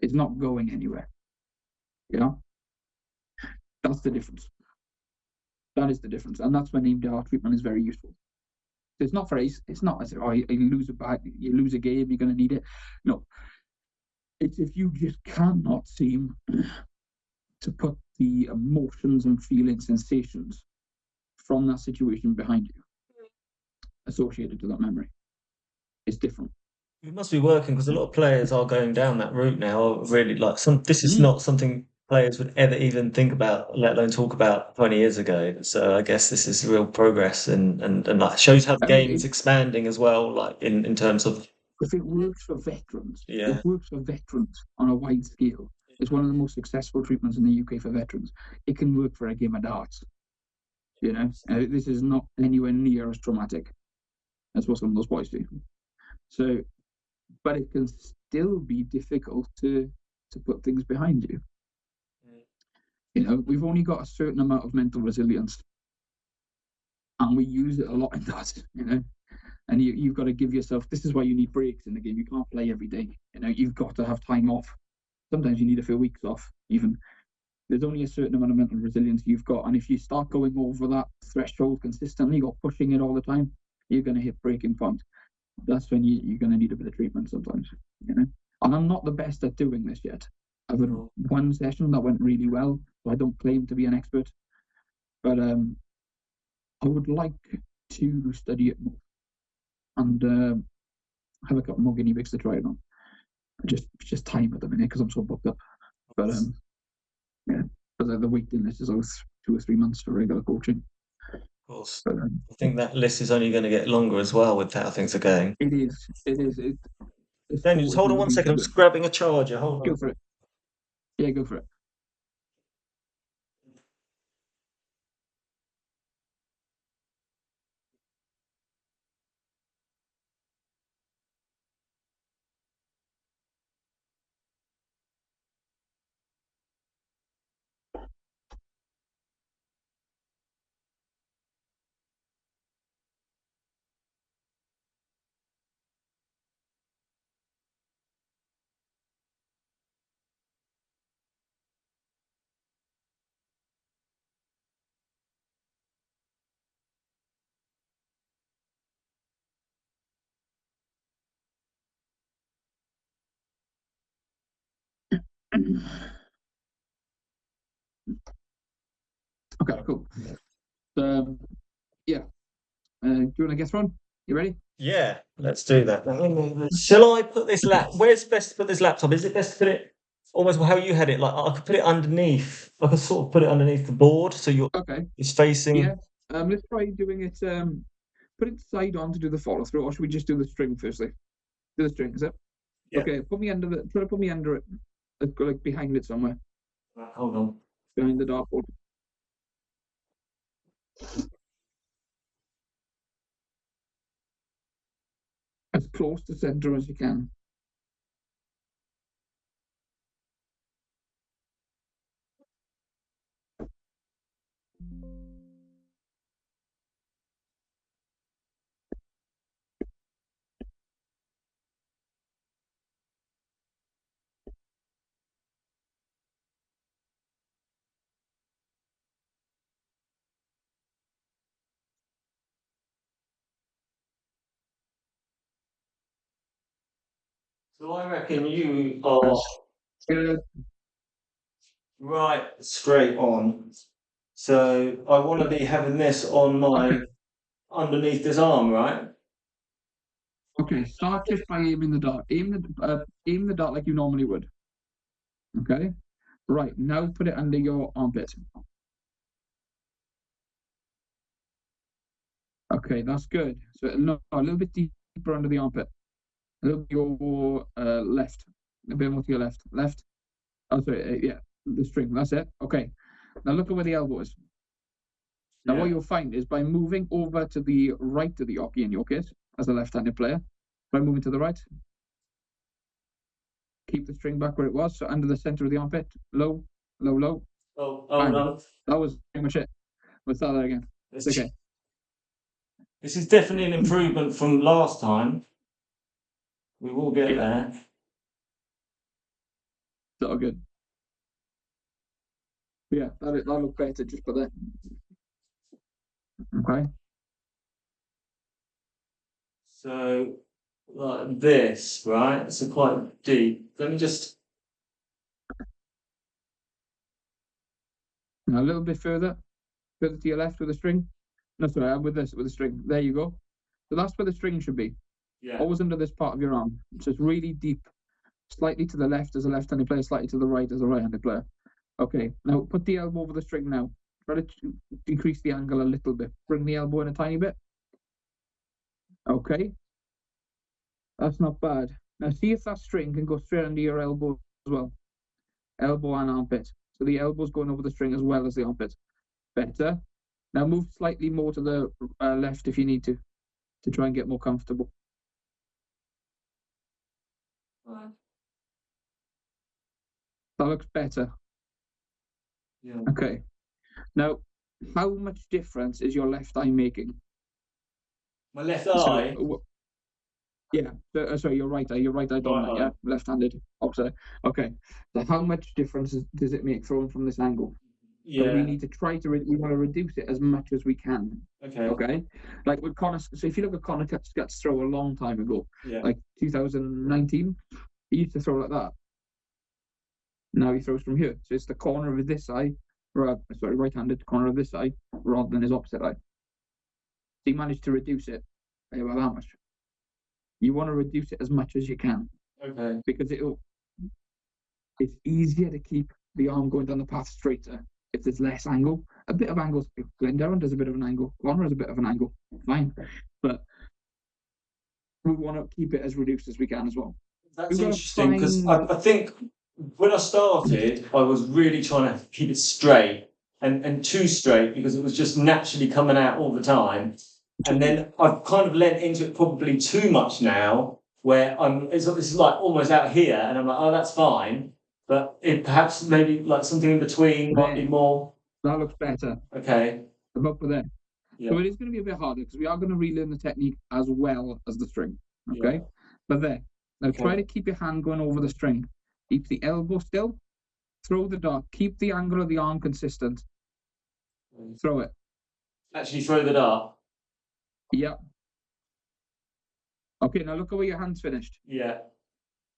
Speaker 1: It's not going anywhere. You know? That's the difference. That is the difference. And that's when EMDR treatment is very useful. It's not as if, oh, you lose a game, you're going to need it. No. It's if you just cannot seem to put the emotions and feelings, sensations from that situation behind you, associated to that memory. It's different.
Speaker 2: It must be working because a lot of players are going down that route now. Really, like this is not something players would ever even think about, let alone talk about 20 years ago. So I guess this is real progress and like shows how the game's expanding as well, like in terms of.
Speaker 1: If it works for veterans,
Speaker 2: Yeah.
Speaker 1: it works for veterans on a wide scale. It's one of the most successful treatments in the UK for veterans. It can work for a game of darts. You know, this is not anywhere near as traumatic as what some of those boys do. So, but it can still be difficult to put things behind you. You know, we've only got a certain amount of mental resilience, and we use it a lot in that. You know, and you've got to give yourself. This is why you need breaks in the game. You can't play every day. You know, you've got to have time off. Sometimes you need a few weeks off. Even there's only a certain amount of mental resilience you've got, and if you start going over that threshold consistently or pushing it all the time, you're going to hit breaking point. That's when you're going to need a bit of treatment sometimes. You know, and I'm not the best at doing this yet. I've had one session that went really well, so I don't claim to be an expert, but I would like to study it more and have a couple more guinea pigs to try it on. Just time at the minute because I'm so booked up. But yeah, but the waiting list is always 2 or 3 months for regular coaching.
Speaker 2: Of course.
Speaker 1: But
Speaker 2: I think that list is only going to get longer as well with how things are going.
Speaker 1: it is.
Speaker 2: Daniel, just hold on one second. I'm just grabbing a charger. Hold on.
Speaker 1: Go for it. Yeah, go for it. Okay, cool. Yeah. Do you want to guess, Ron? You ready?
Speaker 2: Yeah, let's do that. Shall I put this where's best to put this laptop? Is it best to put it almost how you had it? Like I could put it underneath. I could sort of put it underneath the board so it's facing.
Speaker 1: Yeah. Let's try doing it. Put it side on to do the follow through, or should we just do the string firstly? Do the string, is it?
Speaker 2: Yeah.
Speaker 1: Okay. Try to put me under it, like behind it somewhere.
Speaker 2: Right, hold on.
Speaker 1: Behind the dartboard. As close to center as you can.
Speaker 2: So I reckon you are
Speaker 1: Good.
Speaker 2: right straight on. So I want to be having this on my underneath this arm, right?
Speaker 1: Okay. Start just by aiming the dart. Aim the dart like you normally would. Okay. Right. Now put it under your armpit. Okay, that's good. So no, a little bit deeper under the armpit. A little bit your left. A bit more to your left. Left. Oh, sorry. Yeah, the string. That's it. Okay. Now look at where the elbow is. Now what you'll find is by moving over to the right of the oche in your case, as a left-handed player, by moving to the right, keep the string back where it was. So under the center of the armpit, low, low, low.
Speaker 2: Oh,
Speaker 1: Bang.
Speaker 2: no.
Speaker 1: That was pretty much it. Let's start that again. It's okay.
Speaker 2: This is definitely an improvement from last time. We will get there.
Speaker 1: It's all good. Yeah, that'll look better just for that. Okay.
Speaker 2: So, like this, right? So quite deep. Let me just.
Speaker 1: Now a little bit further to your left with the string. No, sorry, with the string. There you go. So that's where the string should be.
Speaker 2: Yeah.
Speaker 1: Always under this part of your arm. So it's really deep. Slightly to the left as a left-handed player, slightly to the right as a right-handed player. Okay, now put the elbow over the string now. Try to decrease the angle a little bit. Bring the elbow in a tiny bit. Okay. That's not bad. Now see if that string can go straight under your elbow as well. Elbow and armpit. So the elbow's going over the string as well as the armpit. Better. Now move slightly more to the left if you need to try and get more comfortable. That looks better.
Speaker 2: Yeah.
Speaker 1: Okay. Now, how much difference is your left eye making?
Speaker 2: My left eye?
Speaker 1: Yeah. Sorry, your right eye. Your right eye dominant, yeah? Left-handed. Opposite. Okay. So how much difference does it make from this angle?
Speaker 2: Yeah.
Speaker 1: So we need to we want to reduce it as much as we can.
Speaker 2: Okay.
Speaker 1: Okay. Like with Connor, so if you look at Connor Cut's throw a long time ago,
Speaker 2: yeah.
Speaker 1: like 2019, he used to throw like that. Now he throws from here. So it's the corner of this eye, right-handed corner of this eye, rather than his opposite eye. So he managed to reduce it by about that much. You want to reduce it as much as you can.
Speaker 2: Okay.
Speaker 1: Because it's easier to keep the arm going down the path straighter if there's less angle. A bit of angle. Glendower does a bit of an angle. Lorna has a bit of an angle. Fine. But we want to keep it as reduced as we can as well.
Speaker 2: That's interesting, because I think when I started, I was really trying to keep it straight and too straight, because it was just naturally coming out all the time. And then I've kind of lent into it probably too much now, where it's like almost out here, and I'm like, oh, that's fine. But it perhaps maybe like something in between might be more.
Speaker 1: That looks better.
Speaker 2: Okay.
Speaker 1: About for there.
Speaker 2: Yeah.
Speaker 1: So it is going to be a bit harder because we are going to relearn the technique as well as the string. Okay. Yeah. But there. Now try to keep your hand going over the string. Keep the elbow still. Throw the dart. Keep the angle of the arm consistent. Throw it.
Speaker 2: Actually throw the dart.
Speaker 1: Yeah. Okay, now look at where your hand's finished.
Speaker 2: Yeah.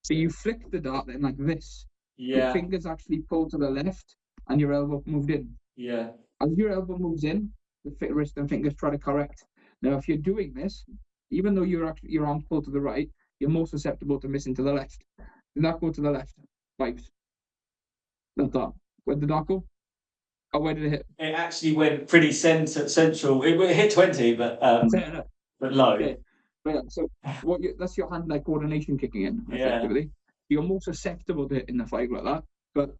Speaker 1: So you flick the dart then like this.
Speaker 2: Yeah.
Speaker 1: Your fingers actually pull to the left and your elbow moved in.
Speaker 2: Yeah. As
Speaker 1: your elbow moves in, the wrist and fingers try to correct. Now, if you're doing this, even though your arms pull to the right, you're more susceptible to missing to the left. Did that go to the left? Vibes. That dart. Where did the dart go? Oh, where did it hit?
Speaker 2: It actually went pretty central. It hit 20, but low.
Speaker 1: Okay. Yeah, so that's your hand-eye coordination kicking in, effectively. Yeah. You're more susceptible to hitting the 5 like that, but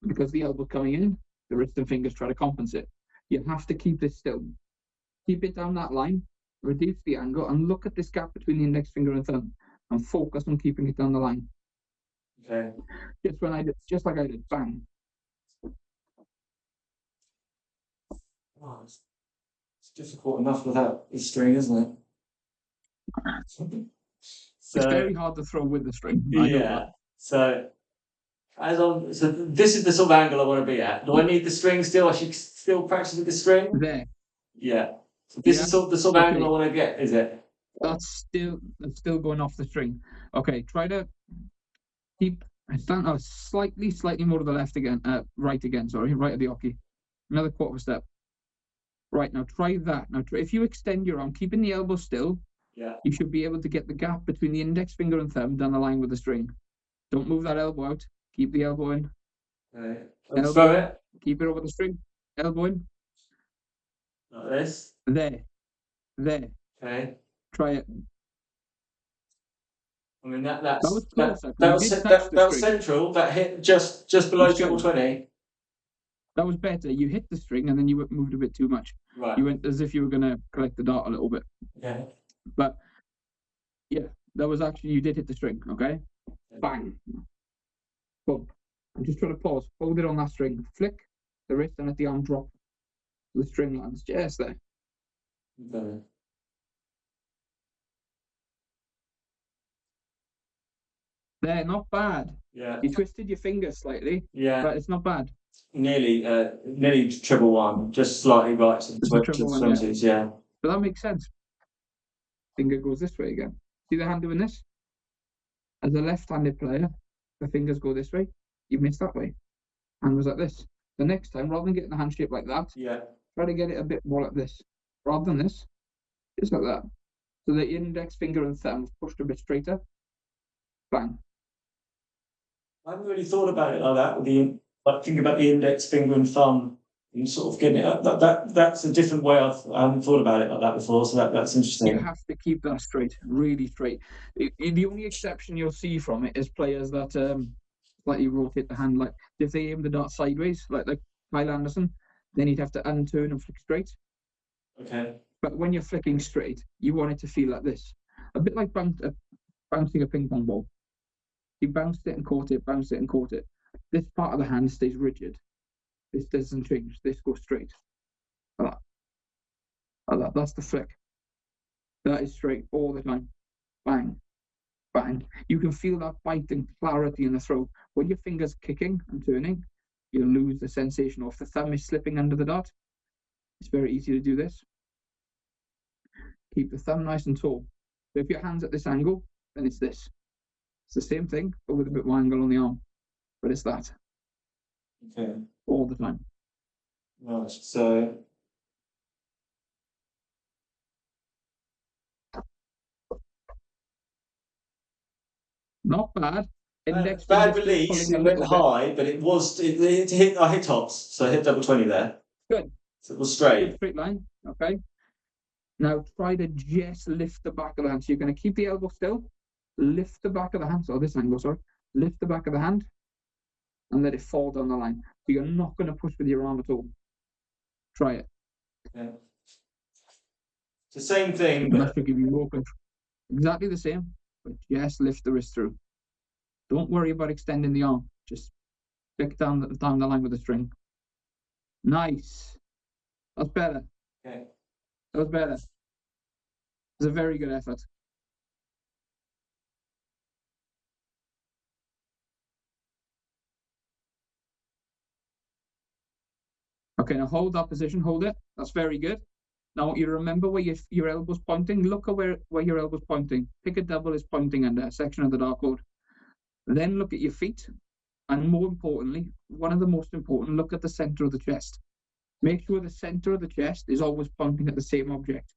Speaker 1: because the elbow's coming in, the wrist and fingers try to compensate. You have to keep this still. Keep it down that line, reduce the angle, and look at this gap between the index finger and thumb, and focus on keeping it down the line.
Speaker 2: Okay.
Speaker 1: Just like I did, bang.
Speaker 2: Oh, it's difficult enough without the string, isn't it?
Speaker 1: It's very hard to throw with the string.
Speaker 2: Yeah. So this is the sort of angle I want to be at. Do I need the string still? I should still practice with the string?
Speaker 1: There.
Speaker 2: Yeah. So this is the sort of angle I want to get, is it?
Speaker 1: That's still going off the string. Okay, try to keep slightly more to the left again. Right again, sorry. Right at the oche. Another quarter of a step. Right, now try that. Now if you extend your arm, keeping the elbow still, you should be able to get the gap between the index finger and thumb down the line with the string. Don't move that elbow out. Keep the elbow in.
Speaker 2: Okay. Throw it.
Speaker 1: Keep it over the string. Elbow in.
Speaker 2: Like this.
Speaker 1: There.
Speaker 2: Okay.
Speaker 1: Try it.
Speaker 2: I mean that was closer. That was central. That hit just below treble 20.
Speaker 1: That was better. You hit the string and then you moved a bit too much.
Speaker 2: Right.
Speaker 1: You went as if you were going to collect the dart a little bit.
Speaker 2: Okay.
Speaker 1: But yeah, that was actually, you did hit the string. Okay. Bang. Boom. I'm just trying to pause. Hold it on that string. Flick the wrist and let the arm drop. The string lands just there.
Speaker 2: Okay.
Speaker 1: There, not bad.
Speaker 2: Yeah.
Speaker 1: You twisted your finger slightly.
Speaker 2: Yeah.
Speaker 1: But it's not bad.
Speaker 2: Nearly treble 1, just slightly right to the 20s, yeah.
Speaker 1: But that makes sense. Finger goes this way again. See the hand doing this? As a left-handed player, the fingers go this way. You missed that way. Hand was like this. The next time, rather than getting the hand shape like that, try to get it a bit more like this. Rather than this, just like that. So the index finger and thumb pushed a bit straighter. Bang.
Speaker 2: I haven't really thought about it like that. Think about the index finger and thumb and sort of getting it up. That's a different way. I haven't thought about it like that before, so that's interesting.
Speaker 1: You have to keep that straight, really straight. The only exception you'll see from it is players that slightly rotate the hand, like if they aim the dart sideways, like Kyle Anderson, then he'd have to unturn and flick straight.
Speaker 2: Okay.
Speaker 1: But when you're flicking straight, you want it to feel like this, a bit like bouncing a ping pong ball. You bounced it and caught it, bounced it and caught it. This part of the hand stays rigid. This doesn't change. This goes straight. Like that. Like that. That's the flick. That is straight all the time. Bang. Bang. You can feel that bite and clarity in the throat. When your finger's kicking and turning, you lose the sensation. Or if the thumb is slipping under the dart, it's very easy to do this. Keep the thumb nice and tall. So if your hand's at this angle, then it's this. It's the same thing, but with a bit more angle on the arm. but it's that.
Speaker 2: Okay.
Speaker 1: All the time.
Speaker 2: Right. So.
Speaker 1: Not bad. Index
Speaker 2: Bad
Speaker 1: finger still
Speaker 2: release.
Speaker 1: pulling a
Speaker 2: It went
Speaker 1: little bit.
Speaker 2: high, but it was it hit. I hit tops, so I hit double 20 there.
Speaker 1: Good.
Speaker 2: So it was straight.
Speaker 1: Good straight line. Okay. Now try to just lift the back of the hand. So you're going to keep the elbow still. Lift the back of the hand. So this angle, sorry. Lift the back of the hand and let it fall down the line. So you're not going to push with your arm at all. Try it.
Speaker 2: Yeah. It's the same thing.
Speaker 1: And that should give you more control. Exactly the same, but just lift the wrist through. Don't worry about extending the arm. Just stick down the line with the string. Nice. That's better.
Speaker 2: Okay.
Speaker 1: That was better. It's a very good effort. Okay, now hold that position. Hold it. That's very good. Now you remember where your elbow's pointing. Look at where your elbow's pointing. Pick a double is pointing under a section of the dartboard. Then look at your feet. And more importantly, one of the most important, look at the center of the chest. Make sure the center of the chest is always pointing at the same object.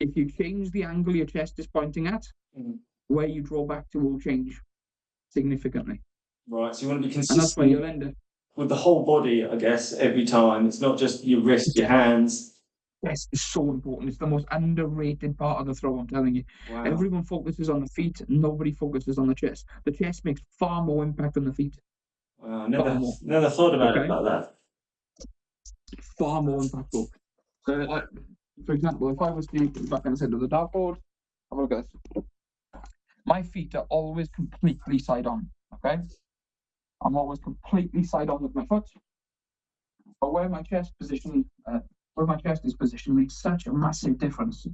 Speaker 1: If you change the angle your chest is pointing at, where you draw back to will change significantly.
Speaker 2: Right, so you want to be
Speaker 1: And that's where
Speaker 2: consistent
Speaker 1: you'll end up.
Speaker 2: with the whole body, I guess, every time. It's not just your wrist, your hands.
Speaker 1: Yes, it's so important. It's the most underrated part of the throw, I'm telling you.
Speaker 2: Wow.
Speaker 1: Everyone focuses on the feet. Nobody focuses on the chest. The chest makes far more impact than the feet.
Speaker 2: Wow, I never thought about it like that.
Speaker 1: Far more impactful. So, for example, if I was to put back on the center of the dartboard, have a look at this. My feet are always completely side on, okay? I'm always completely side on with my foot. But where my chest is positioned makes such a massive difference.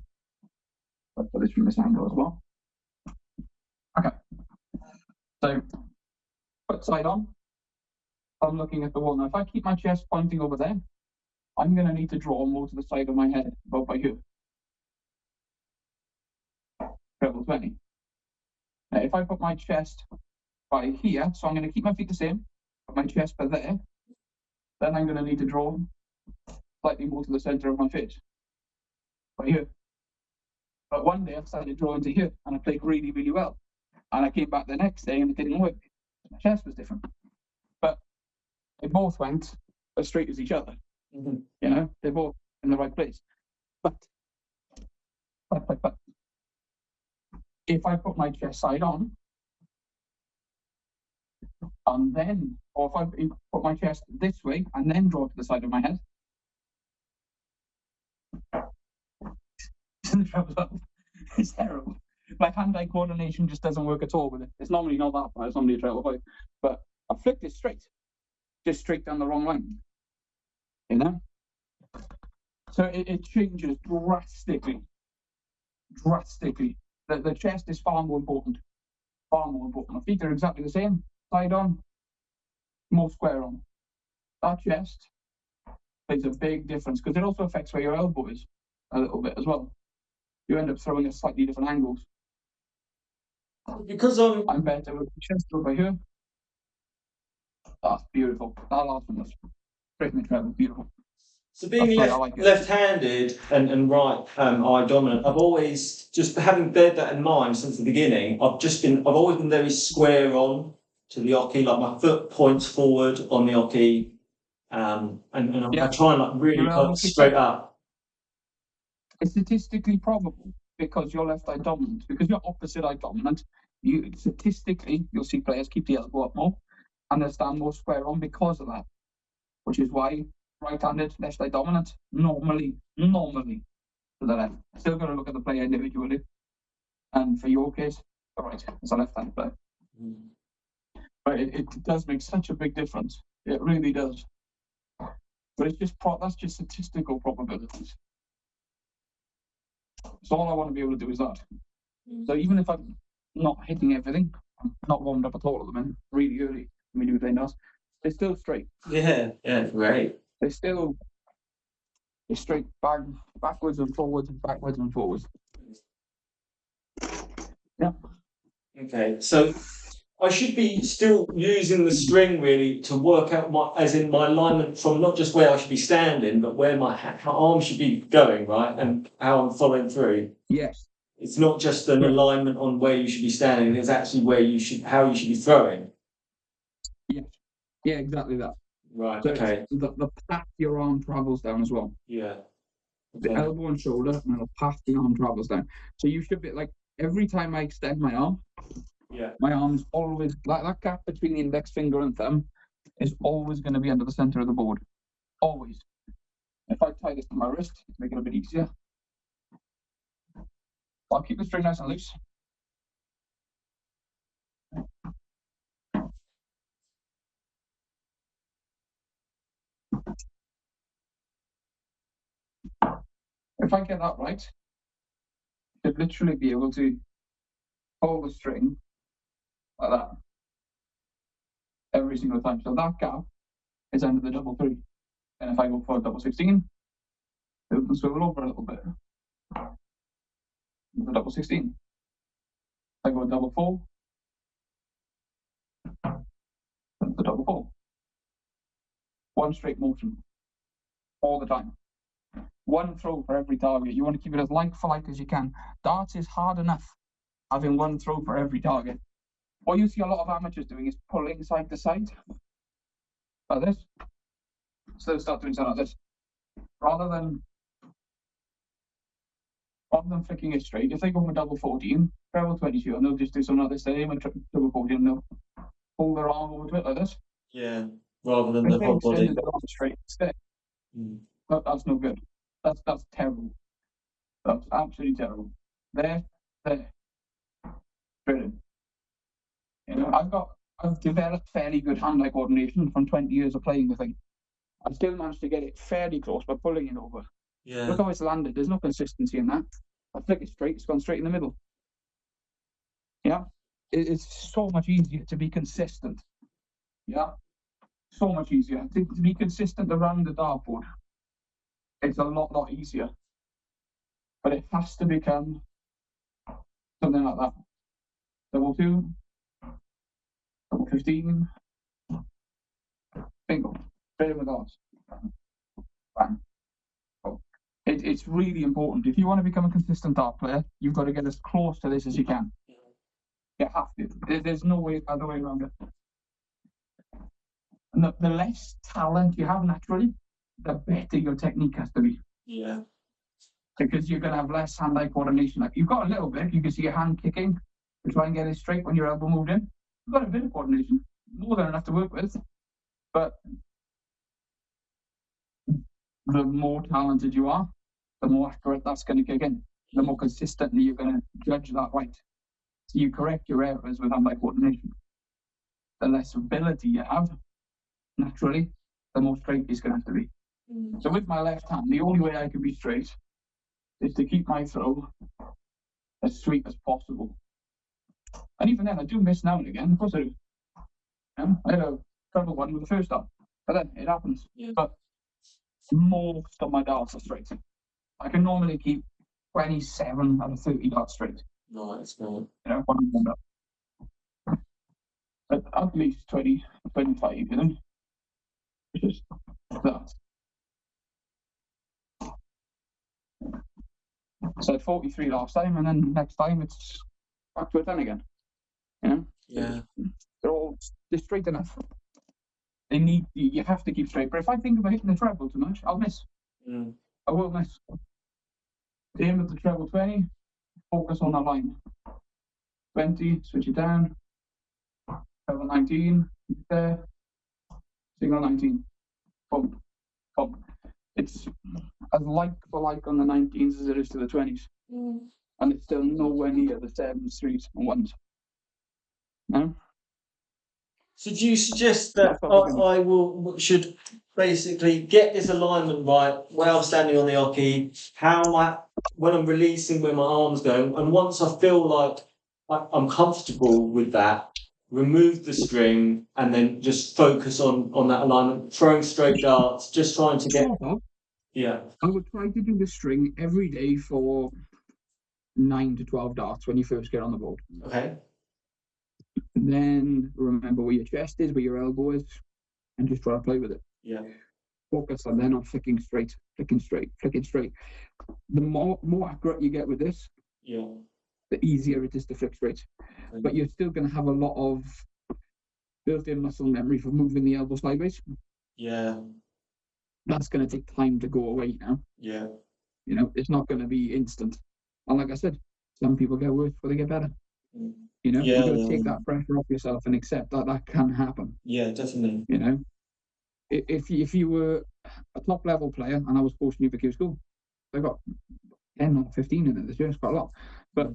Speaker 1: Let's put this from this angle as well. Okay. So, foot side on. I'm looking at the wall. Now, if I keep my chest pointing over there, I'm going to need to draw more to the side of my head, about by here. Treble 20. Now, if I put my chest by here, so I'm going to keep my feet the same, put my chest by there, then I'm going to need to draw slightly more to the center of my face, by here. But one day I started drawing to here, and I played really, really well. And I came back the next day, and it didn't work. My chest was different. But they both went as straight as each other. You know, they're both in the right place. But if I put my chest side on, and then, or if I put my chest this way and then draw to the side of my head, it's terrible. My hand-eye coordination just doesn't work at all with it. It's normally not that bad. It's normally a treble 5. But I flicked it straight, just straight down the wrong line. You know? So it changes drastically. Drastically. The chest is far more important. Far more important. My feet are exactly the same. Side on, more square on. That chest makes a big difference because it also affects where your elbow is a little bit as well. You end up throwing at slightly different angles.
Speaker 2: Because
Speaker 1: I'm better with the chest over here. That's beautiful. That last one was straight in the treble. Beautiful.
Speaker 2: So being left-handed and right eye dominant, I've always, just having beared that in mind since the beginning, I've always been very square on to the oche, like my foot points forward on the oche, and I try and like really put straight up.
Speaker 1: It's statistically probable because you're left eye dominant, because you're opposite eye dominant. Statistically, you'll see players keep the elbow up more and they stand more square on because of that, which is why right-handed, left eye dominant, normally to the left. Still got to look at the player individually. And for your case, all right, it's a left-handed player. But it does make such a big difference. It really does. But it's just that's just statistical probabilities. So all I want to be able to do is that. So even if I'm not hitting everything, I'm not warmed up at all at the minute, really early when we do playing darts, they're still straight.
Speaker 2: Yeah, great.
Speaker 1: They're straight backwards and forwards and backwards and forwards. Yeah.
Speaker 2: Okay, so I should be still using the string really to work out my alignment from not just where I should be standing, but where my arm should be going, right, and how I'm following through.
Speaker 1: Yes.
Speaker 2: It's not just an alignment on where you should be standing; it's actually how you should be throwing.
Speaker 1: Yes. Yeah, exactly that.
Speaker 2: Right.
Speaker 1: So
Speaker 2: okay.
Speaker 1: The path your arm travels down as well.
Speaker 2: Yeah.
Speaker 1: Okay. The elbow and shoulder, and the path the arm travels down. So you should be like every time I extend my arm.
Speaker 2: Yeah.
Speaker 1: My arm's always like that gap between the index finger and thumb is always going to be under the center of the board. Always. If I tie this to my wrist, make it a bit easier. I'll keep the string nice and loose. If I get that right, I should literally be able to hold the string like that every single time. So that gap is under the double 3. And if I go for a double 16, it will swivel over a little bit. The double 16. If I go a double 4, the double 4. One straight motion all the time. One throw for every target. You want to keep it as like for like as you can. Darts is hard enough having one throw for every target. What you see a lot of amateurs doing is pulling side to side like this. So they'll start doing something like this. Rather than flicking it straight, if they go for double 14, treble 22, and they'll just do something like this, they aim at double 14 and they'll pull their arm over to it like this.
Speaker 2: Yeah, rather than the whole body.
Speaker 1: Their arm straight instead. That's no good. That's terrible. That's absolutely terrible. There. Brilliant. You know, I've developed fairly good hand-eye coordination from 20 years of playing the thing. I still managed to get it fairly close by pulling it over.
Speaker 2: Yeah.
Speaker 1: Look how it's landed. There's no consistency in that. I flick it straight, it's gone straight in the middle. Yeah. It's so much easier to be consistent. Yeah. So much easier. To be consistent around the dartboard. It's a lot easier. But it has to become something like that. Double 2, double 15, bingo. Straight in the glass. Bang. It's really important. If you want to become a consistent dart player, you've got to get as close to this as you can. You have to. There's no other way around it. And the less talent you have naturally, the better your technique has to be.
Speaker 2: Yeah.
Speaker 1: Because you're going to have less hand-eye coordination. Like you've got a little bit. You can see your hand kicking to try and get it straight when your elbow moved in. You've got a bit of coordination, more than enough to work with. But the more talented you are, the more accurate that's going to kick in. The more consistently you're going to judge that right. So you correct your errors with hand-eye coordination. The less ability you have, naturally, the more straight it's going to have to be. So with my left hand, the only way I can be straight is to keep my throw as sweet as possible. And even then, I do miss now and again. Of course I do. Yeah? I had a trouble one with the first dart, but then it happens. Yeah. But most of my darts are straight. I can normally keep 27 out of 30 darts straight.
Speaker 2: No, that's not.
Speaker 1: You know, but at least 20, 25, you know. Just that. So 43 last time, and then next time it's back to a 10 again. You know?
Speaker 2: Yeah.
Speaker 1: They're straight enough. You have to keep straight. But if I think about hitting the treble too much, I'll miss. I will miss. Aim at the treble 20, focus on that line. 20, switch it down. Treble 19, there. Single 19. Boom. Boom. It's as like for like on the 19s as it is to the 20s. And it's still nowhere near the 7s, 3s, and 1s. No?
Speaker 2: So do you suggest that I should basically get this alignment right where I'm standing on the oche, when I'm releasing where my arm's going, and once I feel like I'm comfortable with that, remove the string and then just focus on that alignment, throwing straight darts, just trying to get... Yeah.
Speaker 1: I would try to do the string every day for 9 to 12 darts when you first get on the board.
Speaker 2: Okay.
Speaker 1: Then remember where your chest is, where your elbow is, and just try to play with it.
Speaker 2: Yeah.
Speaker 1: Focus on then on flicking straight, flicking straight, flicking straight. The more accurate you get with this,
Speaker 2: Yeah.
Speaker 1: the easier it is to flick straight. But you're still going to have a lot of built-in muscle memory for moving the elbow sideways.
Speaker 2: Yeah.
Speaker 1: That's going to take time to go away now.
Speaker 2: Yeah.
Speaker 1: You know, it's not going to be instant. And like I said, some people get worse before they get better. You know,
Speaker 2: Yeah,
Speaker 1: you've got to take that pressure off yourself and accept that that can happen.
Speaker 2: Yeah, definitely.
Speaker 1: You know, if you were a top level player and I was coaching you for Q school, I got 10 or 15 in it this year. It's quite a lot. But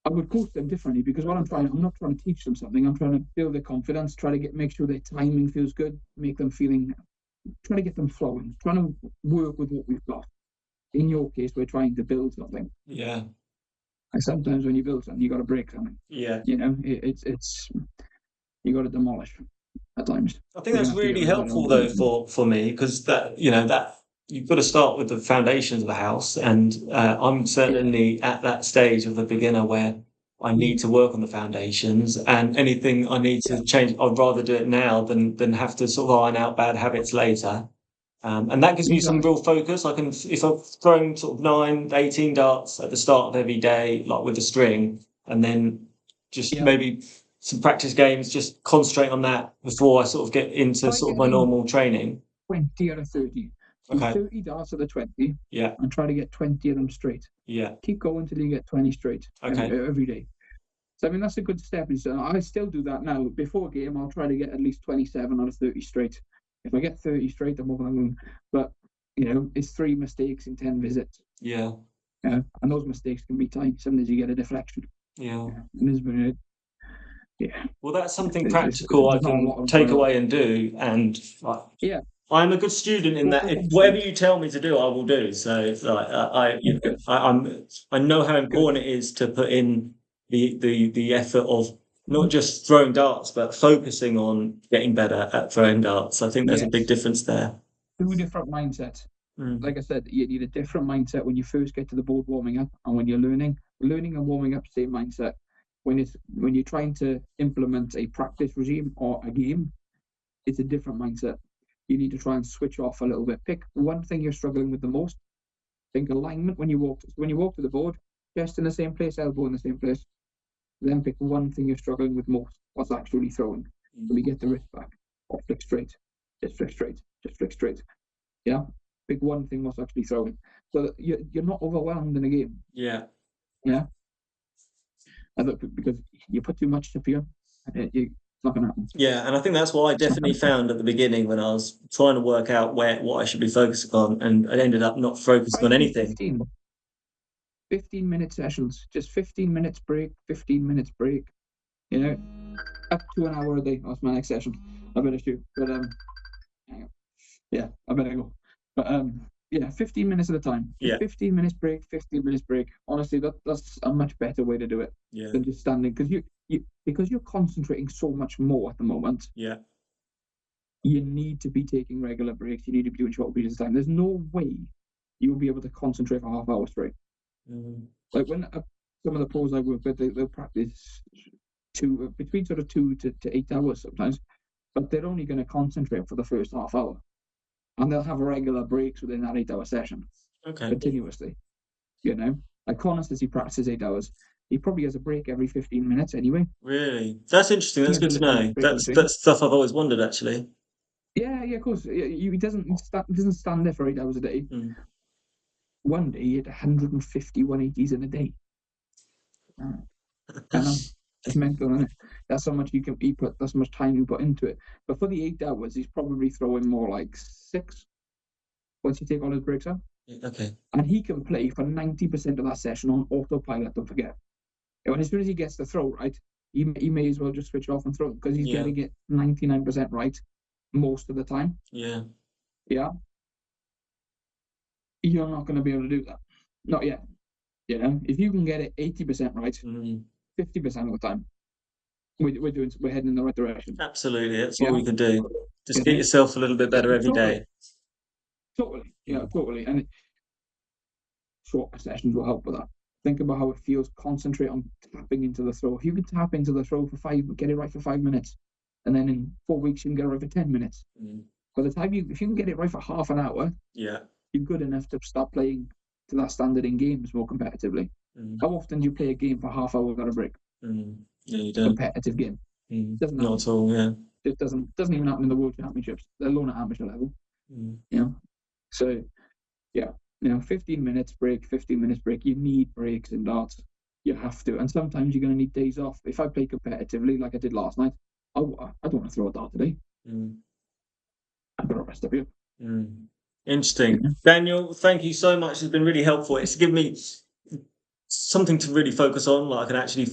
Speaker 1: I would coach them differently because I'm not trying to teach them something. I'm trying to build their confidence, try to make sure their timing feels good, make them trying to get them flowing, trying to work with what we've got. In your case, we're trying to build something.
Speaker 2: Yeah.
Speaker 1: And sometimes when you build something, you got to break something.
Speaker 2: Yeah.
Speaker 1: You know, it's you got to demolish at times.
Speaker 2: I think that's really helpful though for me, because that you've got to start with the foundations of the house, and I'm certainly at that stage of the beginner where I need to work on the foundations, and anything I need to change, I'd rather do it now than have to sort of iron out bad habits later. And that gives me some real focus. I can, if I've thrown sort of 9, 18 darts at the start of every day, like with a string, and then just maybe some practice games, just concentrate on that before I sort of get into sort of my normal training.
Speaker 1: 20 out of 30.
Speaker 2: Okay.
Speaker 1: 30 darts at the 20.
Speaker 2: Yeah.
Speaker 1: And try to get 20 of them straight.
Speaker 2: Yeah.
Speaker 1: Keep going until you get 20 straight.
Speaker 2: Okay.
Speaker 1: Every day. So, I mean, that's a good stepping stone. I still do that now. Before a game, I'll try to get at least 27 out of 30 straight. If I get 30 straight, I'm over the moon. But, you know, it's 3 mistakes in 10 visits.
Speaker 2: Yeah.
Speaker 1: And those mistakes can be tiny. Sometimes you get a deflection.
Speaker 2: Yeah.
Speaker 1: Yeah.
Speaker 2: Well, that's something practical I can take away and do. And I'm a good student in that. If whatever you tell me to do, I will do. So it's like I know how important it is to put in the effort of not just throwing darts, but focusing on getting better at throwing darts. I think there's a big difference there.
Speaker 1: 2 different mindsets. Like I said, you need a different mindset when you first get to the board warming up, and when you're learning and warming up, same mindset. When you're trying to implement a practice regime or a game, it's a different mindset. You need to try and switch off a little bit. Pick one thing you're struggling with the most. Think alignment when you walk to the board, chest in the same place, elbow in the same place. Then pick one thing you're struggling with most. What's actually throwing? So we get the wrist back. Or flick straight. Just flick straight. Just flick straight. Yeah. Pick one thing what's actually throwing. So that you're not overwhelmed in a game.
Speaker 2: Yeah.
Speaker 1: Yeah. Because you put too much up here, it's not going to happen.
Speaker 2: Yeah, and I think that's what I definitely found at the beginning when I was trying to work out what I should be focusing on, and I ended up not focusing on anything.
Speaker 1: 15-minute sessions, just 15 minutes break, 15 minutes break. You know, up to an hour a day. That's my next session. I better shoot, but I better go. But 15 minutes at a time. 15 minutes break, 15 minutes break. Honestly, that's a much better way to do it than just standing, because you're concentrating so much more at the moment.
Speaker 2: Yeah.
Speaker 1: You need to be taking regular breaks. You need to be doing short periods of time. There's no way you'll be able to concentrate for half hour straight. Like when some of the pros I work with, they'll practice between sort of 2 to 8 hours sometimes, but they're only going to concentrate for the first half hour. And they'll have regular breaks within that 8-hour session. Okay. Continuously. You know? Like Connor says he practices 8 hours. He probably has a break every 15 minutes anyway.
Speaker 2: Really? That's interesting. That's good to know. That's stuff I've always wondered, actually.
Speaker 1: Yeah, of course. He doesn't stand there for 8 hours a day. One day he had 150 180s in a day. It's mental, isn't it? That's how much that's how much time you put into it. But for the 8 hours, he's probably throwing more like 6 once you take all his breaks out.
Speaker 2: Okay.
Speaker 1: And he can play for 90% of that session on autopilot, don't forget. And as soon as he gets the throw right, he may as well just switch off and throw, because he's getting it 99% right most of the time. Yeah. Yeah. You're not going to be able to do that. Not yet. You know, if you can get it 80% right, 50% of the time, we're heading in the right direction.
Speaker 2: Absolutely, that's all we can do. Just get yourself a little bit better every day.
Speaker 1: Totally, totally. And shorter sessions will help with that. Think about how it feels. Concentrate on tapping into the throw. If you can tap into the throw get it right for 5 minutes, and then in 4 weeks you can get it right for 10 minutes. By the time if you can get it right for half an hour,
Speaker 2: Yeah.
Speaker 1: you're good enough to start playing to that standard in games more competitively. How often do you play a game for half hour without a break?
Speaker 2: Yeah, you
Speaker 1: A
Speaker 2: don't.
Speaker 1: competitive game. Doesn't
Speaker 2: Not
Speaker 1: happen.
Speaker 2: at all. Yeah.
Speaker 1: It doesn't even happen in the World Championships, let alone at amateur level. You know, so yeah, 15 minutes break, 15 minutes break. You need breaks in darts. You have to, and sometimes you're going to need days off. If I play competitively, like I did last night, I don't want to throw a dart today. I've got to rest up here.
Speaker 2: Interesting. Daniel, thank you so much. It's been really helpful. It's given me something to really focus on. Like I can actually,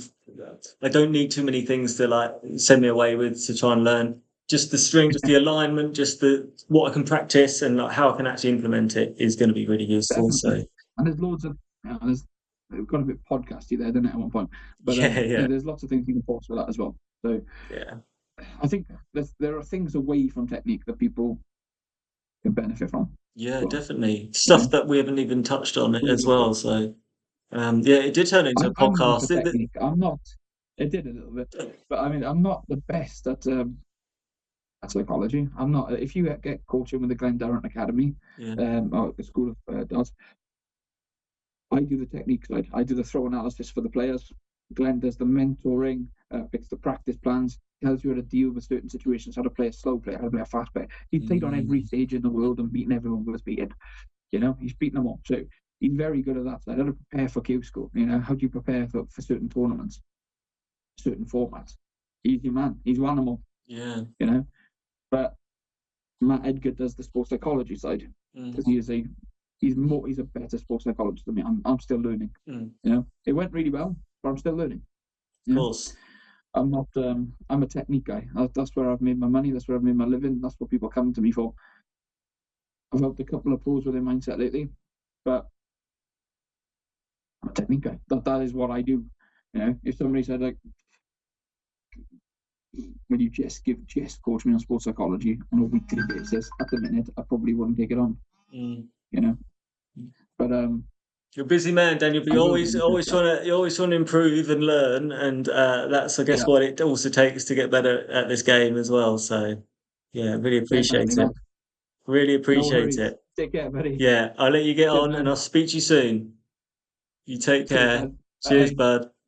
Speaker 2: I don't need too many things to like send me away with to try and learn. Just the string, just the alignment, just what I can practice and like how I can actually implement it is going to be really useful.
Speaker 1: Definitely.
Speaker 2: So,
Speaker 1: and there's loads of, we've got a bit podcasty there, didn't it, at one point? But
Speaker 2: yeah.
Speaker 1: there's lots of things you can pause for that as well. So
Speaker 2: yeah,
Speaker 1: I think there are things away from technique that people can benefit from.
Speaker 2: yeah,
Speaker 1: Well,
Speaker 2: definitely stuff that we haven't even touched on it as well. So, yeah, it did turn into a
Speaker 1: I'm known
Speaker 2: podcast.
Speaker 1: for technique. I'm not. It did a little bit, but I mean, I'm not the best at psychology. I'm not. If you get coaching with the Glen Durrant Academy, or the School of Darts, I do the technique side. I do the throw analysis for the players. Glenn does the mentoring, picks the practice plans, tells you how to deal with certain situations, how to play a slow player, how to play a fast player. He's played on every stage in the world and beaten everyone who was beaten. He's beaten them all. So he's very good at that side. How to prepare for Q school. How do you prepare for certain tournaments, certain formats? He's your man. He's one of them.
Speaker 2: Yeah.
Speaker 1: But Matt Edgar does the sports psychology side because he's a better sports psychologist than me. I'm still learning. It went really well, but I'm still learning.
Speaker 2: Of course.
Speaker 1: I'm not. I'm a technique guy. That's where I've made my money. That's where I've made my living. That's what people come to me for. I've helped a couple of pros with their mindset lately, but I'm a technique guy. That is what I do. If somebody said like, "Will you just coach me on sports psychology on a weekly basis?" At the minute, I probably wouldn't take it on. But
Speaker 2: you're a busy man, Daniel. But you're always trying to improve and learn, and that's I guess what it also takes to get better at this game as well. So yeah, really appreciate it. Really appreciate it.
Speaker 1: Take care, buddy.
Speaker 2: Yeah, I'll let you get on, and I'll speak to you soon. You take care. Cheers, bud.